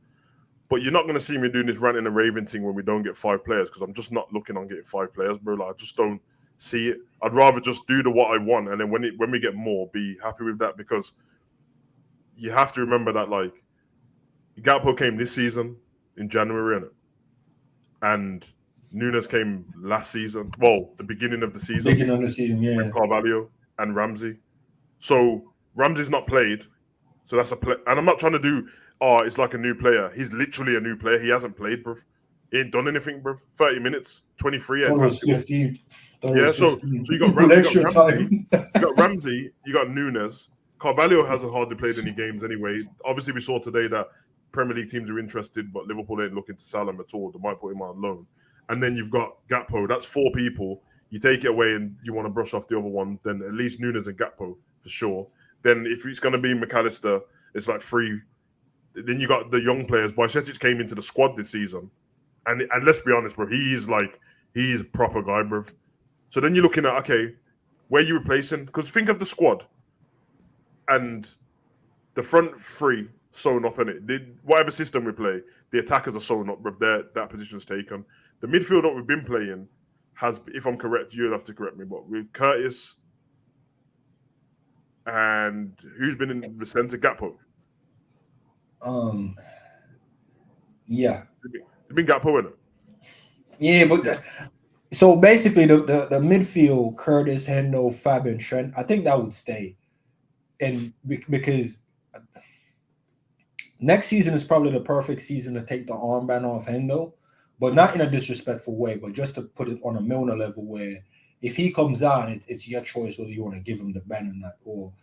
But you're not going to see me doing this ranting and raving thing when we don't get 5 players, because I'm just not looking on getting 5 players, bro. Like, I just don't see it. I'd rather just do what I want, and then when we get more, be happy with that, because you have to remember that, like, Gakpo came this season in January, innit? And Nunes came last season. Well, the beginning of the season. With Carvalho and Ramsey. So Ramsey's not played. So that's a play. And I'm not trying to do, it's like a new player. He's literally a new player. He hasn't played, bro. He ain't done anything, bro. 30 minutes, 23. Thought it was 15. Yeah, so you got Ramsey. You got Ramsey. You got Nunes. Carvalho hasn't hardly played any games anyway. Obviously, we saw today that Premier League teams are interested, but Liverpool ain't looking to sell him at all. They might put him on loan. And then you've got Gakpo. That's 4 people. You take it away and you want to brush off the other ones, then at least Nunes and Gakpo for sure. Then if it's going to be McAllister, it's like 3. Then you got the young players. Bajcetic came into the squad this season. And let's be honest, bro, he's a proper guy, bro. So then you're looking at, okay, where are you replacing? Because think of the squad. And the front 3 sewn up in it. Whatever system we play, the attackers are sewn up, bro. That position's taken. The midfield that we've been playing has, if I'm correct, you'll have to correct me, but with Curtis and who's been in the centre, Gakpo. Yeah. It's been Gakpo in it. Yeah, but so basically the midfield, Curtis, Hendo, Fab, and Trent, I think that would stay. And because next season is probably the perfect season to take the armband off Hendo, but not in a disrespectful way, but just to put it on a Milner level where if he comes on, it's your choice whether you want to give him the ban or not. Or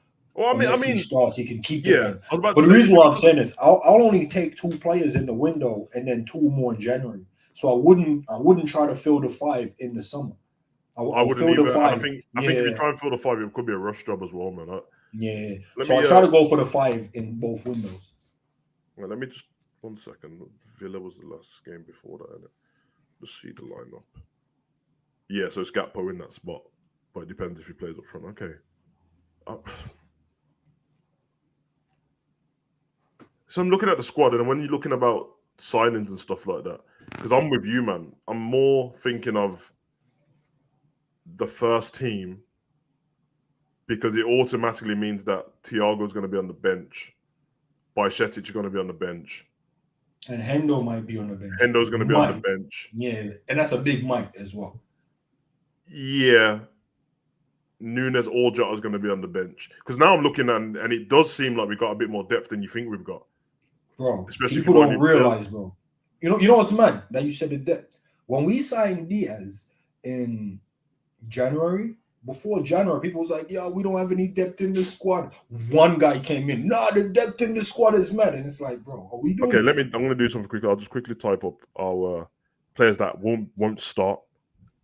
he starts, he can keep the ban. But the reason why I'm saying is I'll only take 2 players in the window and then 2 more in January. So I wouldn't try to fill the 5 in the summer. I wouldn't fill the 5. I think if you try and fill the 5, it could be a rush job as well, man. I try to go for the 5 in both windows. Well, let me just 1 second. Villa was the last game before that, innit? Just see the lineup. Yeah, so it's Gakpo in that spot, but it depends if he plays up front. Okay. So I'm looking at the squad, and when you're looking about signings and stuff like that, because I'm with you, man. I'm more thinking of the first team because it automatically means that Thiago's going to be on the bench, Bajcetic is going to be on the bench, and Hendo might be on the bench. Hendo's going to be on the bench. Yeah, and that's a big mic as well. Yeah. Nunes or Jota's going to be on the bench. Because now I'm looking at, and it does seem like we've got a bit more depth than you think we've got. Bro, especially people don't realize, bro. You know what's mad? That you said the depth. When we signed Diaz in January, before January, people was like, "Yeah, we don't have any depth in the squad." One guy came in, the depth in the squad is mad, and it's like, bro, are we doing? Okay, I'm going to do something quick. I'll just quickly type up our players that won't start.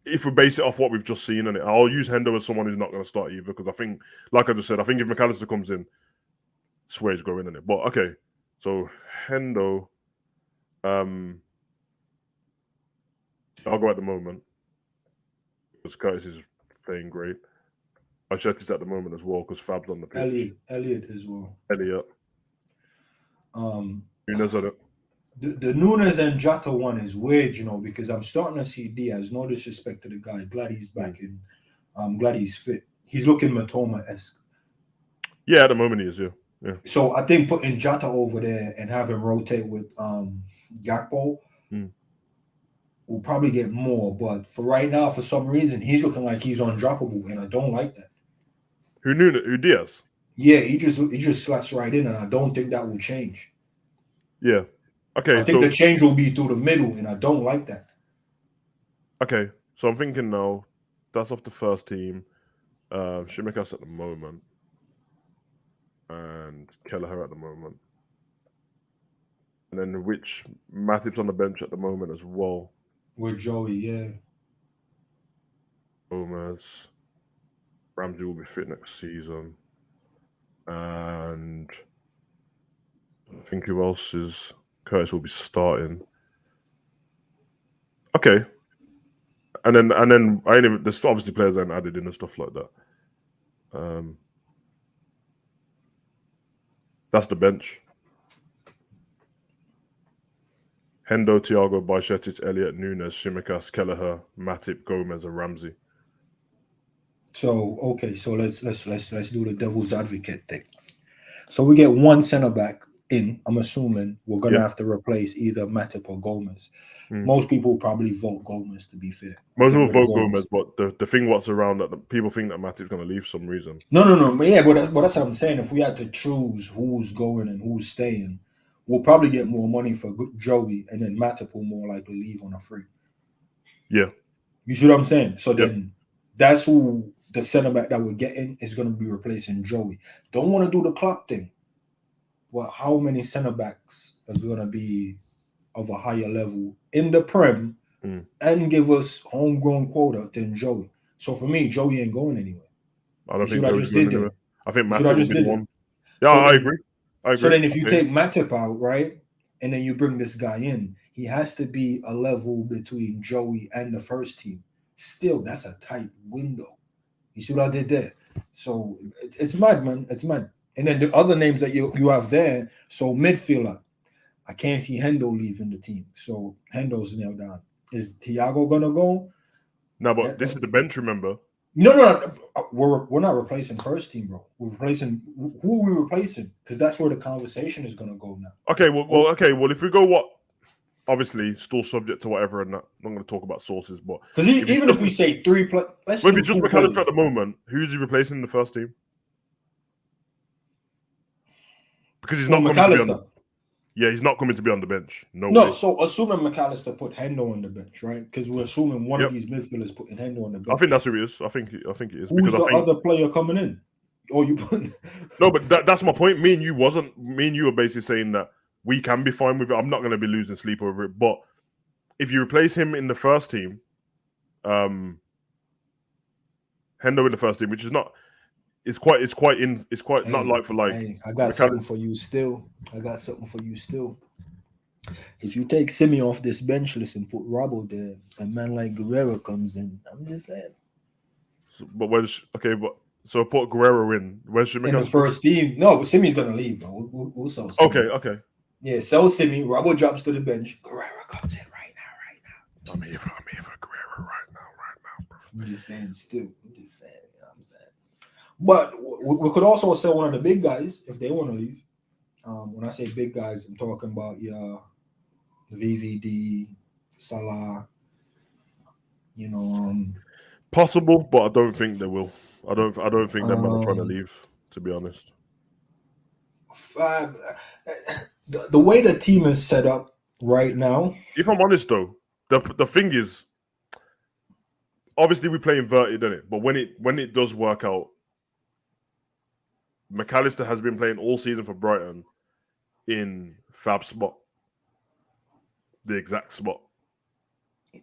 If we base it off what we've just seen, and I'll use Hendo as someone who's not going to start either, because I think, like I just said, I think if McAllister comes in, Sway's going in it. But okay, so Hendo, I'll go at the moment. because Curtis is playing great. Bajcetic at the moment as well because Fab's on the pitch. Elliot as well. Elliot. Nunes on it. The Nunes and Jota one is weird, because I'm starting to see Diaz. No disrespect to the guy. Glad he's back in. I'm glad he's fit. He's looking Matoma-esque. Yeah, at the moment he is, yeah. So I think putting Jota over there and have him rotate with Gakpo will probably get more. But for right now, for some reason, he's looking like he's undroppable, and I don't like that. Who Diaz? Yeah, he just slots right in, and I don't think that will change. Yeah. Okay. I think the change will be through the middle, and I don't like that. Okay, so I'm thinking now, that's off the first team. Shimikas at the moment, and Kelleher at the moment, and then which Matip's on the bench at the moment as well. With Joey, yeah. Gomez, Ramsey will be fit next season, and I think who else is Curtis will be starting. Okay. And then there's obviously players that added in and stuff like that. That's the bench. Hendo, Thiago, Bajcetic, Elliot, Nunes, Shimikas, Kelleher, Matip, Gomez, and Ramsey. So let's do the devil's advocate thing. So we get one center back in. I'm assuming we're gonna have to replace either Matip or Gomez. Most people probably vote Gomez, to be fair. Most people vote Gomez, but the thing what's around that people think that Matip's going to leave for some reason. No. But yeah, but that's what I'm saying. If we had to choose who's going and who's staying, we'll probably get more money for Joey, and then Matip will more likely leave on a free. Yeah. You see what I'm saying? So then that's who the center back that we're getting is going to be replacing Joey. Don't want to do the Klopp thing. Well, how many center backs is going to be of a higher level in the Prem and give us homegrown quota than Joey? So for me, Joey ain't going anywhere. I don't think Joey's going anywhere. I think Matip will be the one. Yeah, so I agree. So then if you take Matip out, right, and then you bring this guy in, he has to be a level between Joey and the first team. Still, that's a tight window. You see what I did there? So it's mad, man. It's mad. And then the other names that you have there, so midfielder, I can't see Hendo leaving the team. So Hendo's nailed down. Is Thiago gonna go? No, but this is the bench, remember? No. We're not replacing first team, bro. We're replacing who are we replacing? Because that's where the conversation is gonna go now. Okay, well, if we go obviously still subject to whatever, and that, I'm not going to talk about sources, but because even if we say three, let's if it's just McAllister at the moment, who's he replacing in the first team? Because he's not coming to be on. Yeah, he's not coming to be on the bench. No way. So assuming McAllister put Hendo on the bench, right? Because we're assuming one of these midfielders putting Hendo on the bench. I think that's who he is. I think it is. Who's the other player coming in? Or you put? No, but that's my point. Me and you were basically saying that we can be fine with it. I'm not going to be losing sleep over it. But if you replace him in the first team, Hendo in the first team, which is not. It's quite not like for like. Hey, I got something for you still. If you take Simi off this bench list and put Robbo there, a man like Guerrero comes in. I'm just saying. So put Guerrero in. Where's Shimikas? In the first team? No, but Simi's gonna leave, bro. We'll sell Simi. Okay. Yeah, sell Simi. Robbo drops to the bench. Guerrero comes in right now. I'm here for Guerrero right now, bro. I'm just saying. You know what I'm saying. But we could also sell one of the big guys if they want to leave. When I say big guys, I'm talking about VVD, Salah. Possible, but I don't think they will. I don't think they're trying to leave. To be honest, the way the team is set up right now. If I'm honest, though, the thing is, obviously we play inverted, isn't it? But when it does work out. McAllister has been playing all season for Brighton in Fab's spot. The exact spot.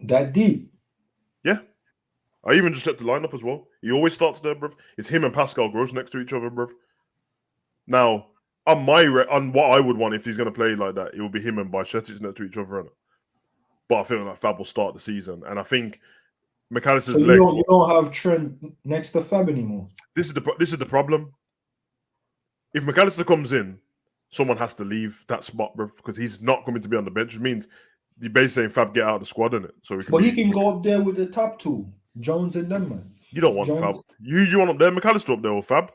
That deep. Yeah. I even just checked the lineup as well. He always starts there, bruv. It's him and Pascal Gross next to each other, bruv. Now, on what I would want if he's going to play like that, it would be him and Bajcetic next to each other. But I feel like Fab will start the season. And I think McAllister's So leg. you don't have Trent next to Fab anymore. This is the problem. If McAllister comes in, someone has to leave that spot, bro, because he's not coming to be on the bench. Which means you're basically saying Fab get out of the squad, innit? So he can go up there with the top two, Jones and them, man. You don't want Fab. You want up there, McAllister up there or Fab?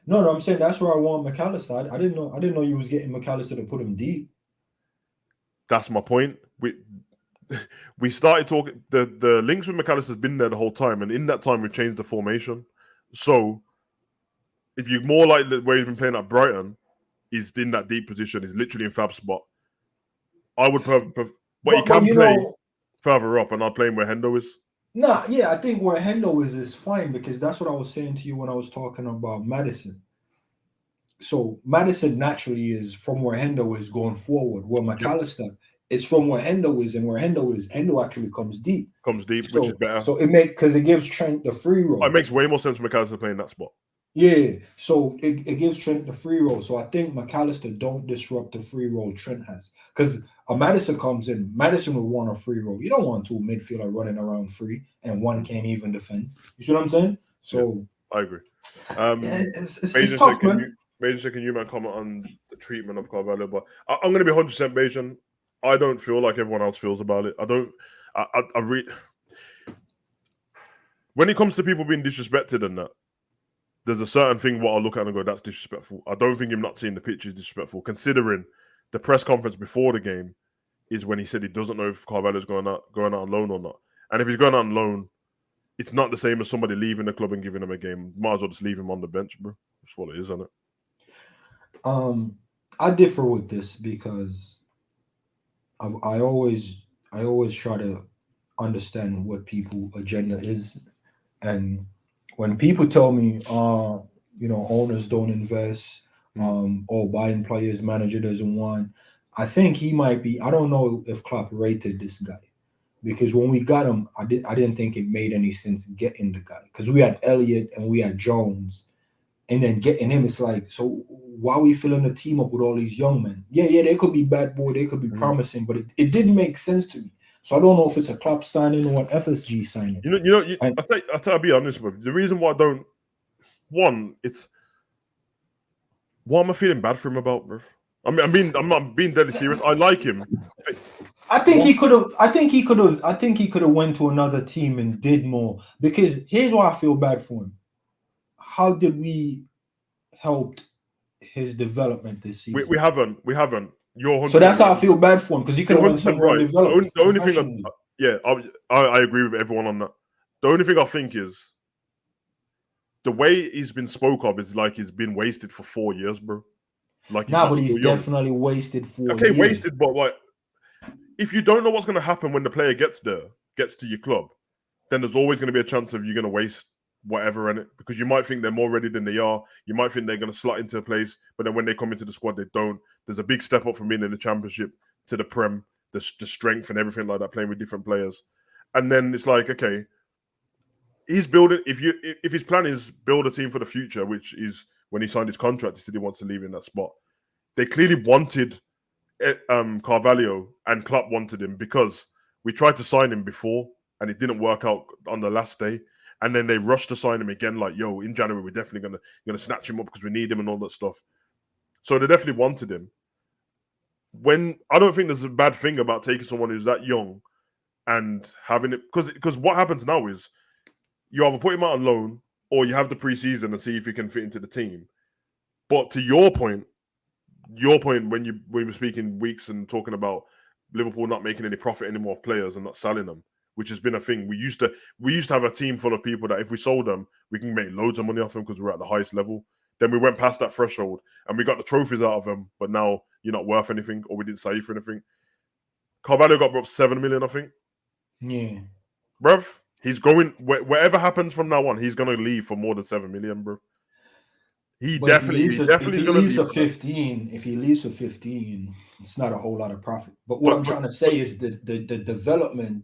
No, I'm saying that's where I want McAllister. I didn't know you was getting McAllister to put him deep. That's my point. We started talking. The links with McAllister's been there the whole time, and in that time we've changed the formation. So if you're more like the way he's been playing at Brighton, he's in that deep position. He's literally in Fab's spot. I would but he can play further up, and I'll play him where Hendo is. Nah, yeah, I think where Hendo is fine, because that's what I was saying to you when I was talking about Madison. So Madison naturally is from where Hendo is going forward. Where McAllister is from where Hendo is, and where Hendo is, Hendo actually comes deep. Which is better. So because it gives Trent the free roll. It makes way more sense for McAllister playing that spot. Yeah, so it gives Trent the free roll. So I think McAllister don't disrupt the free roll Trent has. Because a Madison comes in, Madison will want a free roll. You don't want two midfielder running around free and one can't even defend. You see what I'm saying? So I agree. It's tough, man. Major, can you man comment on the treatment of Carvalho? But I'm going to be 100% Bayesian. I don't feel like everyone else feels about it. When it comes to people being disrespected and that, there's a certain thing what I look at and go, that's disrespectful. I don't think him not seeing the pitch is disrespectful, considering the press conference before the game is when he said he doesn't know if Carvalho's going out on loan or not. And if he's going out on loan, it's not the same as somebody leaving the club and giving him a game. Might as well just leave him on the bench, bro. That's what it is, isn't it? I differ with this because I always try to understand what people's agenda is, and when people tell me, owners don't invest, or buying players, manager doesn't want, I think he might be. I don't know if Klopp rated this guy, because when we got him, I didn't think it made any sense getting the guy, because we had Elliott and we had Jones, and then getting him, it's like, so why are we filling the team up with all these young men? Yeah, they could be bad boy, they could be promising, but it didn't make sense to me. So I don't know if it's a Klopp signing or an FSG signing. I'll be honest with you. The reason why I don't, what am I feeling bad for him about, bro? I'm not being deadly serious. I like him. I think he could have went to another team and did more. Because here's why I feel bad for him. How did we help his development this season? We haven't. So that's how I feel bad for him, because he could have went somewhere and developed. The only thing, I agree with everyone on that. The only thing I think is the way he's been spoke of is like he's been wasted for 4 years, bro. Like but he's definitely wasted 4 years. Okay, wasted, but like, if you don't know what's going to happen when the player gets to your club, then there's always going to be a chance of you're going to waste whatever in it, because you might think they're more ready than they are. You might think they're going to slot into a place, but then when they come into the squad, they don't. There's a big step up from being in the Championship to the Prem, the strength and everything like that, playing with different players. And then it's like, okay, he's building. If his plan is build a team for the future, which is when he signed his contract, he said he wants to leave in that spot. They clearly wanted Carvalho, and Klopp wanted him, because we tried to sign him before and it didn't work out on the last day. And then they rushed to sign him again, like, yo, in January, we're definitely gonna snatch him up because we need him and all that stuff. So they definitely wanted him. I don't think there's a bad thing about taking someone who's that young and having it, because what happens now is you either put him out on loan or you have the preseason and see if he can fit into the team. But to your point when we were speaking weeks and talking about Liverpool not making any profit anymore of players and not selling them, which has been a thing. We used to have a team full of people that if we sold them, we can make loads of money off them because we're at the highest level. Then we went past that threshold and we got the trophies out of them, but now you're not worth anything, or we didn't sell you for anything. Carvalho got brought 7 million, I think. Yeah. Bruv, he's going, whatever happens from now on, he's going to leave for more than 7 million, bro. If he leaves for 15, it's not a whole lot of profit. But what I'm trying to say is the development,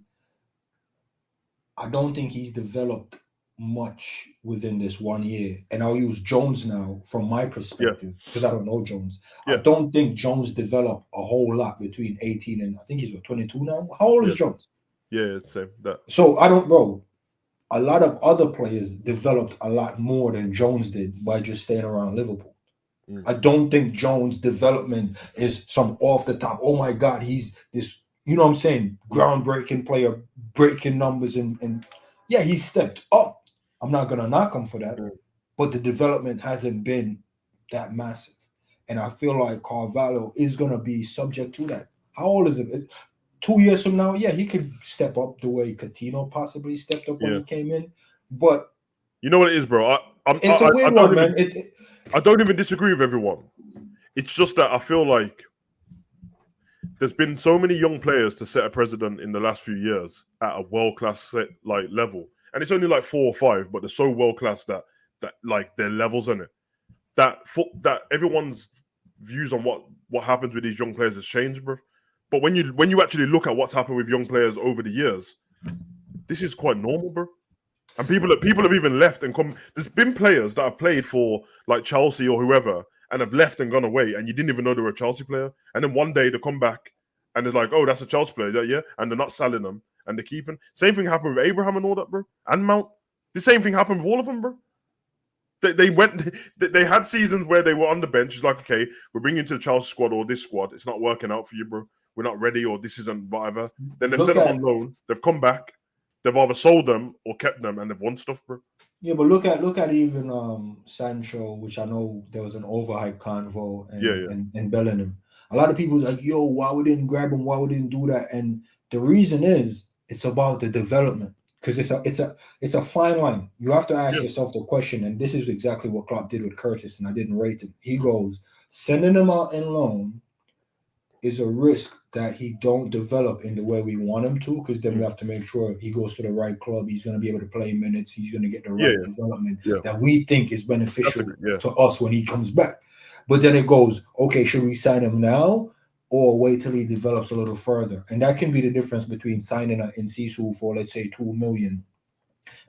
I don't think he's developed much within this 1 year. And I'll use Jones now from my perspective, because I don't know Jones. I don't think Jones developed a whole lot between 18 and I think he's 22 now. How old is Jones? Yeah, same. That. So I don't, bro. a lot of other players developed a lot more than Jones did by just staying around Liverpool. I don't think Jones' development is some off the top. Oh my God, he's this, you know what I'm saying, groundbreaking player, breaking numbers, and yeah, he stepped up. I'm not gonna knock him for that, but the development hasn't been that massive. And I feel like Carvalho is gonna be subject to that. How old is it? 2 years from now, yeah, he could step up the way Coutinho possibly stepped up when he came in. But you know what it is, bro? it's a weird one, man. I don't even disagree with everyone. It's just that I feel like there's been so many young players to set a precedent in the last few years at a world-class level. And it's only like 4 or 5, but they're so world-class that like their levels in it. That everyone's views on what happens with these young players has changed, bro. But when you actually look at what's happened with young players over the years, this is quite normal, bro. And people have even left and come. There's been players that have played for like Chelsea or whoever and have left and gone away, and you didn't even know they were a Chelsea player. And then one day they come back and it's like, oh, that's a Chelsea player, yeah, and they're not selling them and they're keeping. Same thing happened with Abraham and all that, bro, and Mount. The same thing happened with all of them, bro. They had seasons where they were on the bench. It's like, okay, we're bringing you to the Chelsea squad or this squad. It's not working out for you, bro. We're not ready, or this isn't whatever. Then they've sent them on loan. They've come back. They've either sold them or kept them, and they've won stuff, bro. Yeah, but look at even Sancho, which I know there was an overhyped convo, and Bellingham. A lot of people like, yo, why we didn't grab him? Why we didn't do that? And the reason is it's about the development, because it's a fine line. You have to ask yourself the question, and this is exactly what Klopp did with Curtis, and I didn't rate him. He goes, sending him out in loan is a risk that he don't develop in the way we want him to, because then we have to make sure he goes to the right club. He's going to be able to play minutes. He's going to get the right development that we think is beneficial to us when he comes back. But then it goes, okay, should we sign him now or wait till he develops a little further? And that can be the difference between signing an Encisu for, let's say, 2 million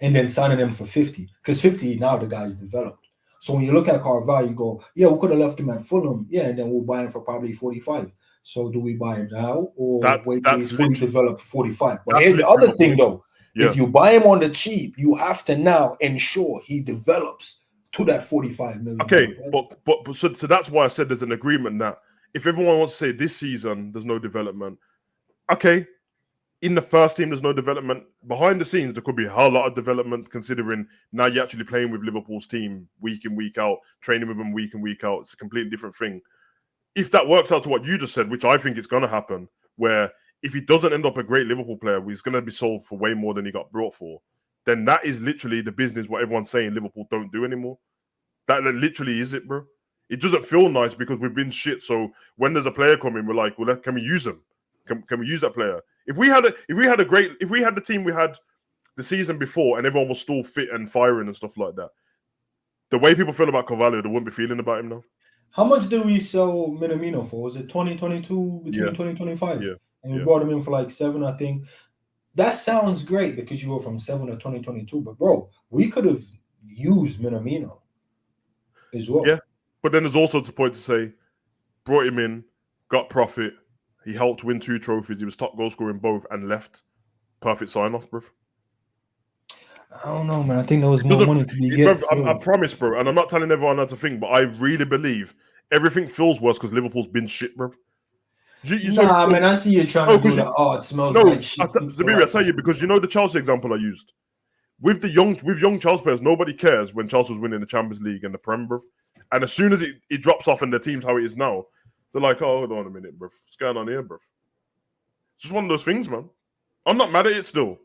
and then signing him for 50, because 50 now the guy's developed. So when you look at Carvalho, you go, yeah, we could have left him at Fulham, and then we'll buy him for probably 45. So do we buy him now or wait till he's fully developed 45? But here's the other thing, though. Yeah. If you buy him on the cheap, you have to now ensure he develops to that 45 million. Okay, but so that's why I said there's an agreement that if everyone wants to say this season there's no development, okay, in the first team there's no development. Behind the scenes there could be a whole lot of development, considering now you're actually playing with Liverpool's team week in, week out, training with them week in, week out. It's a completely different thing. If that works out to what you just said, which I think is going to happen, where if he doesn't end up a great Liverpool player, he's going to be sold for way more than he got brought for, then that is literally the business what everyone's saying Liverpool don't do anymore. That literally is it, bro. It doesn't feel nice because we've been shit. So when there's a player coming, we're like, well, can we use him? Can we use that player? If we had the team we had the season before and everyone was still fit and firing and stuff like that, the way people feel about Carvalho, they wouldn't be feeling about him now. How much did we sell Minamino for? Was it 2022 between 2025? Yeah. And we brought him in for like 7, I think. That sounds great because you were from 7 to 2022. But bro, we could have used Minamino as well. Yeah. But then there's also the point to say, brought him in, got profit. He helped win 2 trophies. He was top goal scorer in both and left. Perfect sign-off, bro. I don't know, man. I think there was more money to be get. I promise, bro. And I'm not telling everyone that to think, but I really believe everything feels worse because Liverpool's been shit, bro. Man, I see you trying to do that. Oh, it smells like shit. Zabiri, I tell you, because you know the Chelsea example I used. With young Chelsea players, nobody cares when Chelsea was winning the Champions League and the Prem, bro. And as soon as it drops off and the team's how it is now, they're like, oh, hold on a minute, bro. What's going on here, bro? It's just one of those things, man. I'm not mad at it still.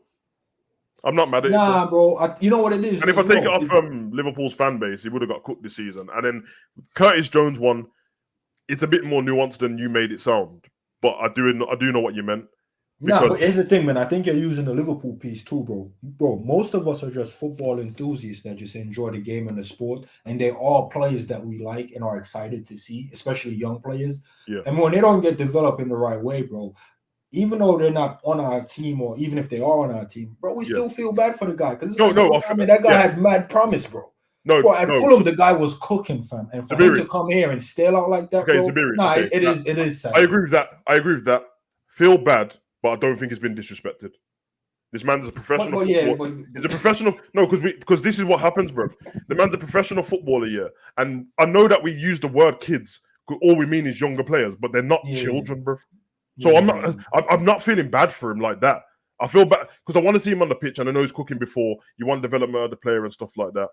I'm not mad at it. Bro. You know what it is? And if I take it off from Liverpool's fan base, he would have got cooked this season. And then Curtis Jones one, it's a bit more nuanced than you made it sound. But I do know what you meant. But here's the thing, man. I think you're using the Liverpool piece too, bro. Bro, most of us are just football enthusiasts that just enjoy the game and the sport. And they're all players that we like and are excited to see, especially young players. Yeah. And when they don't get developed in the right way, bro, even though they're not on our team, or even if they are on our team, bro, we still feel bad for the guy. Because that guy had mad promise, bro. At Fulham, the guy was cooking, fam. And for him to come here and stale out like that, bro, it is sad. I agree with that. Feel bad, but I don't think he's been disrespected. This man's a professional But yeah, footballer. He's a professional. No, because this is what happens, bro. The man's a professional footballer, yeah. And I know that we use the word kids. All we mean is younger players, but they're not children, bro. So I'm not feeling bad for him like that. I feel bad because I want to see him on the pitch, and I know he's cooking before. You want development of the player and stuff like that.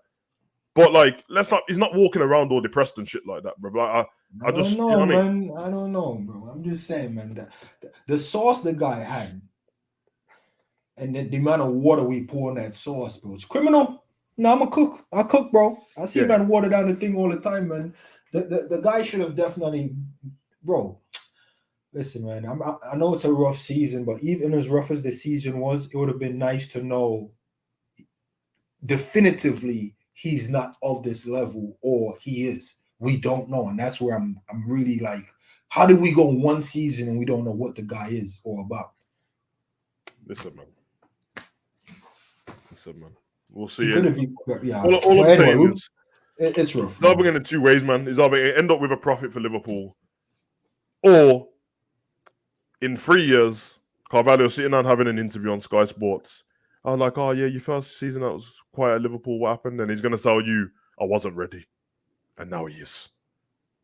But like, he's not walking around all depressed and shit like that, bro. Like, I just don't know, you know what man. I mean? I don't know, bro. I'm just saying, man. The sauce the guy had, and the amount of water we pour in that sauce, bro, it's criminal. No, I'm a cook. I cook, bro. I see man water down the thing all the time, man. The guy should have definitely, bro. Listen, man. I know it's a rough season, but even as rough as the season was, it would have been nice to know definitively he's not of this level, or he is. We don't know, and that's where I'm really like, how did we go one season and we don't know what the guy is or about? Listen, man. We'll see. All I'm saying is, it's rough. It's either in the two ways, man. It's either end up with a profit for Liverpool, or in 3 years, Carvalho sitting down having an interview on Sky Sports. I was like, oh yeah, your first season that was quiet at Liverpool. What happened? And he's gonna tell you, I wasn't ready, and now he is.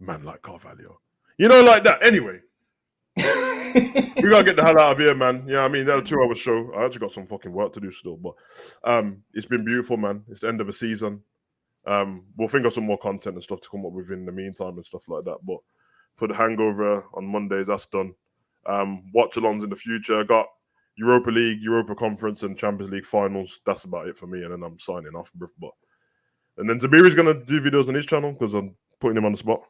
Man like Carvalho, like that. Anyway, we gotta get the hell out of here, man. Yeah, I mean, that was a 2-hour show. I actually got some fucking work to do still, but it's been beautiful, man. It's the end of the season. We'll think of some more content and stuff to come up with in the meantime and stuff like that. But for the hangover on Mondays, that's done. Watch-alongs in the future. I got Europa League, Europa Conference, and Champions League finals. That's about it for me, and then I'm signing off, bro. And then Zabiri's gonna do videos on his channel because I'm putting him on the spot.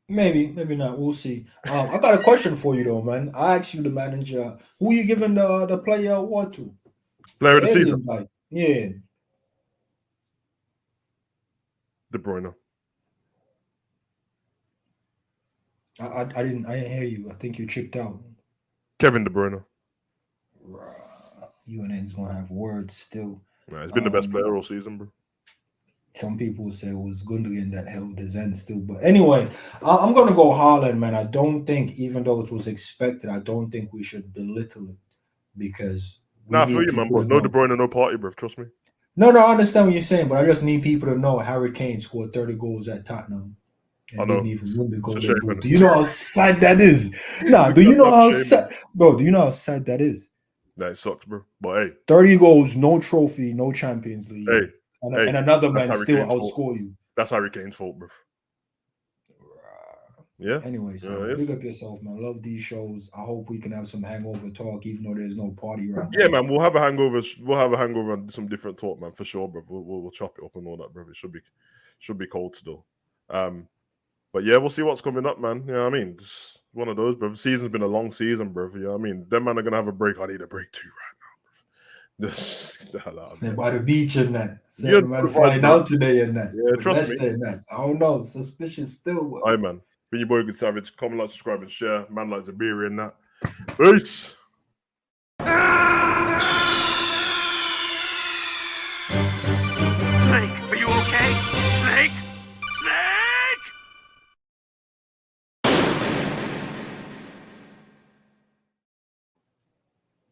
Maybe not. We'll see. I got a question for you though, man. I asked you, the manager, who you giving the player award to? Player of the season. Guy. Yeah. De Bruyne. I didn't hear you. I think you chipped out. Kevin De Bruyne. UNN's gonna have words still. Nah, he's been the best player all season, bro. Some people say it was Gundogan that held his end still. But anyway, I'm going to go Haaland, man. I don't think, even though it was expected, I don't think we should belittle it because... for you, man, bro. No De Bruyne, no party, bro. Trust me. No, I understand what you're saying, but I just need people to know Harry Kane scored 30 goals at Tottenham and didn't even win the Golden Boot. Do you know how sad that is? Nah, do you know how sad... Bro, do you know how sad that is? That sucks, bro. But hey. 30 goals, no trophy, no Champions League. Hey. And another man still outscore you. That's Harry Kane's fault, bro. Yeah. Anyway, so big up yourself, man. Love these shows. I hope we can have some hangover talk, even though there's no party right now. Yeah, man. We'll have a hangover. We'll have a hangover and some different talk, man, for sure, bro. We'll chop it up and all that, bro. It should be cold still. But yeah, we'll see what's coming up, man. You know what I mean? It's one of those, bro. The season's been a long season, bro. You know what I mean? Them man are gonna have a break. I need a break too, right? They're by the beach and that. So man flying out today and that. Yeah, trust me. And that. I don't know. Suspicious still. Aye, man. Been your boy Good Savage. Comment, like, subscribe, and share. Man like Zabiri and that. Peace.